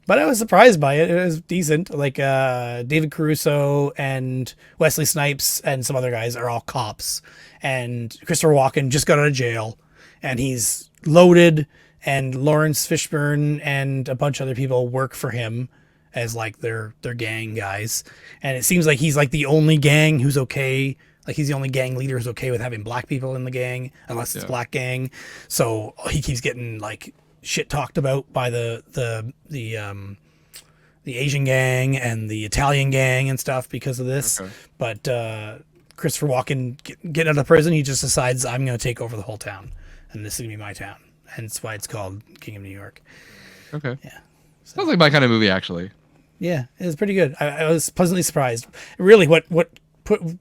But I was surprised by it. It was decent. Like David Caruso and Wesley Snipes and some other guys are all cops, and Christopher Walken just got out of jail, and he's loaded. And Lawrence Fishburne and a bunch of other people work for him as like their gang guys, and it seems like he's like the only gang who's okay. Like he's the only gang leader who's okay with having black people in the gang, unless it's black gang. So he keeps getting like shit talked about by the Asian gang and the Italian gang and stuff because of this. Okay. But Christopher Walken getting out of prison, he just decides I'm going to take over the whole town, and this is going to be my town. Hence why it's called King of New York. Okay. Yeah. So. Sounds like my kind of movie, actually. Yeah, it was pretty good. I was pleasantly surprised. Really, what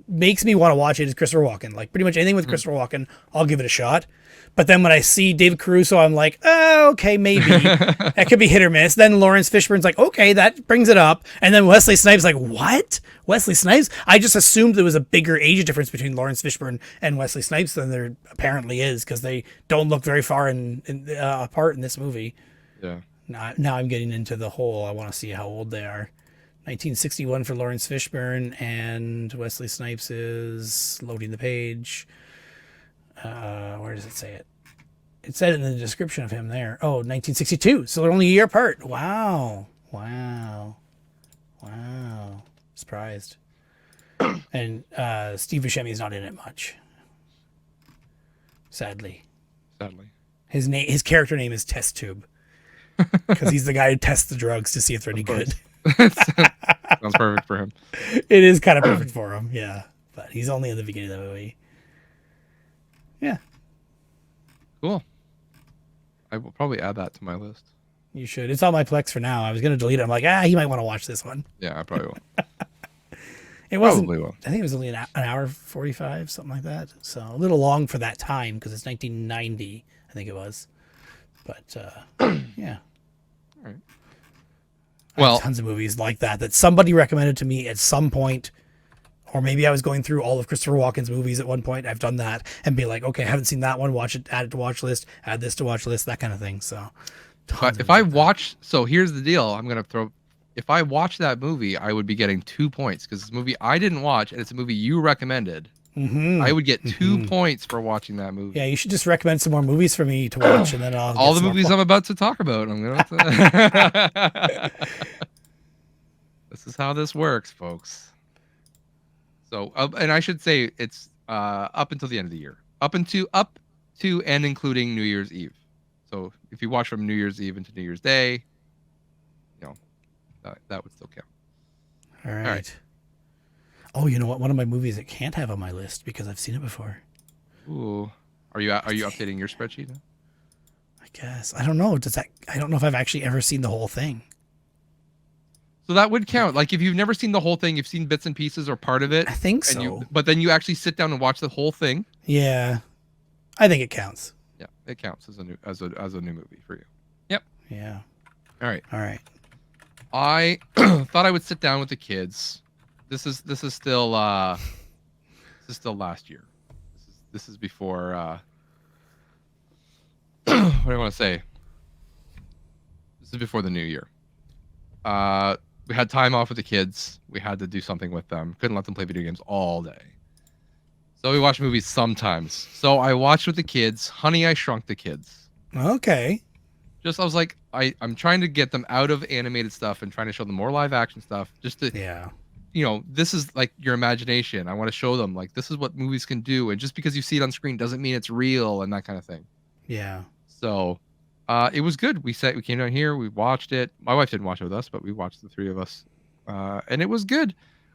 makes me want to watch it is Christopher Walken. Like pretty much anything with Christopher Walken, I'll give it a shot. But then when I see David Caruso, I'm like, oh, okay, maybe. That could be hit or miss. Then Lawrence Fishburne's like, okay, that brings it up. And then Wesley Snipes like, what? Wesley Snipes? I just assumed there was a bigger age difference between Lawrence Fishburne and Wesley Snipes than there apparently is, because they don't look very far apart in this movie. Yeah. Now I'm getting into the whole, I want to see how old they are. 1961 for Lawrence Fishburne, and Wesley Snipes is loading the page. Where does it say it? It said it in the description of him there. Oh, 1962. So they're only a year apart. Wow. Surprised. And Steve Buscemi is not in it much. Sadly. His character name is Test Tube. Because he's the guy who tests the drugs to see if they're any good. Sounds perfect for him. It is kind of perfect for him, yeah. But he's only in the beginning of the movie. Yeah. Cool. I will probably add that to my list. You should. It's on my Plex for now. I was going to delete it. I'm like, he might want to watch this one. Yeah, I probably will. It wasn't. Probably will. I think it was only an hour 45, something like that. So a little long for that time because it's 1990, I think it was. But yeah. All right. Well, tons of movies like that somebody recommended to me at some point, or maybe I was going through all of Christopher Walken's movies at one point. I've done that and be like, okay, I haven't seen that one. Watch it, add it to watch list, add this to watch list, that kind of thing. So, if I watch, so here's the deal. I'm gonna throw. If I watch that movie, I would be getting 2 points because it's a movie I didn't watch and it's a movie you recommended. Mm-hmm. I would get 2 points for watching that movie. Yeah, you should just recommend some more movies for me to watch, and then I'll all the movies I'm about to talk about. I'm gonna. This is how this works, folks. So, and I should say it's up until the end of the year, up to and including New Year's Eve. So, if you watch from New Year's Eve into New Year's Day, you know, that would still count. All right. Oh, you know what? One of my movies that can't have on my list because I've seen it before. Ooh, are you updating your spreadsheet now? I guess I don't know. I don't know if I've actually ever seen the whole thing. So that would count. Like if you've never seen the whole thing, you've seen bits and pieces or part of it. I think so. But then you actually sit down and watch the whole thing. Yeah, I think it counts. Yeah, it counts as a new movie for you. Yep. Yeah. All right. I thought I would sit down with the kids. This is still last year. This is before. What do I want to say? This is before the new year. We had time off with the kids. We had to do something with them. Couldn't let them play video games all day. So we watch movies sometimes. So I watched with the kids Honey, I Shrunk the Kids. Okay. Just I was like, I'm trying to get them out of animated stuff and trying to show them more live action stuff. Just to, Yeah. this is like your imagination. I want to show them like this is what movies can do, and just because you see it on screen doesn't mean it's real and that kind of thing. Yeah. So, it was good. We came down here, we watched it. My wife didn't watch it with us, but we watched the three of us, and it was good.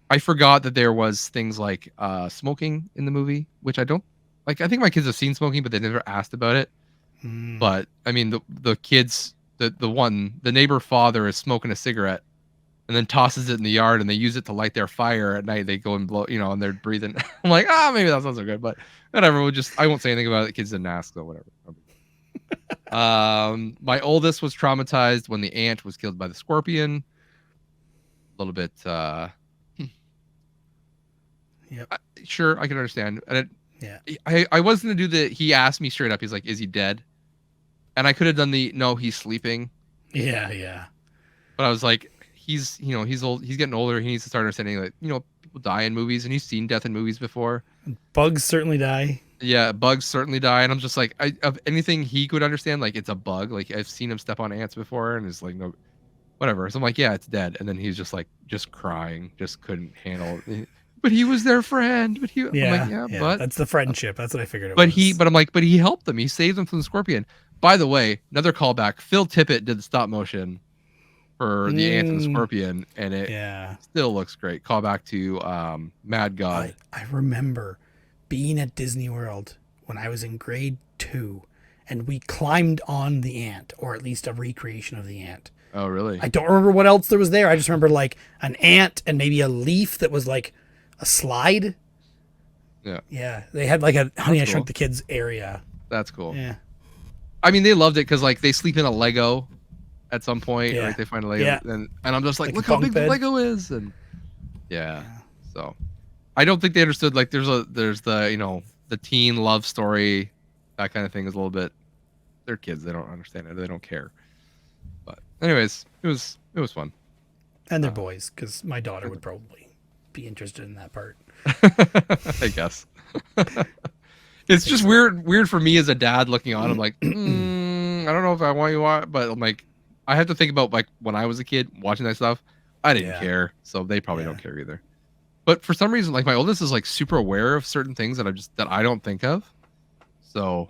I forgot that there was things like smoking in the movie, which I don't like. I think my kids have seen smoking, but they never asked about it. Mm. But I mean, the kids, the neighbor father is smoking a cigarette, and then tosses it in the yard, and they use it to light their fire at night. They go and blow, and they're breathing. I'm like, maybe that's not so good, but whatever. I won't say anything about it. The kids didn't ask, so whatever. My oldest was traumatized when the ant was killed by the scorpion. A little bit. Yep. Sure, I can understand. And Yeah. I was gonna do he asked me straight up. He's like, "Is he dead?" And I could have done no, he's sleeping. Yeah. Yeah. But I was like, he's old. He's getting older. He needs to start understanding that people die in movies, and he's seen death in movies before. Bugs certainly die. Yeah, bugs certainly die, and I'm just like, of anything he could understand, like it's a bug. Like I've seen him step on ants before, and it's like no, whatever. So I'm like, yeah, it's dead. And then he's just like, just crying, just couldn't handle it. But he was their friend. But I'm like, yeah, but that's the friendship. That's what I figured it was. But I'm like, but he helped them. He saved them from the scorpion. By the way, another callback. Phil Tippett did the stop motion for the ant and the scorpion, and it still looks great. Callback to Mad God. I remember being at Disney World when I was in grade 2, and we climbed on the ant, or at least a recreation of the ant. Oh, really? I don't remember what else there was there. I just remember like an ant and maybe a leaf that was like a slide. Yeah. Yeah. They had like a Honey, I Shrunk the Kids area. That's cool. Yeah. I mean, they loved it because like they sleep in a Lego at some point. Yeah. Like they find a Lego, Yeah. and I'm just like look a how big bed. the Lego is, and yeah. So I don't think they understood. Like there's the the teen love story, that kind of thing is a little bit. They're kids. They don't understand it. They don't care. But anyways, it was fun. And they're boys, because my daughter would probably be interested in that part. I guess. It's just weird for me as a dad looking on. I'm like, I don't know if I want you to watch, but I'm like, I have to think about like when I was a kid watching that stuff. I didn't care, so they probably don't care either. But for some reason, like my oldest is like super aware of certain things that I don't think of. So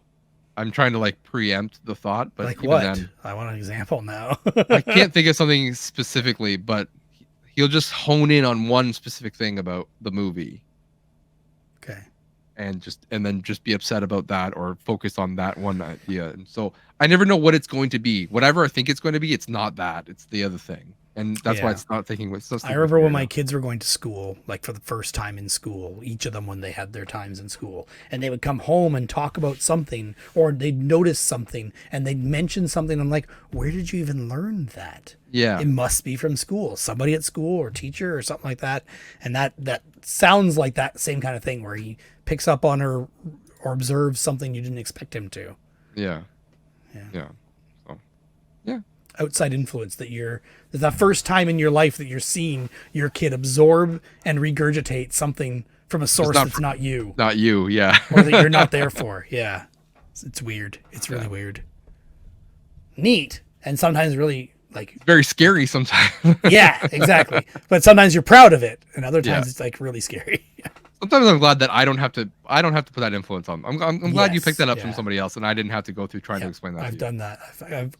I'm trying to like preempt the thought. But like what? Then, I want an example now. I can't think of something specifically, but he'll just hone in on one specific thing about the movie. Okay. And then just be upset about that or focus on that one idea. And so I never know what it's going to be. Whatever I think it's going to be, it's not that. It's the other thing. And that's why it's not thinking. I remember when my kids were going to school, like for the first time in school, each of them when they had their times in school, and they would come home and talk about something, or they'd notice something and they'd mention something. I'm like, where did you even learn that? Yeah. It must be from school, somebody at school or teacher or something like that. And that sounds like that same kind of thing where he picks up on or observes something you didn't expect him to. Yeah. So, yeah. Outside influence that's the first time in your life that you're seeing your kid absorb and regurgitate something from a source that's not you. Not you, yeah. Or that you're not there for. Yeah. It's weird. It's really weird. Neat. And sometimes really like very scary sometimes. Yeah, exactly. But sometimes you're proud of it, and other times it's like really scary. Sometimes I'm glad that I don't have to put that influence on. I'm glad you picked that up from somebody else, and I didn't have to go through trying to explain that. I've done that.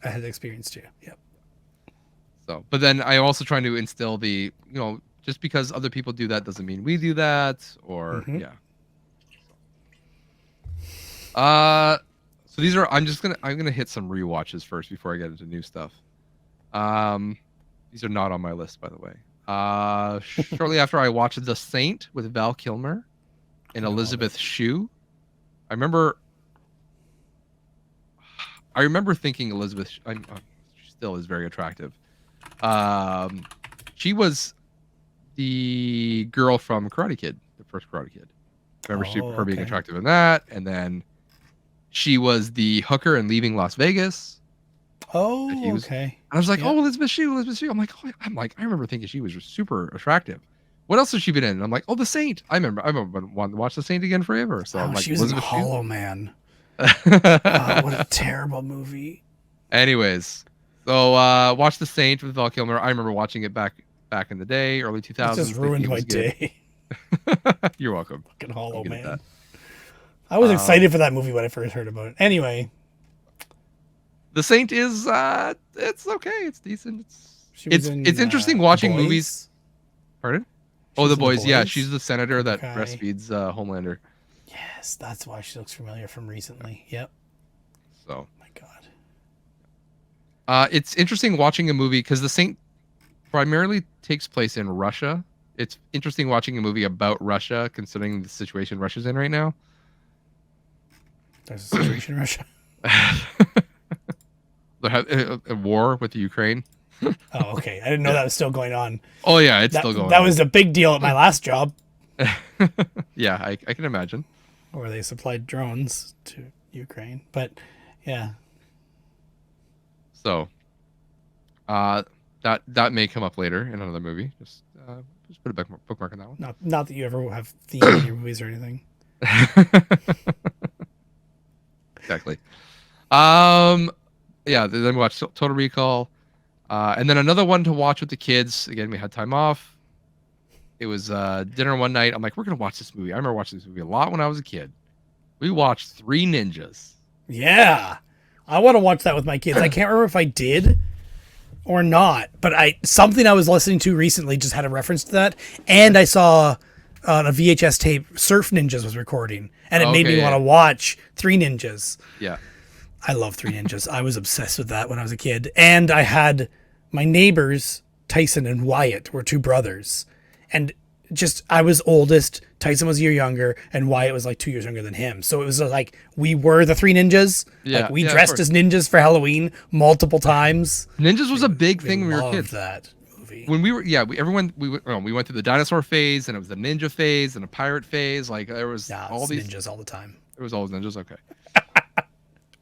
I had the experience too. Yep. So, but then I'm also trying to instill just because other people do that doesn't mean we do that, or So these are. I'm gonna hit some rewatches first before I get into new stuff. These are not on my list, by the way. Shortly after I watched The Saint with Val Kilmer and Elizabeth Shue. I remember thinking Elizabeth she still is very attractive. She was the girl from Karate Kid, the first Karate Kid. Remember her being attractive in that, and then she was the hooker in Leaving Las Vegas. Oh, okay. I was like, Elizabeth Shue. I'm like, I remember thinking she was super attractive. What else has she been in? And I'm like, The Saint. I remember wanting to watch The Saint again forever. So I'm like, she was Elizabeth in Hollow Man. Oh, what a terrible movie. Anyways, so watch The Saint with Val Kilmer. I remember watching it back in the day, early 2000s. It just ruined my day. You're welcome. Fucking Hollow, man. I was excited for that movie when I first heard about it. Anyway. The Saint is it's okay. It's decent. It's interesting watching movies. Pardon? Oh, The Boys. Yeah, she's the senator that breastfeeds Homelander. Yes, that's why she looks familiar from recently. Yep. So. My God. It's interesting watching a movie because The Saint primarily takes place in Russia. It's interesting watching a movie about Russia, considering the situation Russia's in right now. There's a situation in Russia. They have a war with the Ukraine. Oh, okay. I didn't know that was still going on. Oh yeah, it's still going on. That was a big deal at my last job. Yeah, I can imagine. Where they supplied drones to Ukraine. But yeah. So that may come up later in another movie. Just put a bookmark on that one. Not that you ever have theme in your movies or anything. Exactly. Yeah, then we watched Total Recall. And then another one to watch with the kids. Again, we had time off. It was dinner one night. I'm like, we're going to watch this movie. I remember watching this movie a lot when I was a kid. We watched Three Ninjas. Yeah. I want to watch that with my kids. I can't remember if I did or not, but something I was listening to recently just had a reference to that. And I saw on a VHS tape Surf Ninjas was recording, and it made me want to watch Three Ninjas. Yeah. I love Three Ninjas. I was obsessed with that when I was a kid. And I had my neighbors, Tyson and Wyatt, were two brothers. And just, I was oldest, Tyson was a year younger, and Wyatt was like 2 years younger than him. So it was like, we were the Three Ninjas. Yeah, like we dressed as ninjas for Halloween multiple times. Ninjas was a big thing when we were kids. That movie. When we were, we went through the dinosaur phase, and it was the ninja phase, and a pirate phase. Like there was all these ninjas all the time. It was always ninjas. Okay.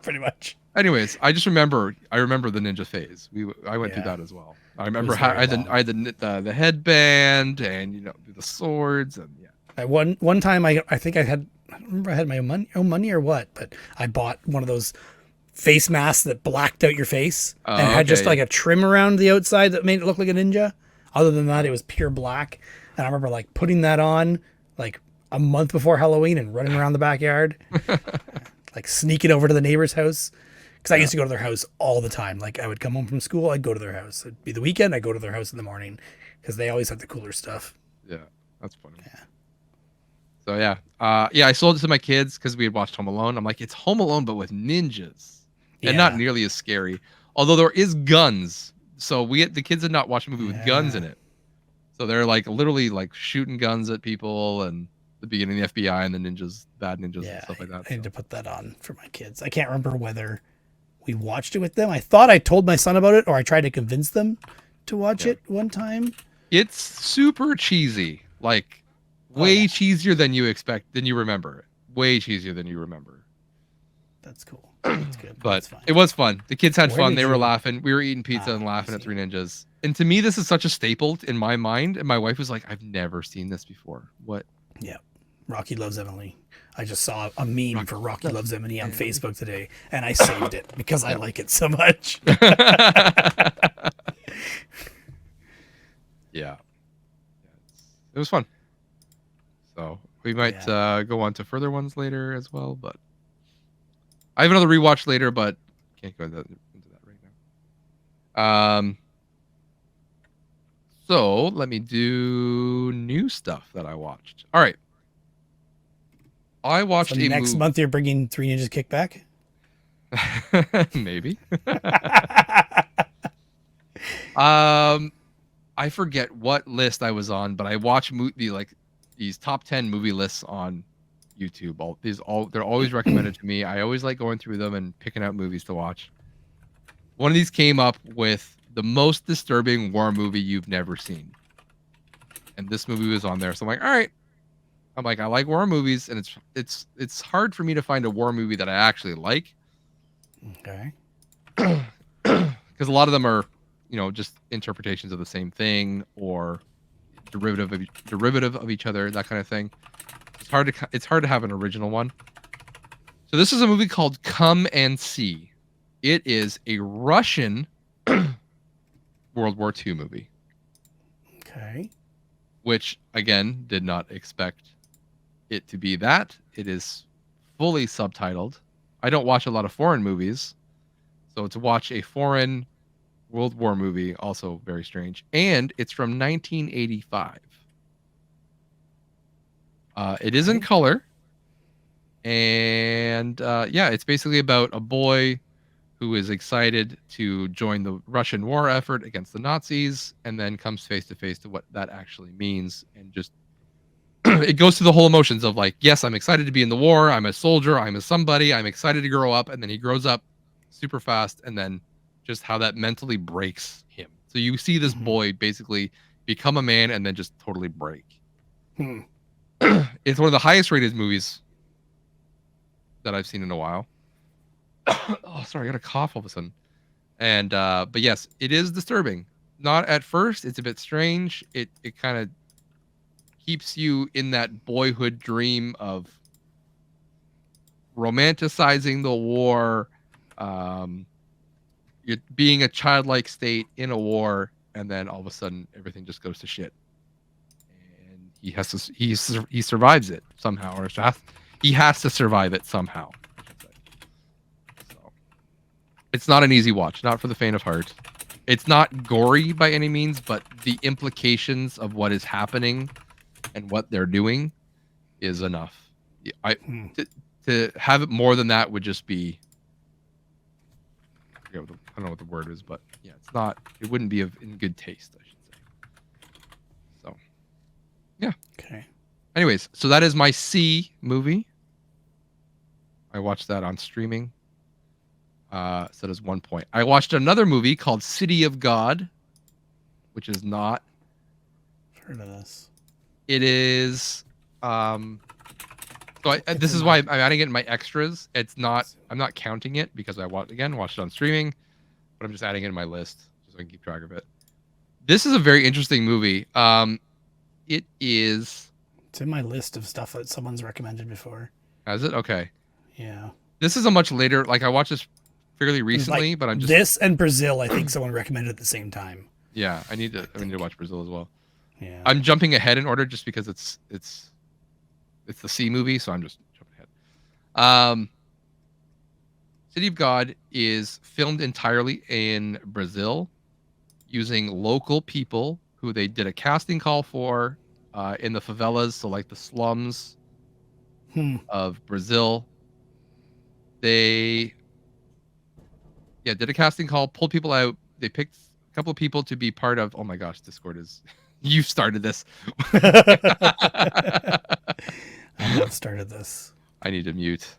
Pretty much. Anyways, I remember the ninja phase. I went through that as well. I remember how I had the headband and the swords and One time I think I don't remember I had my own money or what, but I bought one of those face masks that blacked out your face and had just like a trim around the outside that made it look like a ninja. Other than that, it was pure black. And I remember like putting that on like a month before Halloween and running around the backyard. Like sneaking over to the neighbor's house, because I used to go to their house all the time. Like I would come home from school, I'd go to their house. It'd be the weekend, I'd go to their house in the morning, because they always had the cooler stuff. Yeah, that's funny. Yeah. So yeah, I sold it to my kids because we had watched Home Alone. I'm like, it's Home Alone but with ninjas, and not nearly as scary. Although there is guns, so the kids had not watched a movie with guns in it. So they're like literally like shooting guns at people and the beginning of the FBI and the ninjas, bad ninjas and stuff like that. I need to put that on for my kids. I can't remember whether we watched it with them. I thought I told my son about it, or I tried to convince them to watch it one time. It's super cheesy, like way cheesier than you remember. Way cheesier than you remember. That's cool. That's good. But it was fun. The kids had fun. They were laughing. We were eating pizza and laughing at Three Ninjas. And to me, this is such a staple in my mind. And my wife was like, I've never seen this before. What? Yeah. Rocky Loves Emily. I just saw a meme for Rocky Loves Emily on Facebook today, and I saved it because I like it so much. Yeah. It was fun. So we might go on to further ones later as well, but I have another rewatch later, but can't go into that right now. So let me do new stuff that I watched. All right. I watched next month you're bringing Three Ninjas Kickback? Maybe. I forget what list I was on, but I watch these top 10 movie lists on YouTube. They're always recommended to me. I always like going through them and picking out movies to watch. One of these came up with the most disturbing war movie you've never seen, and this movie was on there. So I'm like, all right. I'm like, I like war movies, and it's hard for me to find a war movie that I actually like. Okay. Because a lot of them are, just interpretations of the same thing or derivative of each other, that kind of thing. It's hard to have an original one. So this is a movie called Come and See. It is a Russian World War II movie. Okay. Which, again, did not expect it to be that. It is fully subtitled. I don't watch a lot of foreign movies, so to watch a foreign World War movie, also very strange. And it's from 1985. It is in color. And yeah, it's basically about a boy who is excited to join the Russian war effort against the Nazis, and then comes face to face to what that actually means, and just it goes through the whole emotions of like, yes, I'm excited to be in the war, I'm a soldier, I'm a somebody, I'm excited to grow up, and then he grows up super fast, and then just how that mentally breaks him. So you see this boy basically become a man and then just totally break. It's one of the highest rated movies that I've seen in a while. Oh, sorry, I got a cough all of a sudden. And but yes, it is disturbing. Not at first, it's a bit strange. It kind of keeps you in that boyhood dream of romanticizing the war, it being a childlike state in a war, and then all of a sudden everything just goes to shit. And he survives it somehow, or he has to survive it somehow. It's not an easy watch, not for the faint of heart. It's not gory by any means, but the implications of what is happening and what they're doing is enough. To have it more than that would just be, I don't know what the word is, but yeah, it wouldn't be in good taste, I should say. So, yeah. Okay. Anyways, so that is my C movie. I watched that on streaming. So that is 1 point. I watched another movie called City of God, which is not. I've heard of this. It is. So this is why I'm adding it in my extras. It's not. I'm not counting it because I watched it on streaming, but I'm just adding it in my list so I can keep track of it. This is a very interesting movie. It is. It's in my list of stuff that someone's recommended before. Has it? Okay. Yeah. This is a much later. Like I watched this fairly recently, but I'm just this and Brazil. I think someone recommended at the same time. Yeah, I need to watch Brazil as well. Yeah, I'm jumping ahead in order just because it's the C movie, so I'm just jumping ahead. City of God is filmed entirely in Brazil, using local people who they did a casting call for in the favelas, so like the slums of Brazil. They did a casting call, pulled people out. They picked a couple of people to be part of. Oh my gosh, Discord is. You started this. I have started this. I need to mute.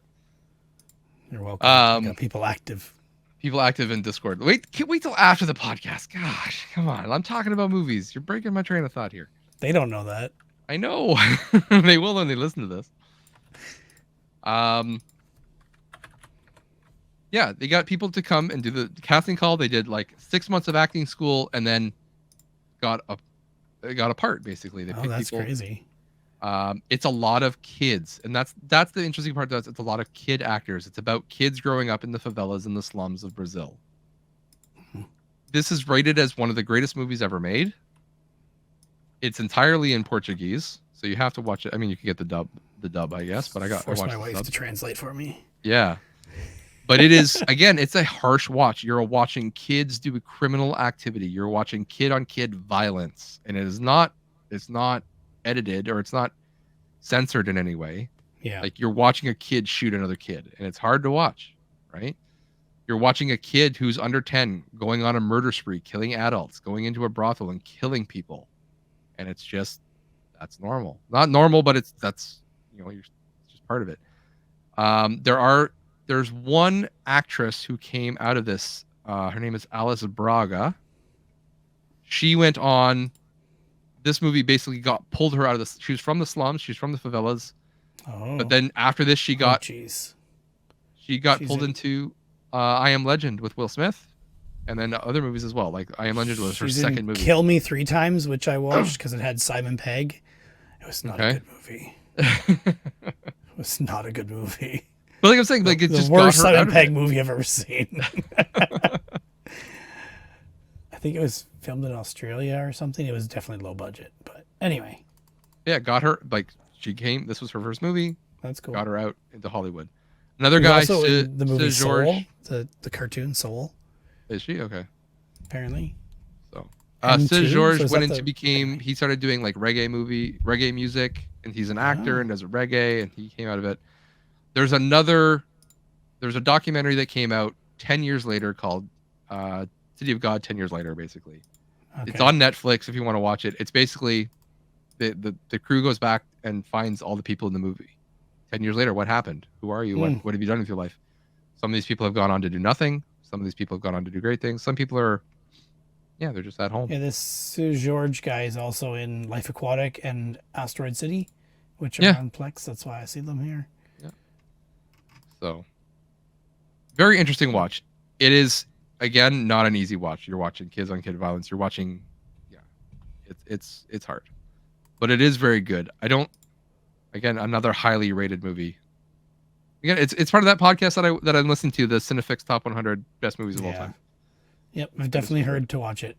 You're welcome. I got people active. People active in Discord. Wait till after the podcast. Gosh, come on. I'm talking about movies. You're breaking my train of thought here. They don't know that. I know. They will when they listen to this. Yeah, they got people to come and do the casting call. They did like 6 months of acting school and then got a part basically. They picked that's people. crazy. It's a lot of kids, and that's the interesting part. It's a lot of kid actors. It's about kids growing up in the favelas and the slums of Brazil. This is rated as one of the greatest movies ever made. It's entirely in Portuguese, so you have to watch it. I mean, you can get the dub, I guess, but I watched my wife to translate for me. Yeah. But it is, again, it's a harsh watch. You're watching kids do criminal activity. You're watching kid-on-kid violence. And it's not edited or it's not censored in any way. Yeah. Like you're watching a kid shoot another kid. And it's hard to watch, right? You're watching a kid who's under 10 going on a murder spree, killing adults, going into a brothel and killing people. And it's just, that's normal. Not normal, but it's just part of it. There's one actress who came out of this. Her name is Alice Braga. She went on. This movie basically pulled her out of this. She was from the slums. She's from the favelas. Oh. But then after this, she got pulled into I Am Legend with Will Smith, and then other movies as well. Like I Am Legend was her second movie. Kill Me 3 Times, which I watched because it had Simon Pegg. It was not a good movie. It was not a good movie. But like I'm saying, like it the just worst got her out Simon of Pegg it. movie I've ever seen. I think it was filmed in Australia or something. It was definitely low budget, but anyway. Yeah, got her like she came. This was her first movie. That's cool. Got her out into Hollywood. Another She was guy, also in the movie Soul, George. the cartoon Soul, Is she okay? apparently. So, Sid M2. So George is went that into the became. anyway? He started doing like reggae music, and he's an actor Oh, and does a reggae, and he came out of it. There's another. There's a documentary that came out 10 years later called City of God. 10 years later, basically, it's okay. on Netflix if you want to watch it. It's basically the crew goes back and finds all the people in the movie. 10 years later, what happened? Who are you? What have you done with your life? Some of these people have gone on to do nothing. Some of these people have gone on to do great things. Some people are, yeah, they're just at home. Yeah, this George guy is also in Life Aquatic and Asteroid City, which are Yeah, on Plex. That's why I see them here. yeah. So very interesting watch. It is again not an easy watch. You're watching kids on kid violence. You're watching, yeah, it's hard, but it is very good. I don't. Again, another highly rated movie. Again, it's part of that podcast that I'm listening to, the Cinefix Top 100 Best Movies of All Time. Yep, I've definitely heard to watch it.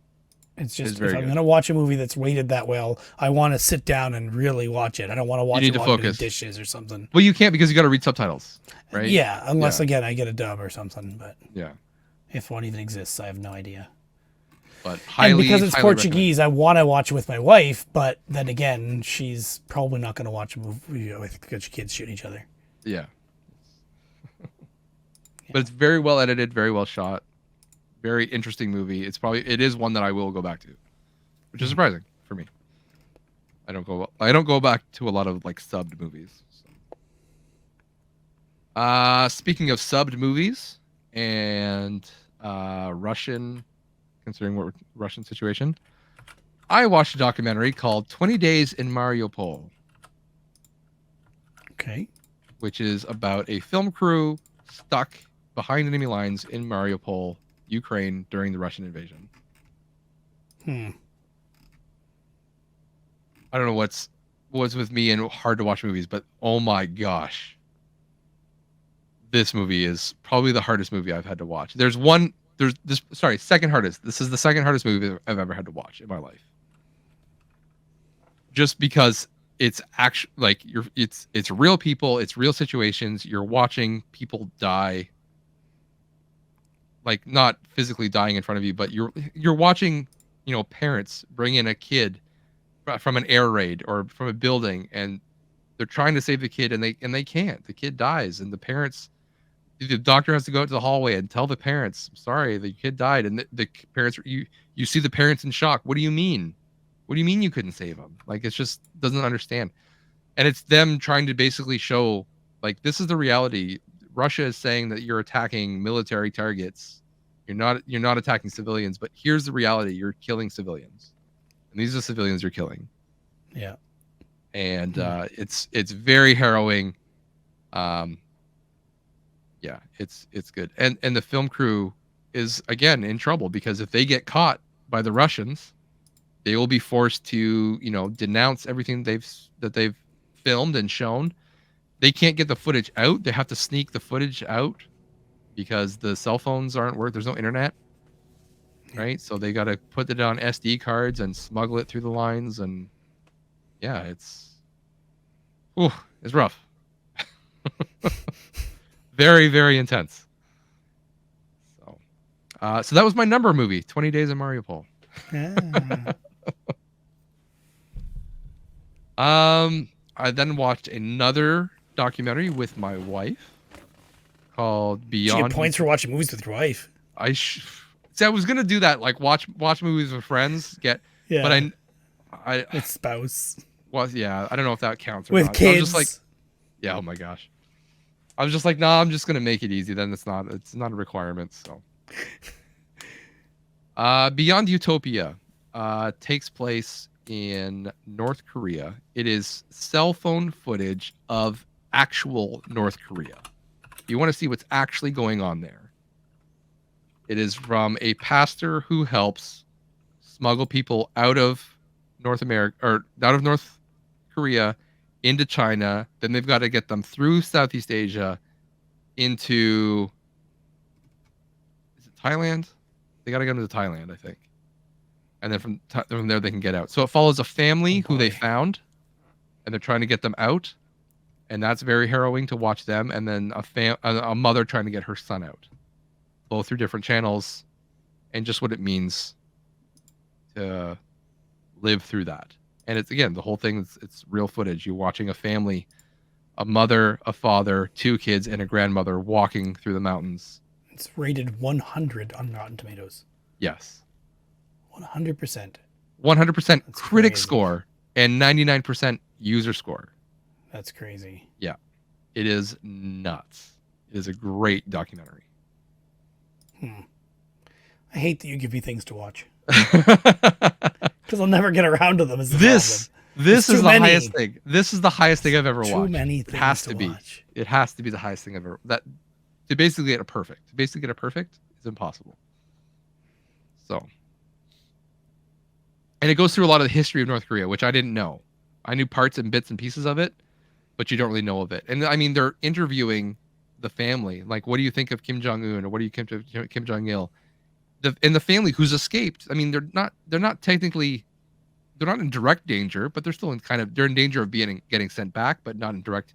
It's just if I'm going to watch a movie that's rated that well, I want to sit down and really watch it. I don't want to watch it while I'm doing dishes or something. Well, you can't because you got to read subtitles, right? Yeah, unless again I get a dub or something. But yeah, if one even exists, I have no idea. But and because it's Portuguese, I want to watch it with my wife. But then again, she's probably not going to watch a movie with a bunch of kids shooting each other. Yeah. But it's very well edited, very well shot, very interesting movie. It is one that I will go back to, which is surprising for me. I don't go back to a lot of like subbed movies. So. Speaking of subbed movies and Russian, considering what Russian situation, I watched a documentary called 20 Days in Mariupol. Okay. Which is about a film crew stuck behind enemy lines in Mariupol, Ukraine during the Russian invasion. I don't know what's with me and hard to watch movies, but oh my gosh. This movie is probably the hardest movie I've had to watch. Second hardest. This is the second hardest movie I've ever had to watch in my life. Just because it's actually like it's real people, it's real situations. You're watching people die, like not physically dying in front of you, but you're watching, parents bring in a kid from an air raid or from a building, and they're trying to save the kid, and they can't. The kid dies, and the doctor has to go out to the hallway and tell the parents, "I'm sorry, the kid died," and the parents you see the parents in shock. What do you mean? What do you mean you couldn't save him? Like, it's just doesn't understand. And it's them trying to basically show, like, this is the reality. Russia is saying that you're attacking military targets. You're not attacking civilians, but here's the reality. You're killing civilians. And these are the civilians you're killing. Yeah. And it's very harrowing. Yeah, it's good. And the film crew is again in trouble because if they get caught by the Russians, they will be forced to, denounce everything that they've filmed and shown. They can't get the footage out. They have to sneak the footage out because the cell phones aren't working. There's no internet, right? So they got to put it on SD cards and smuggle it through the lines. And yeah, it's rough. Very, very intense. So that was my number movie, 20 Days in Mariupol. Yeah. I then watched another documentary with my wife called Beyond. You get points for watching movies with your wife. See, I was gonna do that, like watch movies with friends. But I with spouse. Well, yeah, I don't know if that counts or with not. kids. I was just like, yeah, oh my gosh. I was just like, nah, I'm just gonna make it easy. Then it's not a requirement. So, Beyond Utopia takes place in North Korea. It is cell phone footage of actual North Korea. You want to see what's actually going on there. It is from a pastor who helps smuggle people out of North America or out of North Korea into China. Then they've got to get them through Southeast Asia into, is it Thailand? They got to go into Thailand, I think. And then from there they can get out. So it follows a family who they found, and they're trying to get them out, and that's very harrowing to watch them. And then a mother trying to get her son out, both through different channels, and just what it means to live through that. And it's, again, the whole thing, it's real footage. You're watching a family, a mother, a father, 2 kids, and a grandmother walking through the mountains. It's rated 100 on Rotten Tomatoes. Yes. 100%. 100% critic score and 99% user score. That's crazy. Yeah. It is nuts. It is a great documentary. I hate that you give me things to watch. Because I'll never get around to them. This is the highest thing. This is the highest thing I've ever watched. Too many things. It has to be. Watch. It has to be the highest thing I've ever. That to basically get it perfect. To basically get it perfect is impossible. So, and it goes through a lot of the history of North Korea, which I didn't know. I knew parts and bits and pieces of it, but you don't really know of it. And I mean, they're interviewing the family. Like, what do you think of Kim Jong-un, or what do you think of Kim Jong-il? And the family who's escaped. I mean, they're not in direct danger, but they're still they're in danger of getting sent back, but not in direct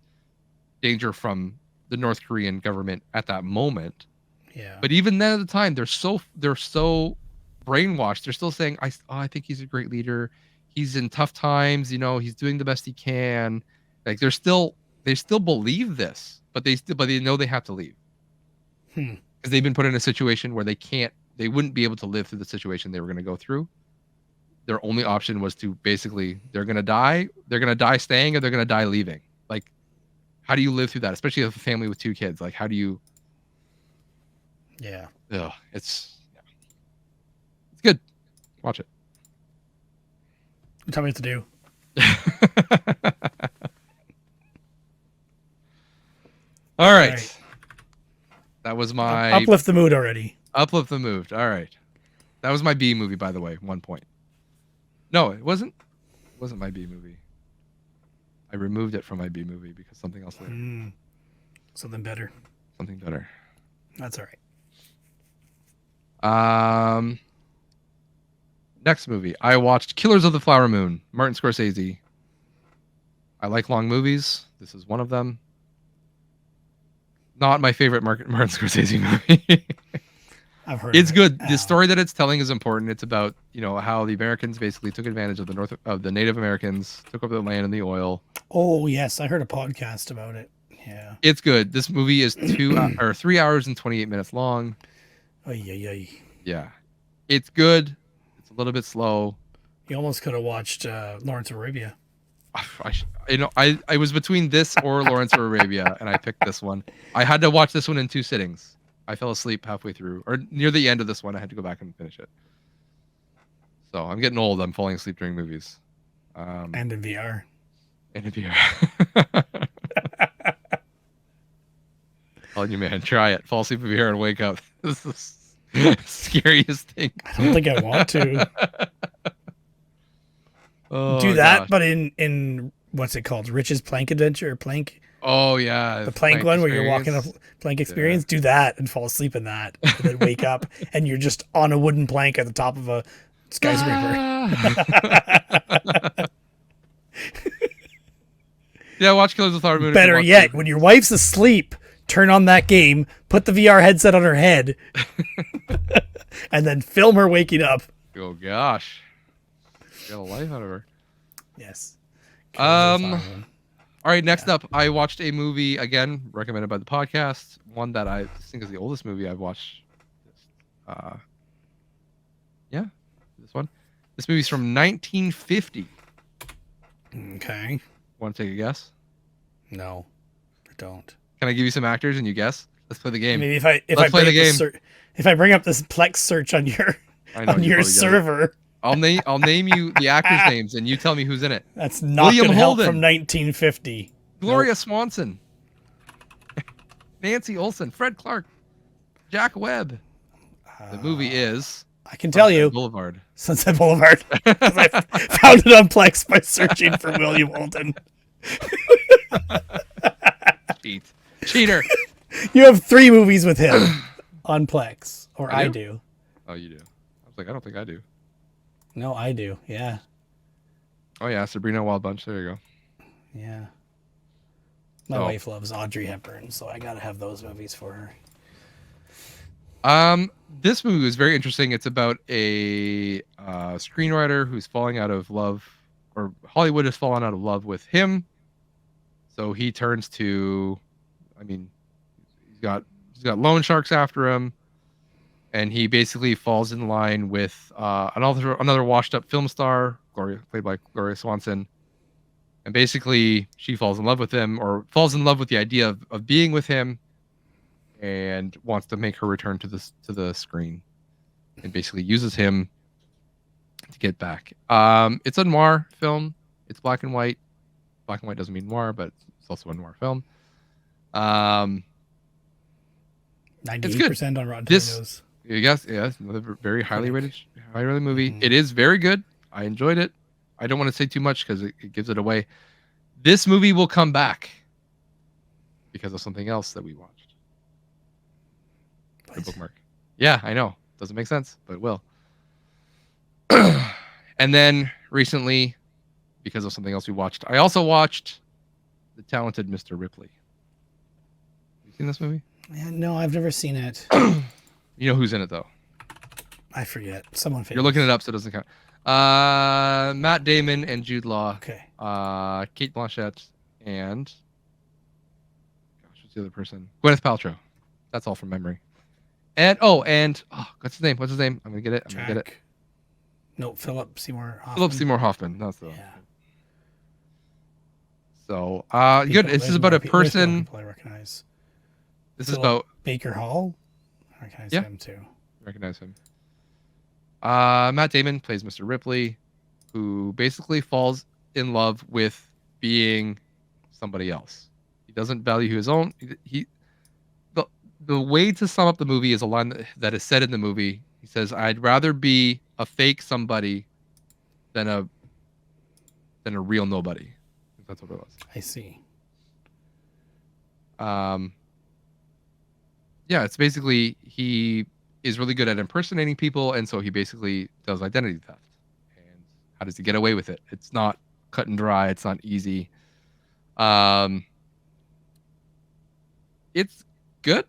danger from the North Korean government at that moment. Yeah. But even then, at the time, they're so brainwashed. They're still saying, I think he's a great leader. He's in tough times. He's doing the best he can. Like, they still believe this, but they know they have to leave because they've been put in a situation where they wouldn't be able to live through the situation they were going to go through. Their only option was to basically, they're going to die staying, or they're going to die leaving. Like, how do you live through that? Especially with a family with 2 kids. Like, how do you? Yeah. Ugh, it's good. Watch it. Tell me what to do. All right. That was my uplift the mood already. Uplift the mood. All right. That was my B movie, by the way. 1 point. No, it wasn't. It wasn't my B movie. I removed it from my B movie because something else later. Something better. Something better. That's all right. Next movie. I watched Killers of the Flower Moon. Martin Scorsese. I like long movies. This is one of them. Not my favorite Martin Scorsese movie. I've heard it's good. The story that it's telling is important. It's about, how the Americans basically took advantage of the Native Americans, took over the land and the oil. Oh, yes. I heard a podcast about it. Yeah. It's good. This movie is 3 hours and 28 minutes long. Yeah. It's good. It's a little bit slow. You almost could have watched Lawrence of Arabia. I was between this or Lawrence of Arabia, and I picked this one. I had to watch this one in 2 sittings. I fell asleep halfway through, or near the end of this one. I had to go back and finish it. So I'm getting old. I'm falling asleep during movies. And in VR. Telling you, man, try it. Fall asleep in VR and wake up. This is the scariest thing. I don't think I want to. Do that, gosh. But in what's it called? Rich's Plank Adventure or Plank? Oh yeah, the plank one where you're walking a plank experience. Yeah. Do that and fall asleep in that, and then wake up and you're just on a wooden plank at the top of a skyscraper. Yeah, watch Killers of the Flower Moon. Better yet, when your wife's asleep, turn on that game, put the VR headset on her head, and then film her waking up. Oh gosh, get a life out of her. Yes. All right, next up, I watched a movie, again, recommended by the podcast, one that I think is the oldest movie I've watched. Yeah, this one. This movie's from 1950. Okay. Want to take a guess? No, I don't. Can I give you some actors and you guess? Let's play the game. Maybe if I bring up this Plex search on your server. I'll name you the actors' names, and you tell me who's in it. That's not going to help from 1950. Gloria Swanson, Nancy Olson, Fred Clark, Jack Webb. The movie is I can tell you Boulevard. Sunset Boulevard. I found it on Plex by searching for William Holden. Cheater. You have 3 movies with him on Plex, or I do. Oh, you do. I was like, I don't think I do. No, I do. Yeah. Oh yeah, Sabrina Wild Bunch. There you go. Yeah. My wife loves Audrey Hepburn, so I gotta have those movies for her. This movie was very interesting. It's about a screenwriter who's falling out of love, or Hollywood has fallen out of love with him. So he turns to, I mean, he's got loan sharks after him, and he basically falls in line with another washed up film star, played by Gloria Swanson. And basically, she falls in love with him, or falls in love with the idea of being with him, and wants to make her return to the screen, and basically uses him to get back. It's a noir film. It's black and white. Black and white doesn't mean noir, but it's also a noir film. 98% on Rotten Tomatoes. Yes, another very highly rated movie. Mm-hmm. It is very good. I enjoyed it. I don't want to say too much because it gives it away. This movie will come back because of something else that we watched. The bookmark. Yeah, I know. Doesn't make sense, but it will. And then recently, because of something else we watched, I also watched The Talented Mr. Ripley. You seen this movie? Yeah, no, I've never seen it. You know who's in it, though? I forget. Someone famous. You're looking it up, so it doesn't count. Matt Damon and Jude Law. Okay. Kate Blanchett and... Gosh, what's the other person? Gwyneth Paltrow. That's all from memory. And what's his name? I'm gonna get it. No, Philip Seymour Hoffman. Philip Seymour Hoffman. That's the. Yeah. So, good. This is about a person. People I recognize. This is about Baker Hall. I recognize him too. Recognize him. Matt Damon plays Mr. Ripley, who basically falls in love with being somebody else. He doesn't value his own. The way to sum up the movie is a line that is said in the movie. He says, "I'd rather be a fake somebody than a real nobody." That's what it was. I see. Yeah, it's basically he is really good at impersonating people, and so he basically does identity theft. And how does he get away with it? It's not cut and dry. It's not easy. It's good.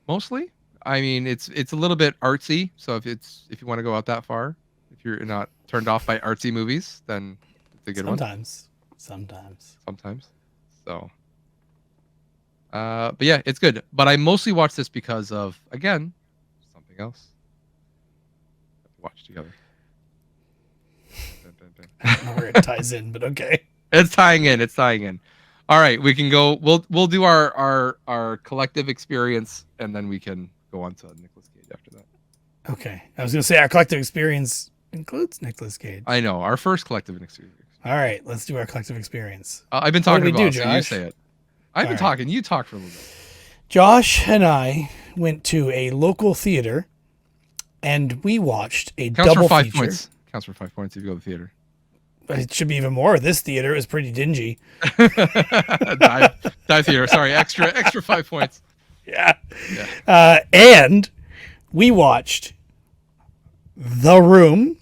Mostly, I mean, it's a little bit artsy. So if you want to go out that far, if you're not turned off by artsy movies, then it's a good one. Sometimes. So, but yeah, it's good. But I mostly watched this because of, again, something else that we watched together. I don't know where it ties in, but okay. It's tying in. All right, we can go. We'll do our collective experience, and then we can go on to Nicolas Cage after that. Okay, I was gonna say our collective experience includes Nicolas Cage. I know, our first collective experience. All right, let's do our collective experience. I've been talking about it, so you say it. I've been talking. You talk for a little bit. Josh and I went to a local theater, and we watched a double feature. Counts for 5 points if you go to the theater. It should be even more. This theater is pretty dingy. dive theater. Sorry, extra 5 points. Yeah. And we watched The Room.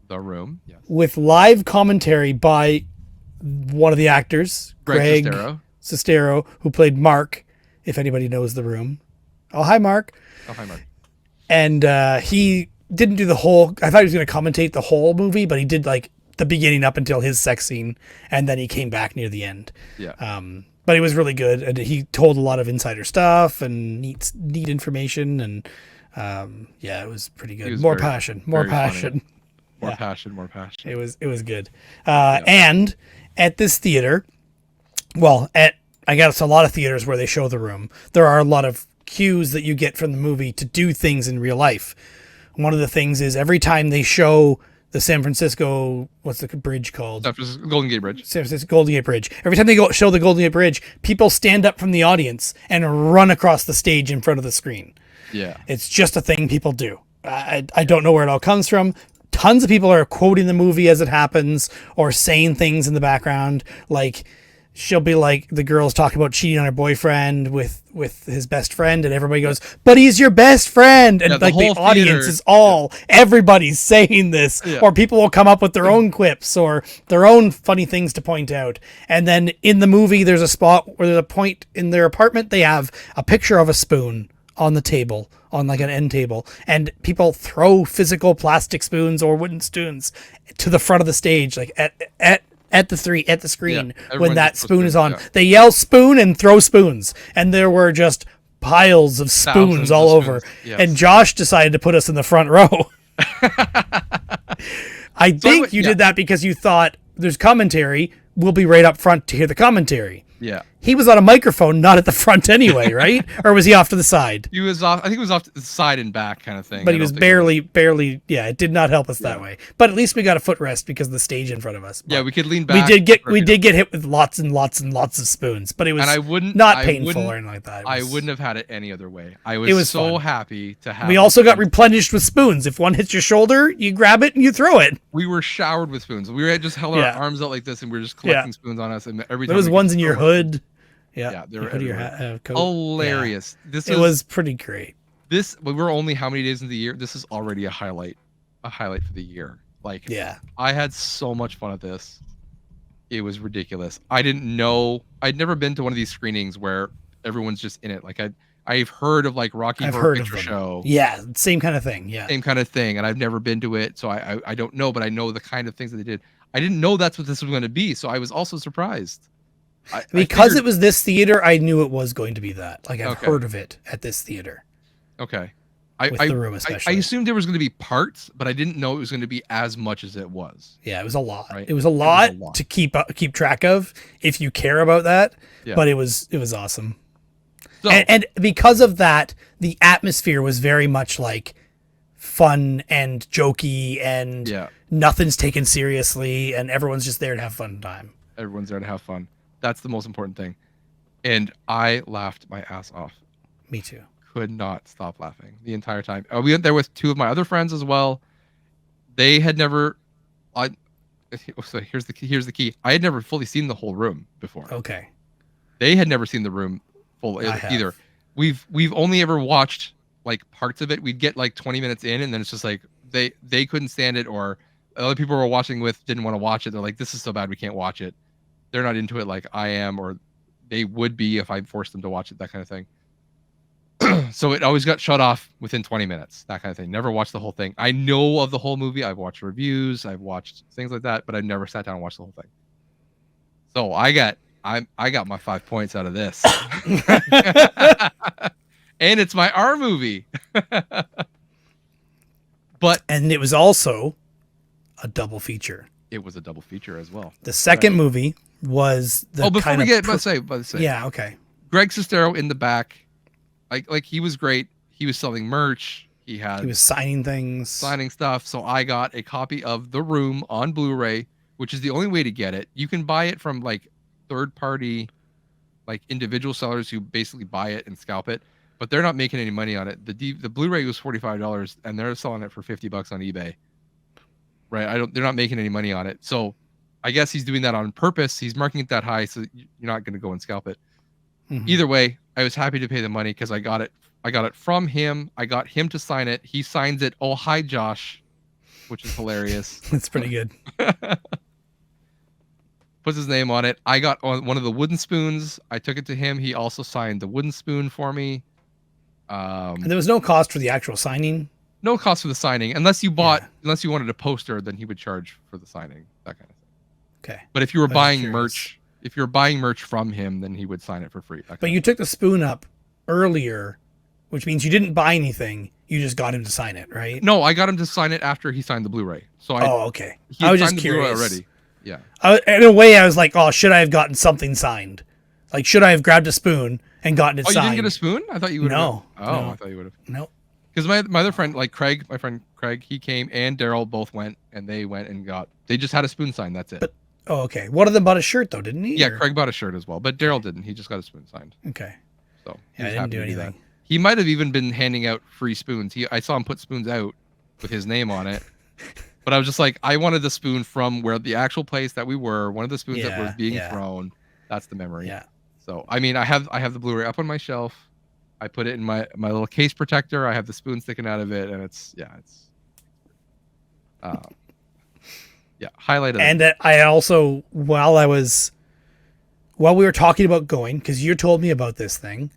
The Room, yes. With live commentary by one of the actors, Greg Sestero, who played Mark, if anybody knows The Room. Oh, hi, Mark. And he didn't do the whole... I thought he was going to commentate the whole movie, but he did like the beginning up until his sex scene, and then he came back near the end. Yeah. But it was really good, and he told a lot of insider stuff and neat information, and yeah, it was pretty good. More passion. More passion. It was good. And at this theater, well, I guess a lot of theaters where they show The Room, there are a lot of cues that you get from the movie to do things in real life. One of the things is every time they show the San Francisco, what's the bridge called? Golden Gate Bridge. San Francisco Golden Gate Bridge. Every time they show the Golden Gate Bridge, people stand up from the audience and run across the stage in front of the screen. Yeah. It's just a thing people do. I don't know where it all comes from. Tons of people are quoting the movie as it happens or saying things in the background. Like she'll be like, the girl's talking about cheating on her boyfriend with his best friend, and everybody goes, but he's your best friend, and like the audience is everybody's saying this, or people will come up with their own quips or their own funny things to point out. And then in the movie, there's a spot where there's a point in their apartment, they have a picture of a spoon on the table, on like an end table, and people throw physical plastic spoons or wooden spoons to the front of the stage, like at the screen, when that spoon is on. They yell spoon and throw spoons, and there were just piles of spoons all over. And Josh decided to put us in the front row. I think you did that because you thought there's commentary, we'll be right up front to hear the commentary. Yeah. He was on a microphone, not at the front anyway, right? Or was he off to the side? He was off. I think he was off to the side and back kind of thing. But he was barely. Yeah, it did not help us that way. But at least we got a footrest because of the stage in front of us. But we could lean back. We did get hit with lots and lots and lots of spoons, but it was not painful or anything like that. I wouldn't have had it any other way. I was so happy to have. We also got replenished with spoons. If one hits your shoulder, you grab it and you throw it. We were showered with spoons. We had just held our arms out like this, and we were just collecting spoons on us. And every time there was ones in your hood. They were coat. Hilarious. Yeah. It was pretty great. We were only how many days in the year? This is already a highlight for the year. Like, I had so much fun at this. It was ridiculous. I didn't know. I'd never been to one of these screenings where everyone's just in it. Like I've heard of like Rocky Horror Picture Show. Yeah, same kind of thing. Yeah, same kind of thing. And I've never been to it, so I don't know. But I know the kind of things that they did. I didn't know that's what this was going to be, so I was also surprised. Because it was this theater, I knew it was going to be that. Like, I've heard of it at this theater. Okay. The room especially. I assumed there was going to be parts, but I didn't know it was going to be as much as it was. Yeah, it was a lot. Right? It was a lot to keep track of if you care about that. Yeah. But it was awesome. So, and because of that, the atmosphere was very much like fun and jokey, and nothing's taken seriously, and everyone's just there to have fun time. Everyone's there to have fun. That's the most important thing. And I laughed my ass off. Me too. Could not stop laughing the entire time. We went there with two of my other friends as well. They had never... So here's the key. I had never fully seen the whole room before. Okay. They had never seen the room full either. We've only ever watched like parts of it. We'd get like 20 minutes in, and then it's just like they couldn't stand it, or other people we were watching with didn't want to watch it. They're like, this is so bad we can't watch it. They're not into it like I am, or they would be if I forced them to watch it, that kind of thing. So it always got shut off within 20 minutes, that kind of thing. Never watched the whole thing. I know of the whole movie. I've watched reviews. I've watched things like that, but I've never sat down and watched the whole thing. So I got my 5 points out of this. And it's my R movie. And it was also a double feature. It was a double feature as well. The second movie was the before we get say. Yeah, okay. Greg Sestero in the back, like he was great. He was selling merch. He was signing things, signing stuff. So I got a copy of The Room on Blu-ray, which is the only way to get it. You can buy it from like third-party, like individual sellers who basically buy it and scalp it, but they're not making any money on it. The Blu-ray was $45, and they're selling it for $50 on eBay. Right? They're not making any money on it. So I guess he's doing that on purpose. He's marking it that high, so you're not going to go and scalp it. Mm-hmm. Either way, I was happy to pay the money because I got it from him. I got him to sign it. He signs it. Oh, hi, Josh, which is hilarious. That's pretty good. Puts his name on it. I got one of the wooden spoons. I took it to him. He also signed the wooden spoon for me. And there was no cost for the actual signing. No cost for the signing, unless you wanted a poster, then he would charge for the signing, that kind of thing. Okay. But if you were buying merch from him, then he would sign it for free. But you took the spoon up earlier, which means you didn't buy anything. You just got him to sign it, right? No, I got him to sign it after he signed the Blu-ray. So okay. I was just curious already. Yeah. In a way, I was like, oh, should I have gotten something signed? Like, should I have grabbed a spoon and gotten it signed? Oh, you didn't get a spoon? I thought you would have. No. I thought you would have. No. Because my other friend, like Craig, my friend Craig, he came, and Daryl both went, and they went and they just had a spoon signed. That's it. Okay. One of them bought a shirt, though, didn't he? Yeah, Craig bought a shirt as well, but Daryl didn't. He just got a spoon signed. Okay. So I didn't do anything. He might have even been handing out free spoons. I saw him put spoons out with his name on it. But I was just like, I wanted the spoon from where the actual place that we were, one of the spoons that was being thrown. That's the memory. Yeah. So I mean, I have the Blu-ray up on my shelf. I put it in my little case protector. I have the spoon sticking out of it, and it's uh, highlight of And I also, while we were talking about going, because you told me about this thing,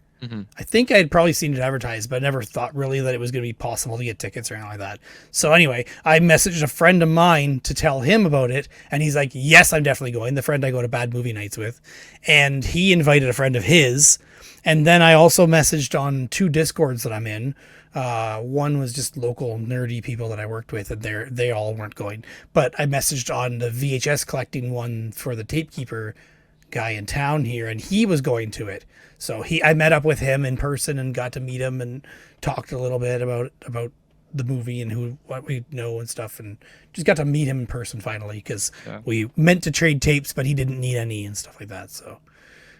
I think I had probably seen it advertised, but I never thought really that it was going to be possible to get tickets or anything like that. So anyway, I messaged a friend of mine to tell him about it, and he's like, yes, I'm definitely going. The friend I go to bad movie nights with. And he invited a friend of his. And then I also messaged on 2 Discords that I'm in. One was just local nerdy people that I worked with, and they all weren't going. But I messaged on the VHS collecting one for the Tapekeeper guy in town here, and he was going to it. So I met up with him in person and got to meet him and talked a little bit about the movie and what we know and stuff, and just got to meet him in person finally, because we meant to trade tapes, but he didn't need any and stuff like that. So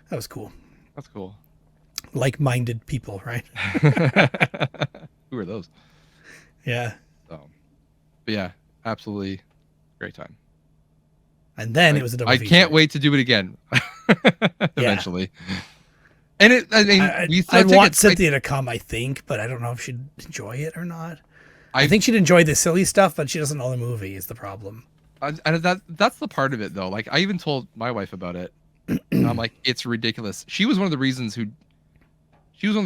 that was cool. That's cool. Like-minded people, right? Who are those? Yeah. So, but yeah, absolutely great time. And then it was a double feature. I can't wait to do it again. Eventually. And I want Cynthia to come, I think, but I don't know if she'd enjoy it or not. I think she'd enjoy the silly stuff, but she doesn't know the movie is the problem. And that's the part of it, though. Like, I even told my wife about it. And I'm like, it's ridiculous. She was one of the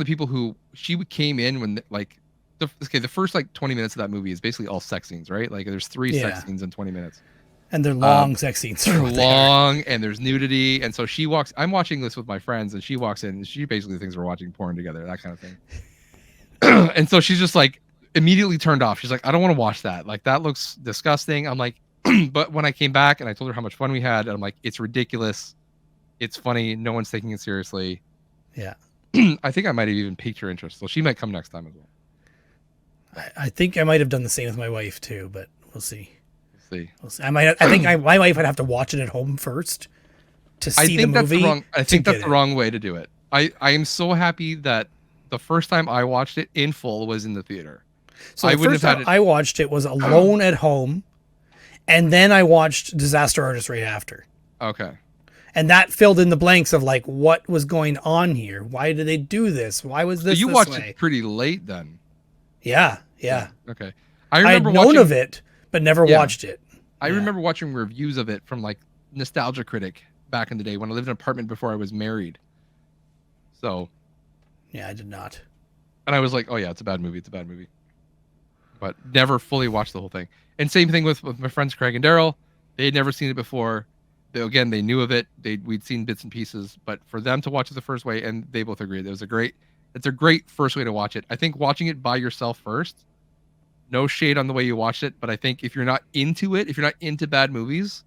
people who she came in when, like, the first like 20 minutes of that movie is basically all sex scenes, right? Like, there's 3 sex scenes in 20 minutes. And they're long sex scenes. They're long, and there's nudity. And so I'm watching this with my friends, and she walks in, and she basically thinks we're watching porn together, that kind of thing. And so she's just like immediately turned off. She's like, I don't want to watch that. Like, that looks disgusting. I'm like, but when I came back and I told her how much fun we had, and I'm like, it's ridiculous. It's funny. No one's taking it seriously. Yeah. I think I might have even piqued her interest. So she might come next time as well. I think I might have done the same with my wife too, but we'll see. We'll see. I think my wife would have to watch it at home first to see the movie. I think that's the wrong way to do it. I am so happy that the first time I watched it in full was in the theater. So the first time I watched it was alone at home, and then I watched Disaster Artist right after. Okay. And that filled in the blanks of like what was going on here. Why did they do this? Why was this? So you watched it pretty late then. Yeah. Okay. I had known of it, but never watched it. I remember watching reviews of it from like Nostalgia Critic back in the day when I lived in an apartment before I was married. So. Yeah, I did not. And I was like, oh yeah, it's a bad movie. But never fully watched the whole thing. And same thing with my friends Craig and Daryl. They had never seen it before. They knew of it. We'd seen bits and pieces, but for them to watch it the first way, and they both agreed, it's a great first way to watch it. I think watching it by yourself first, no shade on the way you watched it, but I think if you're not into it, if you're not into bad movies,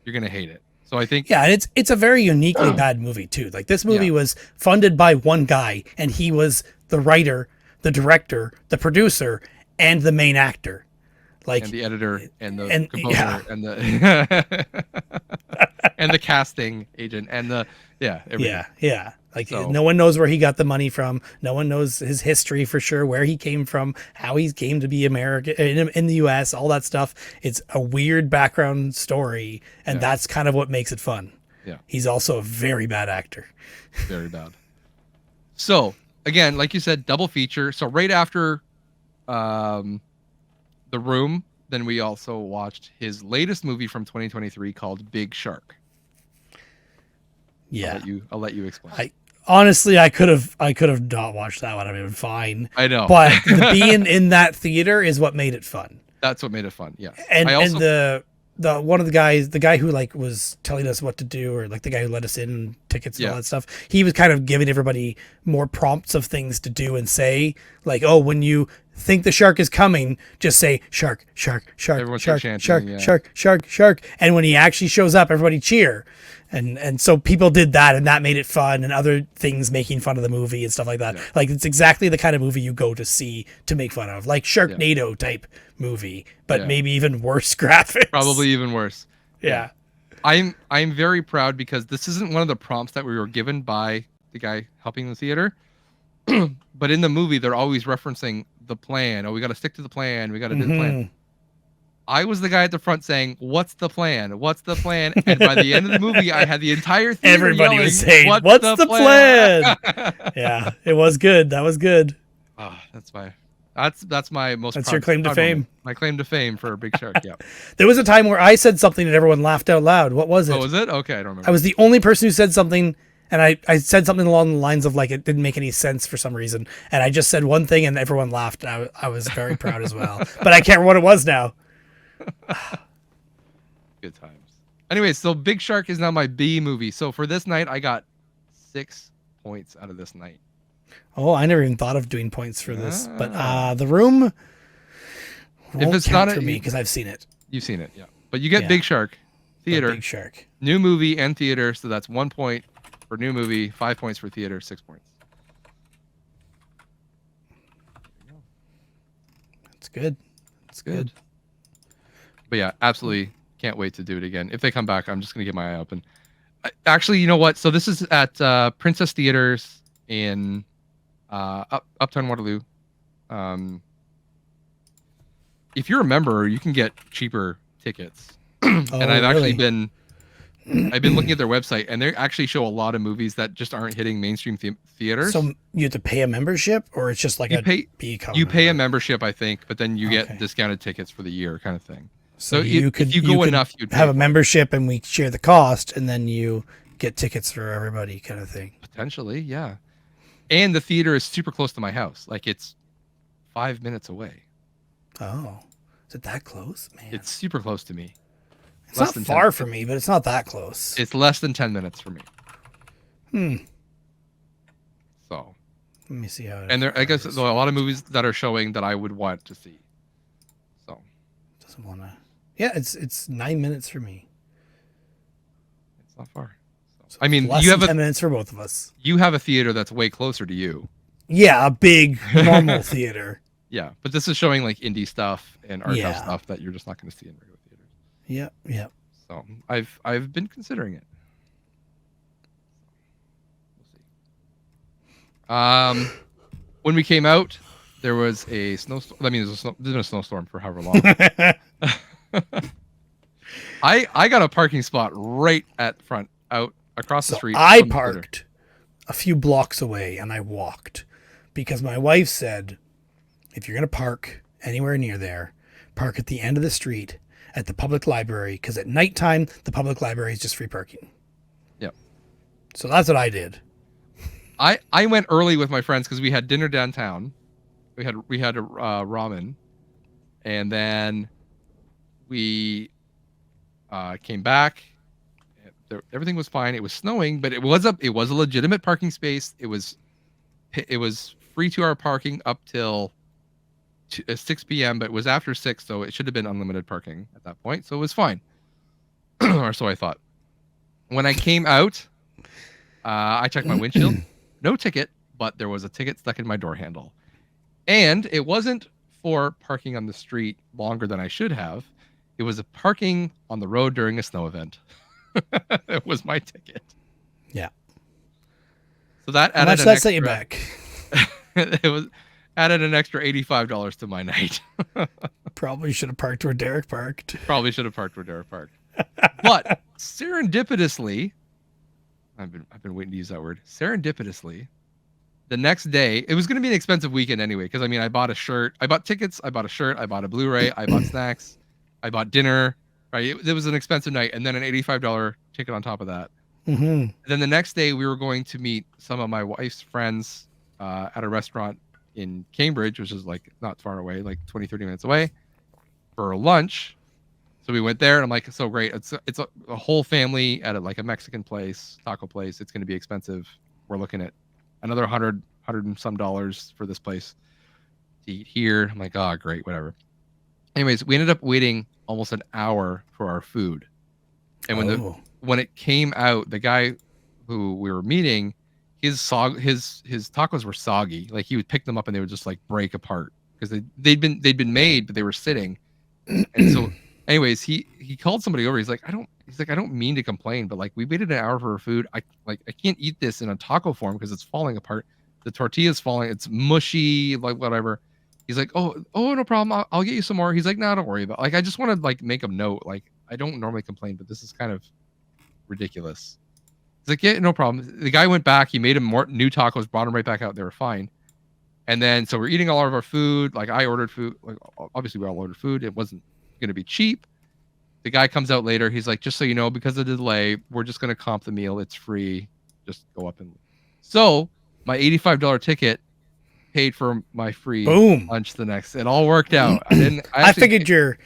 you're gonna hate it. So I think it's a very uniquely bad movie too. Like, this movie was funded by one guy, and he was the writer, the director, the producer, and the main actor. Like, and the editor and the composer and the and the casting agent and everything. Like, no one knows where he got the money from. No one knows his history for sure, where he came from, how he came to be American in the U.S., all that stuff. It's a weird background story, and that's kind of what makes it fun. Yeah, he's also a very bad actor. Very bad. So again, like you said, double feature. So right after The Room, then we also watched his latest movie from 2023 called Big Shark. Yeah, I'll let you explain. Honestly, I could have not watched that one. I mean, fine. I know, but being in that theater is what made it fun. That's what made it fun. Yeah, and the one of the guys, the guy who like was telling us what to do, or like the guy who let us in tickets and all that stuff, he was kind of giving everybody more prompts of things to do and say, like, oh, when you think the shark is coming, just say shark, shark, shark, everyone shark, chanting, shark, shark, shark, shark, and when he actually shows up, everybody cheer. And so people did that, and that made it fun, and other things making fun of the movie and stuff like that. Yeah. Like, it's exactly the kind of movie you go to see to make fun of, like Sharknado type movie, but maybe even worse graphics. Probably even worse. Yeah. I'm very proud because this isn't one of the prompts that we were given by the guy helping the theater. But in the movie, they're always referencing the plan. Oh, we got to stick to the plan. We got to do the plan. I was the guy at the front saying, "What's the plan? What's the plan?" And by the end of the movie, I had the entire theater Everybody yelling, was saying, "What's the plan?" Yeah, it was good. That was good. Oh, that's my most. That's your claim to fame. Moment. My claim to fame for Big Shark. Yeah. There was a time where I said something and everyone laughed out loud. What was it? Oh, was it? Okay, I don't remember. I was the only person who said something, and I said something along the lines of like it didn't make any sense for some reason, and I just said one thing and everyone laughed. And I was very proud as well, but I can't remember what it was now. Good times. Anyway, so Big Shark is now my B movie. So for this night, I got 6 points out of this night. Oh, I never even thought of doing points for this, but The Room. If it's not for me because I've seen it. You've seen it, yeah. But you get Big Shark theater, Big Shark, new movie and theater. So that's 1 point for new movie, 5 points for theater, 6 points. That's good. That's good. But yeah, absolutely can't wait to do it again. If they come back, I'm just gonna get my eye open. Actually, you know what? So this is at Princess Theaters in Uptown Waterloo. If you're a member, you can get cheaper tickets. And I've actually been looking at their website, and they actually show a lot of movies that just aren't hitting mainstream theaters. So you have to pay a membership, or it's just like you pay a membership, I think, but then you get discounted tickets for the year, kind of thing. So if you go enough, you'd have a membership, and we share the cost, and then you get tickets for everybody, kind of thing. Potentially, yeah. And the theater is super close to my house. Like it's 5 minutes away. Oh, is it that close, man? It's super close to me. It's not far for me, but it's not that close. It's less than 10 minutes for me. So let me see how it and there, I guess there's a lot of movies that are showing that I would want to see. So doesn't want to. Yeah, it's 9 minutes for me. It's not far. So I mean, you have 10 minutes for both of us. You have a theater that's way closer to you. Yeah, a big normal theater. Yeah, but this is showing like indie stuff and art house stuff that you're just not going to see in regular theaters. Yep. So I've been considering it. We'll see. When we came out, there was a snowstorm. I mean, there's been a snowstorm for however long. I got a parking spot right at front, out across the street. I parked a few blocks away and I walked because my wife said, if you're going to park anywhere near there, park at the end of the street at the public library, because at nighttime, the public library is just free parking. Yep. So that's what I did. I went early with my friends because we had dinner downtown. We had ramen, and then we came back. Everything was fine. It was snowing, but it was a legitimate parking space. It was free 2-hour parking up till 6 p.m., but it was after 6, so it should have been unlimited parking at that point. So it was fine, or so I thought. When I came out, I checked my windshield. No ticket, but there was a ticket stuck in my door handle. And it wasn't for parking on the street longer than I should have. It was a parking on the road during a snow event. It was my ticket. Yeah. So that added how much that set you back? It was added an extra $85 to my night. Probably should have parked where Derek parked. But serendipitously, I've been waiting to use that word. Serendipitously, the next day, it was going to be an expensive weekend anyway, because I mean, I bought a shirt, I bought tickets, I bought a shirt, I bought a Blu-ray, I bought snacks, I bought dinner. Right, it was an expensive night, and then an $85 ticket on top of that. Mm-hmm. Then the next day, we were going to meet some of my wife's friends at a restaurant in Cambridge, which is like not far away, like 20-30 minutes away, for lunch. So we went there, and I'm like, so great. It's a whole family at like a Mexican place, taco place. It's going to be expensive. We're looking at another $100 and some dollars for this place to eat here. I'm like, oh, great, whatever. Anyways, we ended up waiting almost an hour for our food. And when it came out, the guy who we were meeting, his tacos were soggy. Like he would pick them up and they would just like break apart because they'd been made, but they were sitting. And so anyways, he called somebody over. He's like, I don't mean to complain, but like we waited an hour for our food. I can't eat this in a taco form because it's falling apart. The tortilla's falling. It's mushy, like whatever. He's like, oh, no problem. I'll get you some more. He's like, no, don't worry about it. Like, I just want to like make a note. Like, I don't normally complain, but this is kind of ridiculous. He's like, yeah, no problem. The guy went back. He made him more new tacos, brought them right back out. They were fine. And then, so we're eating all of our food. Like, I ordered food. Like, obviously, we all ordered food. It wasn't going to be cheap. The guy comes out later. He's like, just so you know, because of the delay, we're just going to comp the meal. It's free. Just go up and. So my $85 ticket paid for my free lunch the next. It all worked out. I figured your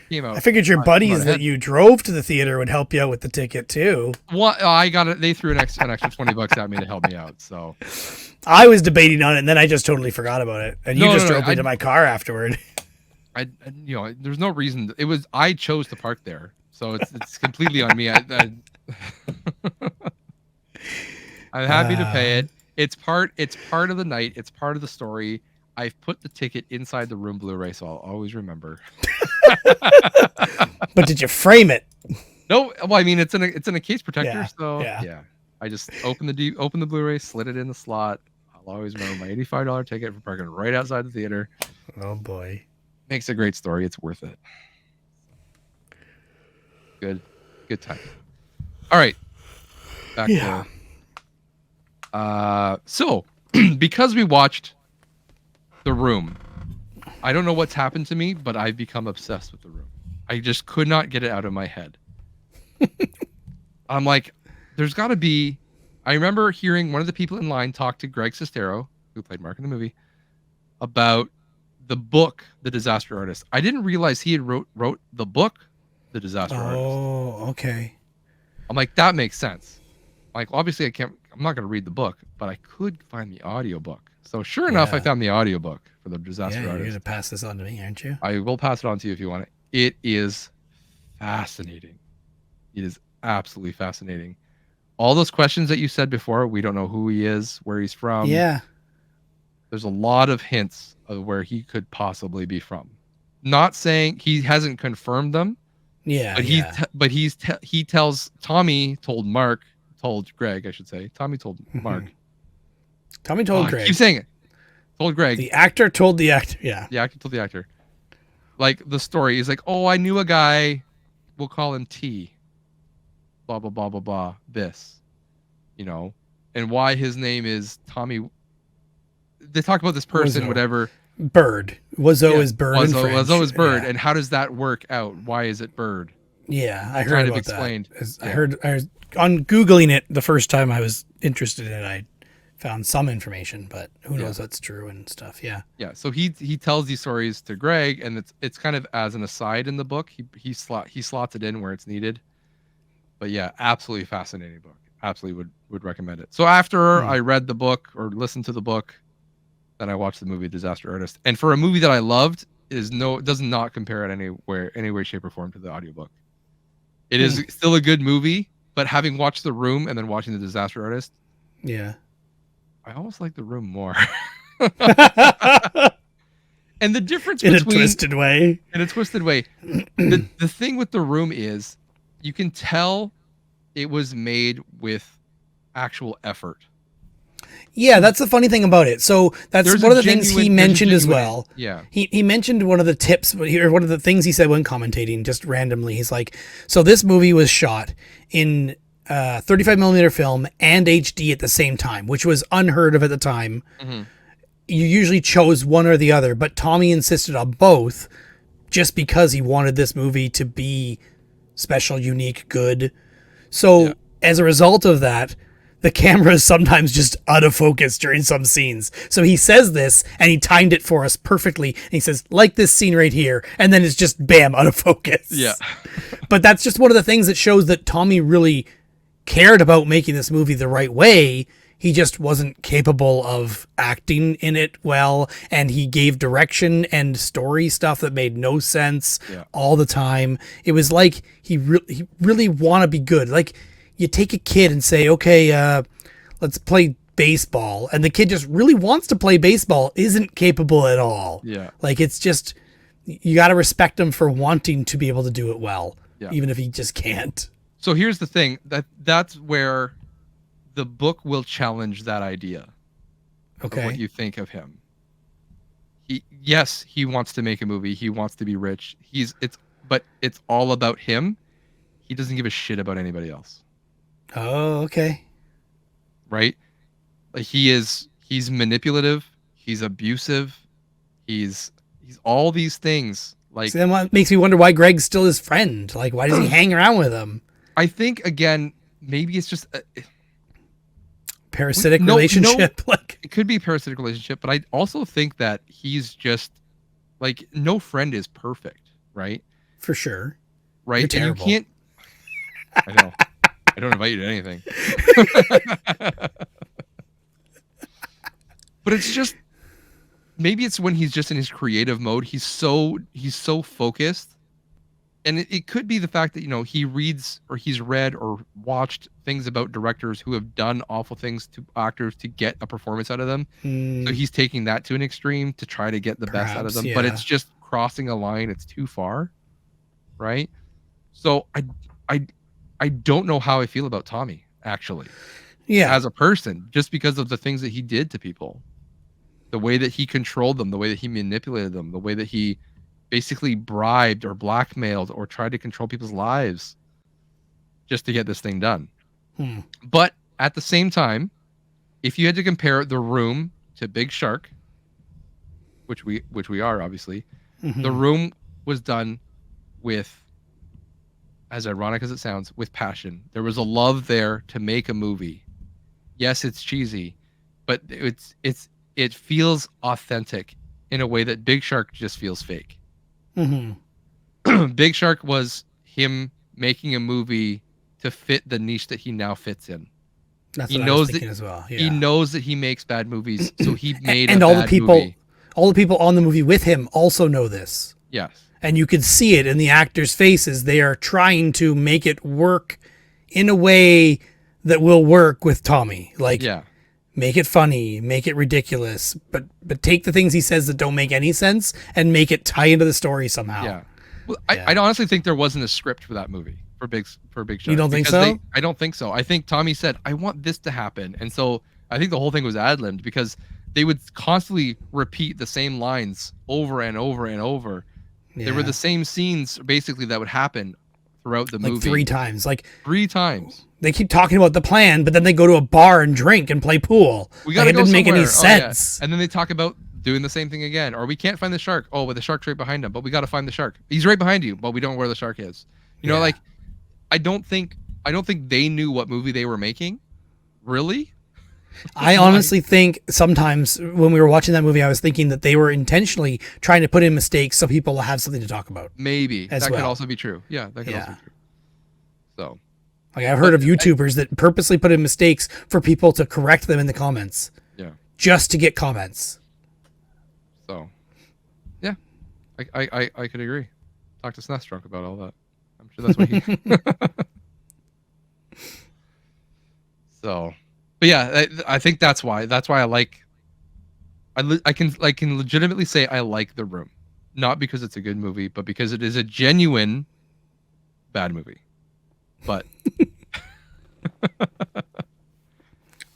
buddies that you drove to the theater would help you out with the ticket too. What I got it. They threw an extra $20 at me to help me out. So I was debating on it, and then I just totally forgot about it. And you just drove me to my car afterward. There's no reason. It was I chose to park there, so it's completely on me. I'm happy to pay it. It's part of the night. It's part of the story. I've put the ticket inside the room Blu-ray, so I'll always remember. But did you frame it? No. Well, I mean, it's in a case protector, so yeah. I just opened the Blu-ray, slid it in the slot. I'll always remember my $85 ticket for parking right outside the theater. Oh boy, makes a great story. It's worth it. Good time. All right, back to. So because we watched The Room, I don't know what's happened to me, but I've become obsessed with The Room. I just could not get it out of my head. I'm like, there's got to be. I remember hearing one of the people in line talk to Greg Sestero, who played Mark in the movie, about the book, The Disaster Artist. I didn't realize he had wrote the book, The Disaster Artist. Oh, okay. I'm like, that makes sense. Like, obviously, I'm not going to read the book, but I could find the audiobook. So sure enough, I found the audiobook for The Disaster Artist. You're going to pass this on to me, aren't you? I will pass it on to you if you want it. It is fascinating. It is absolutely fascinating. All those questions that you said before, we don't know who he is, where he's from. Yeah. There's a lot of hints of where he could possibly be from. Not saying he hasn't confirmed them. Yeah. But he tells told Greg, I should say. Tommy told Mark. Tommy told Greg. Keep saying it. Told Greg. The actor told the actor. Yeah. The actor told the actor. Like the story is like, oh, I knew a guy. We'll call him T. Blah blah blah blah blah. This, and why his name is Tommy. They talk about this person, whatever. Bird. Wazzo is bird. Wazzo is bird, and how does that work out? Why is it bird? Yeah, I heard about explained. That. I heard on Googling it the first time I was interested in it. I found some information, but who knows what's true and stuff. Yeah. Yeah. So he tells these stories to Greg, and it's kind of as an aside in the book. He slots it in where it's needed. But yeah, absolutely fascinating book. Absolutely would recommend it. So after I read the book or listened to the book, then I watched the movie Disaster Artist. And for a movie that I loved, does not compare it any way, shape, or form to the audiobook. It is still a good movie, but having watched The Room and then watching The Disaster Artist, yeah, I almost like The Room more. And the difference in a twisted way. The thing with The Room is you can tell it was made with actual effort. Yeah, that's the funny thing about it. So that's one of the things he mentioned as well. Yeah. He mentioned one of the tips, or one of the things he said when commentating, just randomly. He's like, so this movie was shot in 35mm film and HD at the same time, which was unheard of at the time. Mm-hmm. You usually chose one or the other, but Tommy insisted on both just because he wanted this movie to be special, unique, good. So as a result of that, the camera is sometimes just out of focus during some scenes. So he says this, and he timed it for us perfectly. And he says, like this scene right here, and then it's just bam, out of focus. Yeah. But that's just one of the things that shows that Tommy really cared about making this movie the right way. He just wasn't capable of acting in it well, and he gave direction and story stuff that made no sense all the time. It was like he really want to be good. Like, you take a kid and say, okay, let's play baseball. And the kid just really wants to play baseball, isn't capable at all. Yeah. Like, it's just, you got to respect him for wanting to be able to do it well, even if he just can't. So here's the thing, that's where the book will challenge that idea of what you think of him. Yes, he wants to make a movie. He wants to be rich. But it's all about him. He doesn't give a shit about anybody else. Oh, okay. Right? Like he's manipulative. He's abusive. He's all these things. Like, so then what makes me wonder why Greg's still his friend? Like, why does he hang around with him? I think again, maybe it's just parasitic relationship. Like, it could be a parasitic relationship, but I also think that he's just like, no friend is perfect, right? For sure. Right? You're terrible. And you can't. I know. I don't invite you to anything. But it's just, maybe it's when he's just in his creative mode. He's so focused. And it could be the fact that, he reads or he's read or watched things about directors who have done awful things to actors to get a performance out of them. So he's taking that to an extreme to try to get the best out of them. Yeah. But it's just crossing a line. It's too far. Right? So I don't know how I feel about Tommy, actually. Yeah. As a person, just because of the things that he did to people. The way that he controlled them, the way that he manipulated them, the way that he basically bribed or blackmailed or tried to control people's lives just to get this thing done. But at the same time, if you had to compare The Room to Big Shark, which we are obviously, The Room was done with, as ironic as it sounds, with passion. There was a love there to make a movie. Yes, it's cheesy, but it feels authentic in a way that Big Shark just feels fake. Big Shark was him making a movie to fit the niche that he now fits in. That's what I was thinking as well. Yeah. He knows that he makes bad movies, so he made and a all bad the people, movie. all the people on the movie with him also know this. Yes. And you could see it in the actors' faces. They are trying to make it work in a way that will work with Tommy. Like, make it funny, make it ridiculous, but take the things he says that don't make any sense and make it tie into the story somehow. Yeah. Well, I honestly think there wasn't a script for that movie for Big Shark. You don't think so? I don't think so. I think Tommy said, "I want this to happen," and so I think the whole thing was ad-libbed because they would constantly repeat the same lines over and over and over. Yeah. There were the same scenes basically that would happen throughout the movie. Like 3 times. Like 3 times. They keep talking about the plan, but then they go to a bar and drink and play pool. We gotta go it didn't somewhere. make any sense. Yeah. And then they talk about doing the same thing again. Or we can't find the shark. Oh, but the shark's right behind him. But we got to find the shark. He's right behind you, but we don't know where the shark is. You know, like I don't think they knew what movie they were making. Really? I honestly think sometimes when we were watching that movie, I was thinking that they were intentionally trying to put in mistakes so people will have something to talk about. Maybe. That could also be true. Yeah, that could also be true. So, like, I've heard of YouTubers that purposely put in mistakes for people to correct them in the comments. Yeah. Just to get comments. So, yeah, I could agree. Talk to Snethstrunk about all that. I'm sure that's what he. So, but yeah, I think that's why I like. I can legitimately say I like The Room, not because it's a good movie, but because it is a genuine bad movie. But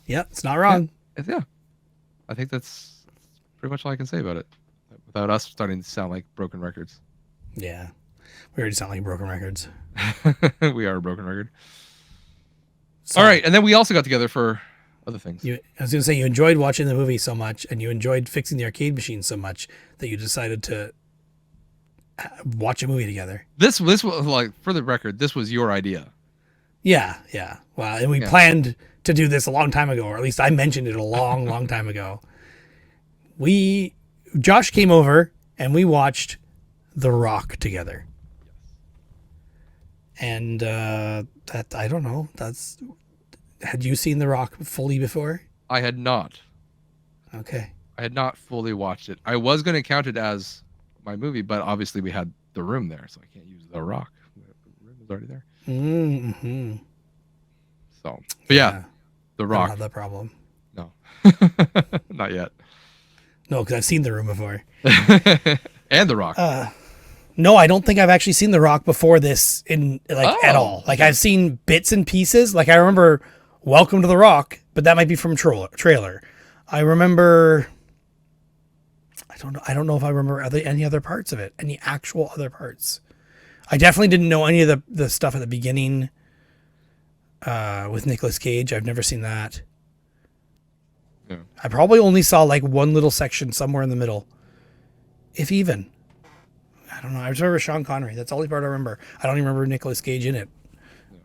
yeah, it's not wrong. Yeah, I think that's pretty much all I can say about it, without us starting to sound like broken records. Yeah, we already sound like broken records. We are a broken record. So, all right, and then we also got together for other things. I was going to say, you enjoyed watching the movie so much, and you enjoyed fixing the arcade machine so much that you decided to watch a movie together. This was, like, for the record, this was your idea. Yeah. Well, and we planned to do this a long time ago, or at least I mentioned it a long time ago. Josh came over and we watched The Rock together. And that, I don't know, had you seen The Rock fully before? I had not. Okay. I had not fully watched it. I was going to count it as my movie, but obviously we had The Room there, so I can't use The Rock. The Room was already there. Mm-hmm. So, but yeah, The Rock. I don't have that problem. No. Not yet. No, because I've seen The Room before. And The Rock. No, I don't think I've actually seen The Rock before this at all. Like, I've seen bits and pieces. Like, I remember Welcome to The Rock, but that might be from trailer. I I don't know if I remember any other parts of it. Any actual other parts. I definitely didn't know any of the stuff at the beginning with Nicolas Cage. I've never seen that. Yeah. I probably only saw like one little section somewhere in the middle, if even. I don't know. I just remember Sean Connery. That's the only part I remember. I don't even remember Nicolas Cage in it. Yeah.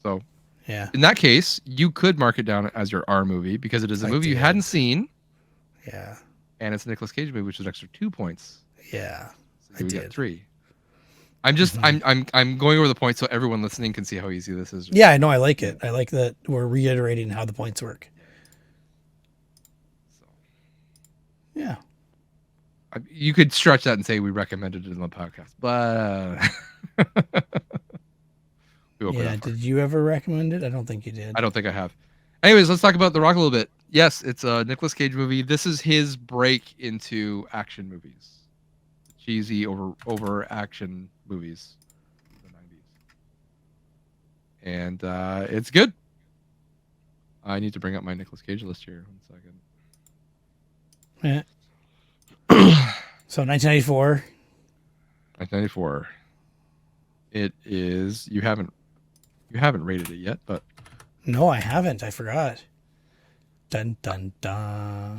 So, yeah. In that case, you could mark it down as your R movie because it is a movie you hadn't seen. Yeah. And it's a Nicolas Cage movie, which is an extra 2 points. Yeah. So we got 3. I'm just I'm going over the points so everyone listening can see how easy this is. Yeah, I know. I like it. I like that we're reiterating how the points work. So, yeah. You could stretch that and say we recommended it in the podcast, but yeah. Did you ever recommend it? I don't think you did. I don't think I have. Anyways, let's talk about The Rock a little bit. Yes, it's a Nicolas Cage movie. This is his break into action movies, cheesy over action movies in the 90s, and it's good. I need to bring up my Nicolas Cage list here. 1 second. Yeah. So 1994. 1994. It is. You haven't rated it yet, but no, I haven't. I forgot. Dun dun dun.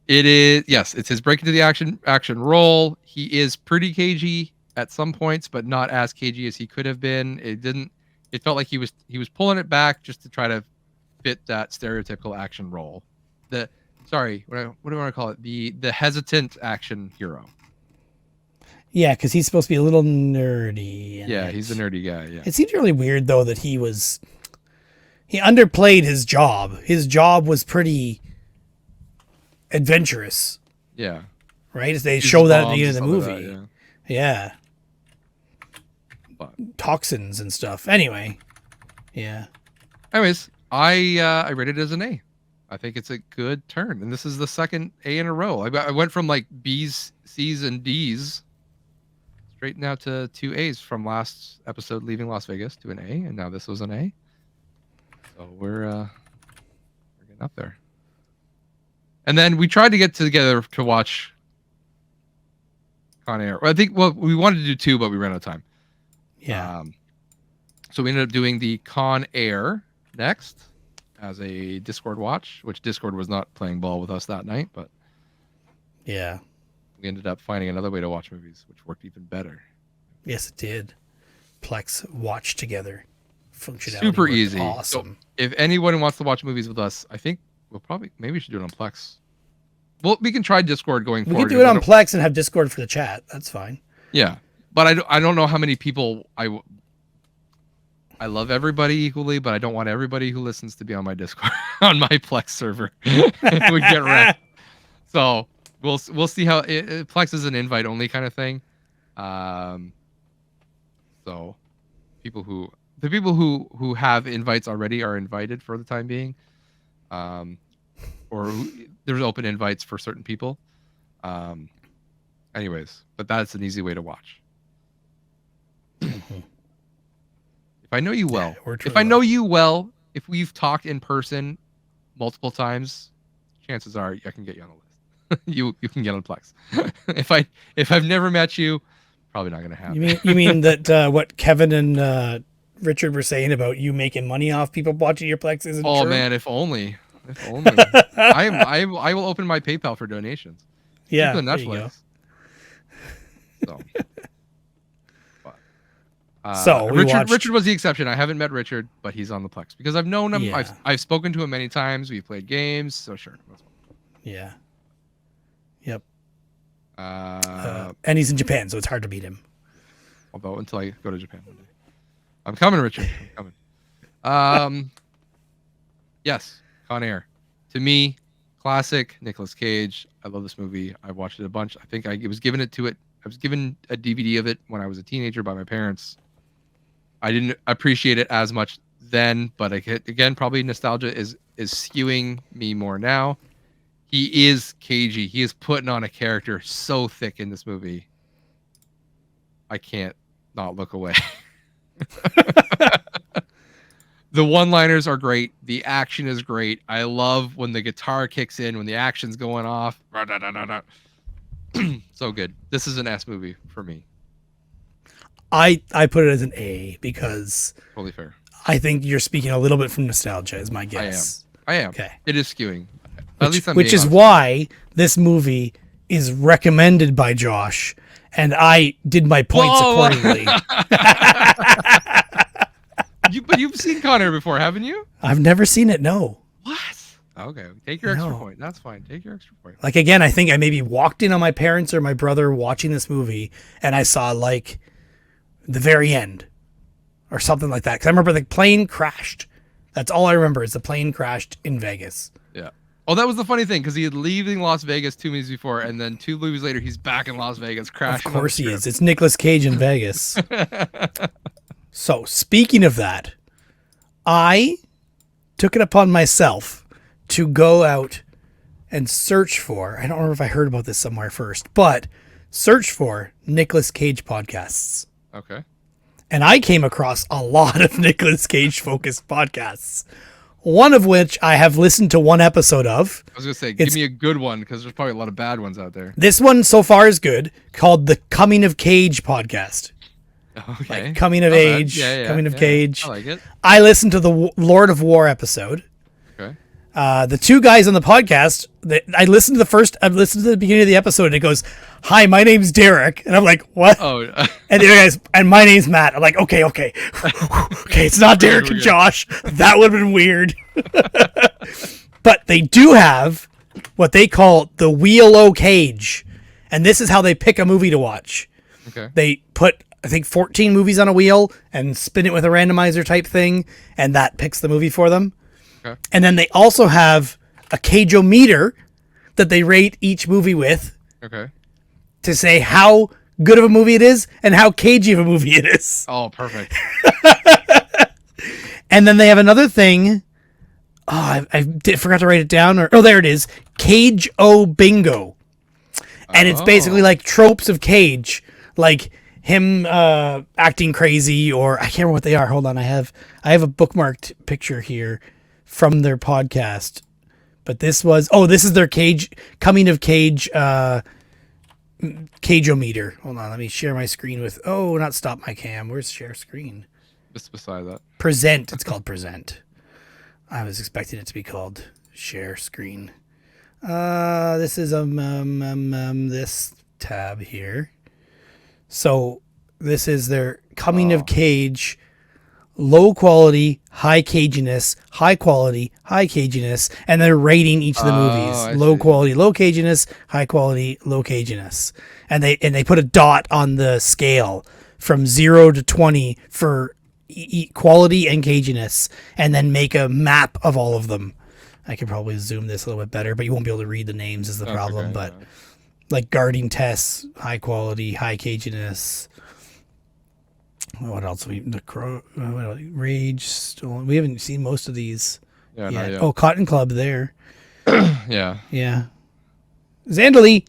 It is. Yes, it's his break into the action role. He is pretty cagey at some points, but not as cagey as he could have been. It felt like he was pulling it back just to try to fit that stereotypical action role. What do I want to call it? The hesitant action hero. Yeah, because he's supposed to be a little nerdy. Yeah, he's a nerdy guy. Yeah. It seemed really weird though that he underplayed his job. His job was pretty adventurous. Yeah. Right? They show that at the beginning of the movie. That, yeah. But, toxins and stuff. Anyway. Yeah. Anyways, I rated it as an A. I think it's a good turn, and this is the second A in a row. I went from like B's, C's, and D's straight now to 2 A's from last episode, Leaving Las Vegas, to an A, and now this was an A. So we're getting up there. And then we tried to get together to watch Con Air. I think we wanted to do 2, but we ran out of time. Yeah. So we ended up doing the Con Air next as a Discord watch, which Discord was not playing ball with us that night, but yeah, we ended up finding another way to watch movies, which worked even better. Yes, it did. Plex watch together. Functionality super easy. Awesome. So if anyone wants to watch movies with us, I think maybe we should do it on Plex. Well, we can try Discord going forward. We can do it on Plex and have Discord for the chat. That's fine. Yeah, but I don't know how many people I love everybody equally, but I don't want everybody who listens to be on my Discord on my Plex server. We get wrecked. So we'll see how Plex is an invite only kind of thing. So the people who have invites already are invited for the time being, or there's open invites for certain people. Anyways, but that's an easy way to watch. If I know you well, if we've talked in person multiple times, chances are I can get you on the list. you can get on Plex. if I've never met you, probably not going to happen. You mean that what Kevin and Richard were saying about you making money off people watching your Plex isn't true? Oh man, if only. I will open my PayPal for donations. Yeah, there you go. So. Richard was the exception. I haven't met Richard, but he's on the Plex because I've known him. Yeah. I've spoken to him many times. We've played games, so sure. Yeah. Yep. And he's in Japan, so it's hard to beat him. Although until I go to Japan one day, I'm coming, Richard. I'm coming. Yes, Con Air. To me, classic Nicolas Cage. I love this movie. I watched it a bunch. I think I was given a DVD of it when I was a teenager by my parents. I didn't appreciate it as much then, but again, probably nostalgia is skewing me more now. He is cagey. He is putting on a character so thick in this movie. I can't not look away. The one-liners are great. The action is great. I love when the guitar kicks in, when the action's going off. So good. This is an S movie for me. I put it as an A because Totally fair. I think you're speaking a little bit from nostalgia, is my guess. I am. Okay. It is skewing. Which is why this movie is recommended by Josh, and I did my points accordingly. But you've seen Con Air before, haven't you? I've never seen it, no. What? Okay, take your extra point. That's fine. Take your extra point. Like, again, I think I maybe walked in on my parents or my brother watching this movie, and I saw, like, the very end or something like that. Because I remember the plane crashed. That's all I remember is the plane crashed in Vegas. Yeah. Oh, that was the funny thing, because he had leaving Las Vegas 2 movies before, and then 2 movies later, he's back in Las Vegas crashing. Of course he is. It's Nicolas Cage in Vegas. So, speaking of that, I took it upon myself to go out and search for, I don't remember if I heard about this somewhere first, but search for Nicolas Cage podcasts. Okay. And I came across a lot of Nicolas Cage focused podcasts. One of which I have listened to one episode of. I was going to say, give me a good one, because there's probably a lot of bad ones out there. This one so far is good, called the Coming of Cage podcast. Okay. Like Coming of Age, Coming of Cage. I like it. I listened to the Lord of War episode. Okay. The 2 guys on the podcast, I listened to the beginning of the episode, and it goes, "Hi, my name's Derek," and I'm like, "What?" Oh. And the other guys, "And my name's Matt." I'm like, okay, okay, it's not Derek and Josh. That would have been weird. But they do have what they call the Wheel O Cage, and this is how they pick a movie to watch. Okay. They put, I think, 14 movies on a wheel and spin it with a randomizer type thing, and that picks the movie for them. Okay. And then they also have a Cage-O-meter that they rate each movie with. Okay. To say how good of a movie it is and how cagey of a movie it is. Oh, perfect. And then they have another thing. Oh, I forgot to write it down. There it is. Cage-O Bingo. And it's basically like tropes of Cage. Like him acting crazy, or I can't remember what they are. Hold on, I have a bookmarked picture here from their podcast. But this is their Coming of Cage Cage-O-meter. Hold on, let me share my screen with not stop my cam. Where's share screen? Just beside that. Present. It's called Present. I was expecting it to be called share screen. This is this tab here. So this is their Coming of Cage, low quality, high caginess, high quality, high caginess, and they're rating each of the movies. Low quality, low caginess, high quality, low caginess. And they put a dot on the scale from 0 to 20 for quality and caginess, and then make a map of all of them. I could probably zoom this a little bit better, but you won't be able to read the names is the problem. Okay, but like guarding tests, high quality, high caginess. What else? Rage. Stolen. We haven't seen most of these yet. Oh, Cotton Club there. Yeah. Zandali.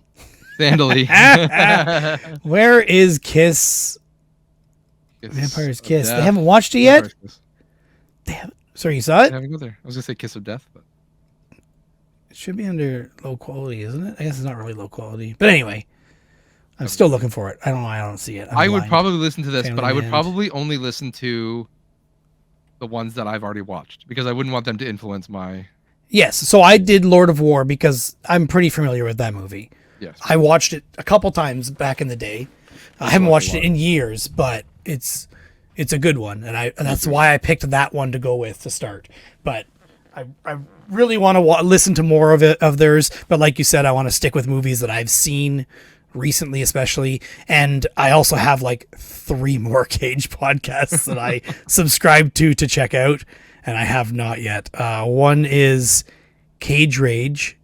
Where is Kiss? Vampire's Kiss. They haven't watched it yet? Sorry, you saw it? I haven't go there. I was going to say Kiss of Death, but it should be under low quality, isn't it? I guess it's not really low quality. But anyway, I'm still looking for it. I don't see it. I would probably listen to this, but I would probably only listen to the ones that I've already watched, because I wouldn't want them to influence my... Yes, so I did Lord of War because I'm pretty familiar with that movie. Yes. I watched it a couple times back in the day. I haven't watched it in years, but it's a good one, and that's why I picked that one to go with to start. But I really want to listen to more of theirs. But like you said, I want to stick with movies that I've seen recently, especially. And I also have like 3 more Cage podcasts that I subscribe to check out, and I have not yet. One is Cage Rage.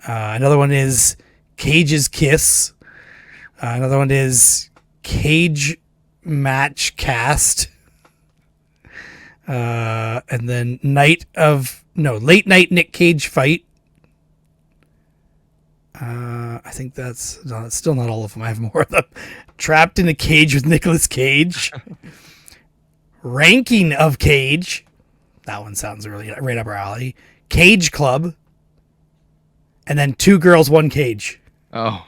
Another one is Cage's Kiss. Another one is Cage Match Cast. And then Late Night Nick Cage Fight. I think that's still not all of them. I have more of them. Trapped in a Cage with Nicolas Cage. Ranking of Cage. That one sounds really right up our alley. Cage Club. And then 2 Girls, 1 Cage. Oh.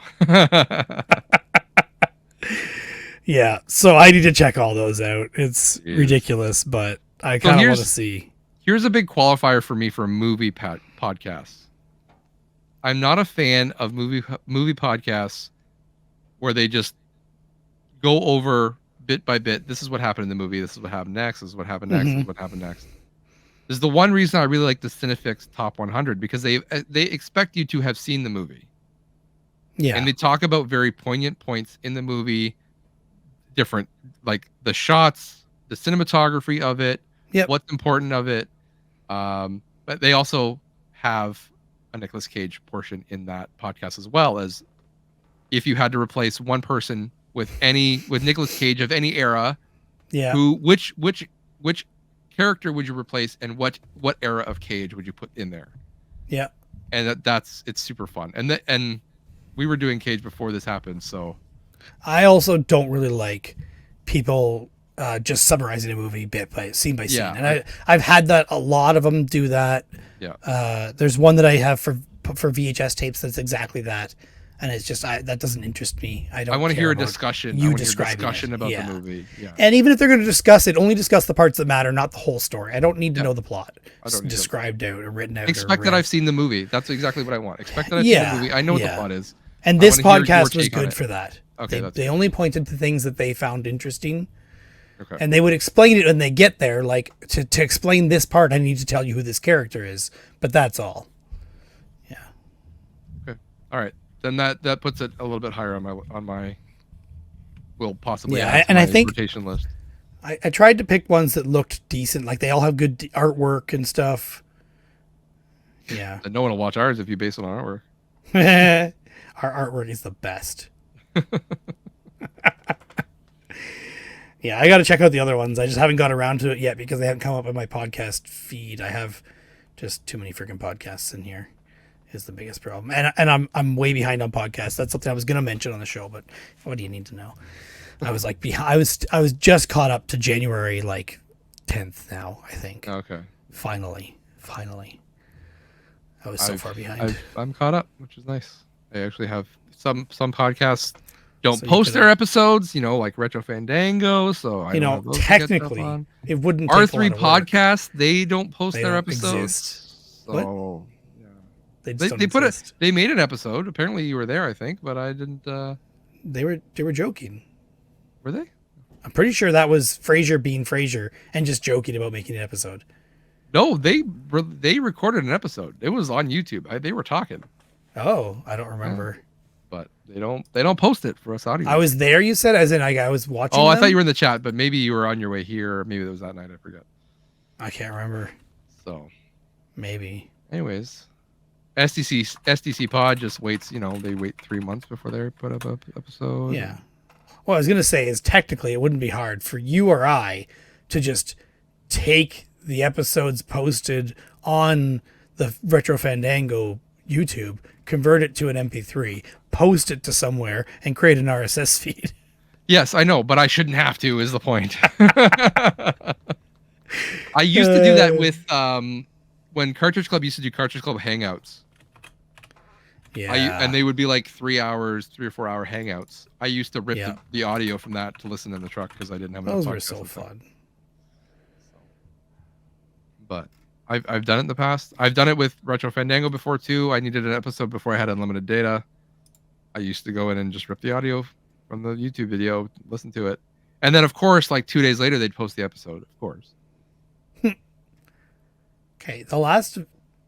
Yeah, so I need to check all those out. It's ridiculous, but I kind of want to see. Here's a big qualifier for me for movie podcasts. I'm not a fan of movie podcasts where they just go over bit by bit. This is what happened in the movie. This is what happened next. This is what happened next. This is what happened next. This is the one reason I really like the Cinefix Top 100, because they expect you to have seen the movie. Yeah. And they talk about very poignant points in the movie, different, like the shots, the cinematography of it, what's important of it. But they also have a Nicolas Cage portion in that podcast, as well as if you had to replace one person with Nicolas Cage of any era, which character would you replace, and what era of Cage would you put in there? Yeah. And it's super fun. And we were doing Cage before this happened, so I also don't really like people just summarizing a movie scene by scene. And I've had that, a lot of them do that. Yeah. There's one that I have for VHS tapes that's exactly that. And it's just that doesn't interest me. I want to hear a discussion. You describing about the movie. Yeah. And even if they're going to discuss it, only discuss the parts that matter, not the whole story. I don't need to know the plot. It's described out or written out. Expect that I've seen the movie. That's exactly what I want. Expect that I've seen the movie. I know what the plot is. And this podcast was good for that. Okay, they only pointed to things that they found interesting. Okay. And they would explain it when they get there. Like, to explain this part, I need to tell you who this character is. But that's all. Yeah. Okay. All right. Then that puts it a little bit higher on my will possibly I think rotation list. I tried to pick ones that looked decent, like they all have good artwork and stuff. Yeah. And no one will watch ours if you base it on artwork. Our artwork is the best. Yeah, I got to check out the other ones. I just haven't got around to it yet because they haven't come up on my podcast feed. I have just too many freaking podcasts in here. Is the biggest problem, and I'm way behind on podcasts. That's something I was gonna mention on the show, but what do you need to know? I was like I was just caught up to January 10th now, I think. Okay. Finally, I was so far behind. I'm caught up, which is nice. I actually have some podcasts don't post their episodes, like Retro Fandango. So I technically it wouldn't. R3 podcasts, they don't post their episodes. Exist. So. What? They made an episode. Apparently you were there, I think, but I didn't. They were joking. Were they? I'm pretty sure that was Frasier being Frasier and just joking about making an episode. No, they recorded an episode. It was on YouTube. They were talking. Oh, I don't remember. Yeah. But they don't post it for us audio. I was there. You said, as in I was watching. Oh, them? I thought you were in the chat, but maybe you were on your way here. Or maybe it was that night. I forget. I can't remember. So maybe. Anyways. SDC Pod just waits, they wait 3 months before they put up an episode. Yeah. What I was going to say is technically it wouldn't be hard for you or I to just take the episodes posted on the Retro Fandango YouTube, convert it to an MP3, post it to somewhere, and create an RSS feed. Yes, I know, but I shouldn't have to, is the point. I used to do that with when Cartridge Club used to do Cartridge Club Hangouts. Yeah. And they would be like 3 or 4 hour hangouts. I used to rip the audio from that to listen in the truck because I didn't have enough. Those were so fun. But I've done it in the past. I've done it with Retro Fandango before too. I needed an episode before I had unlimited data. I used to go in and just rip the audio from the YouTube video, listen to it. And then of course, 2 days later, they'd post the episode, of course. Okay, the last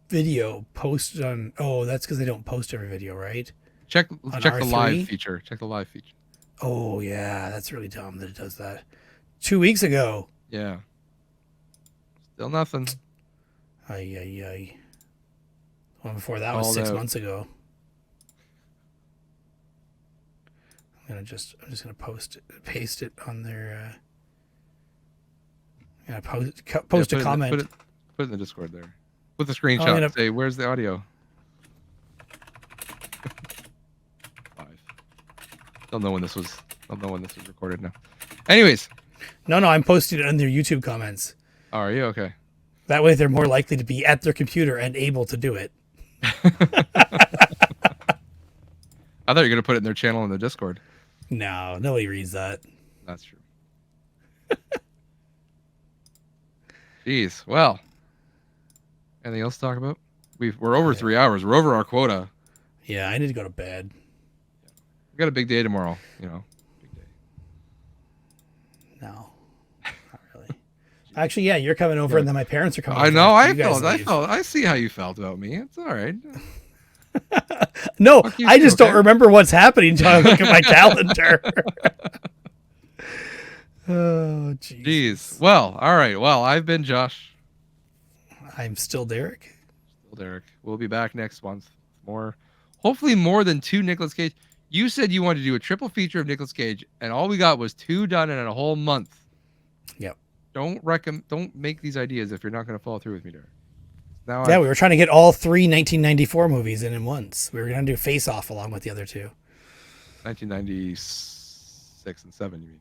video posted on that's because they don't post every video, right? Check the live feature. Check the live feature. Oh yeah, that's really dumb that it does that. 2 weeks ago. Yeah. Still nothing. Ay. One before that was 6 months ago. I'm just gonna paste it on their post a comment. Put it in the Discord there. With a screenshot, say, where's the audio? 5. They'll know when this was recorded now. Anyways. No, I'm posting it on their YouTube comments. Oh, are you? Okay. That way they're more likely to be at their computer and able to do it. I thought you were going to put it in their channel in the Discord. No, nobody reads that. That's true. Jeez. Well, anything else to talk about? We're over 3 hours. We're over our quota. Yeah, I need to go to bed. We got a big day tomorrow. Big day. No, not really. Actually, yeah, you're coming over, and then my parents are coming. I over know. I I see how you felt about me. It's all right. No, I just don't remember what's happening until I look at my calendar. Oh, jeez. Well, all right. Well, I've been Josh. I'm still Derek. We'll be back next month. Hopefully more than 2 Nicolas Cage. You said you wanted to do a triple feature of Nicolas Cage, and all we got was 2 done in a whole month. Yep. Don't make these ideas if you're not going to follow through with me, Derek. We were trying to get all 3 1994 movies in once. We were going to do Face Off along with the other 2. 1996 and 7, you mean?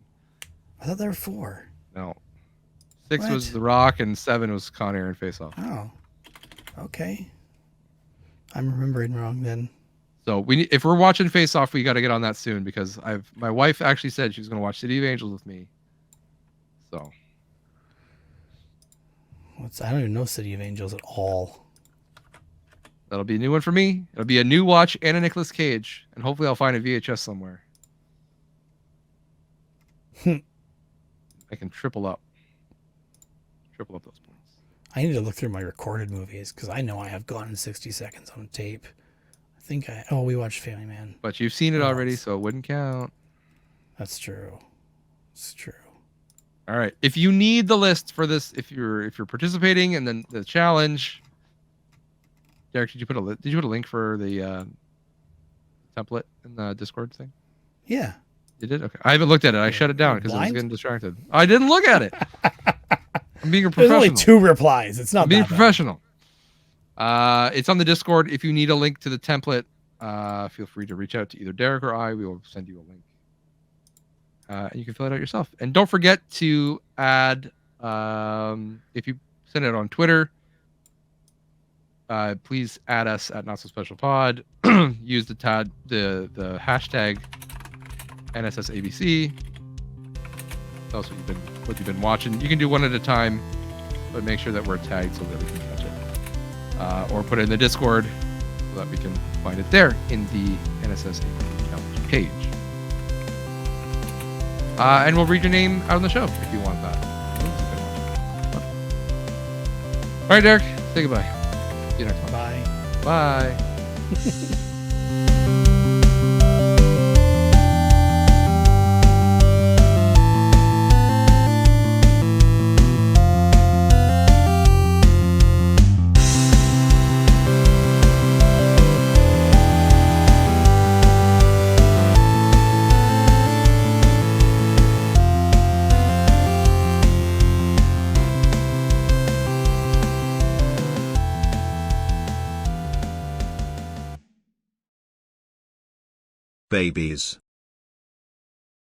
I thought there were 4. No. 6 was The Rock, and 7 was Con Air and Face Off. Oh. Okay. I'm remembering wrong then. So if we're watching Face Off, we got to get on that soon because my wife actually said she's going to watch City of Angels with me. So. I don't even know City of Angels at all. That'll be a new one for me. It'll be a new watch and a Nicolas Cage, and hopefully I'll find a VHS somewhere. I can triple up those points. I need to look through my recorded movies because I know I have Gone in 60 Seconds on tape. I think we watched Family Man. But you've seen it already, so it wouldn't count. That's true. It's true. All right. If you need the list for this, if you're participating in the challenge, Derek, did you put a link for the template in the Discord thing? Yeah. You did? Okay. I haven't looked at it. I shut it down because I was getting distracted. I didn't look at it. I'm being a professional. There's only 2 replies. It's not being professional. It's on the Discord. If you need a link to the template, feel free to reach out to either Derek or I. We will send you a link. And you can fill it out yourself. And don't forget to add, if you send it on Twitter, please add us at Not So Special Pod. Use the hashtag NSS ABC. Tell us what you've been watching. You can do one at a time, but make sure that we're tagged so that we can catch it. Or put it in the Discord so that we can find it there in the NSS ABC challenge page. And we'll read your name out on the show if you want that. All right, Derek, say goodbye. See you next time. Bye. Bye. Babies.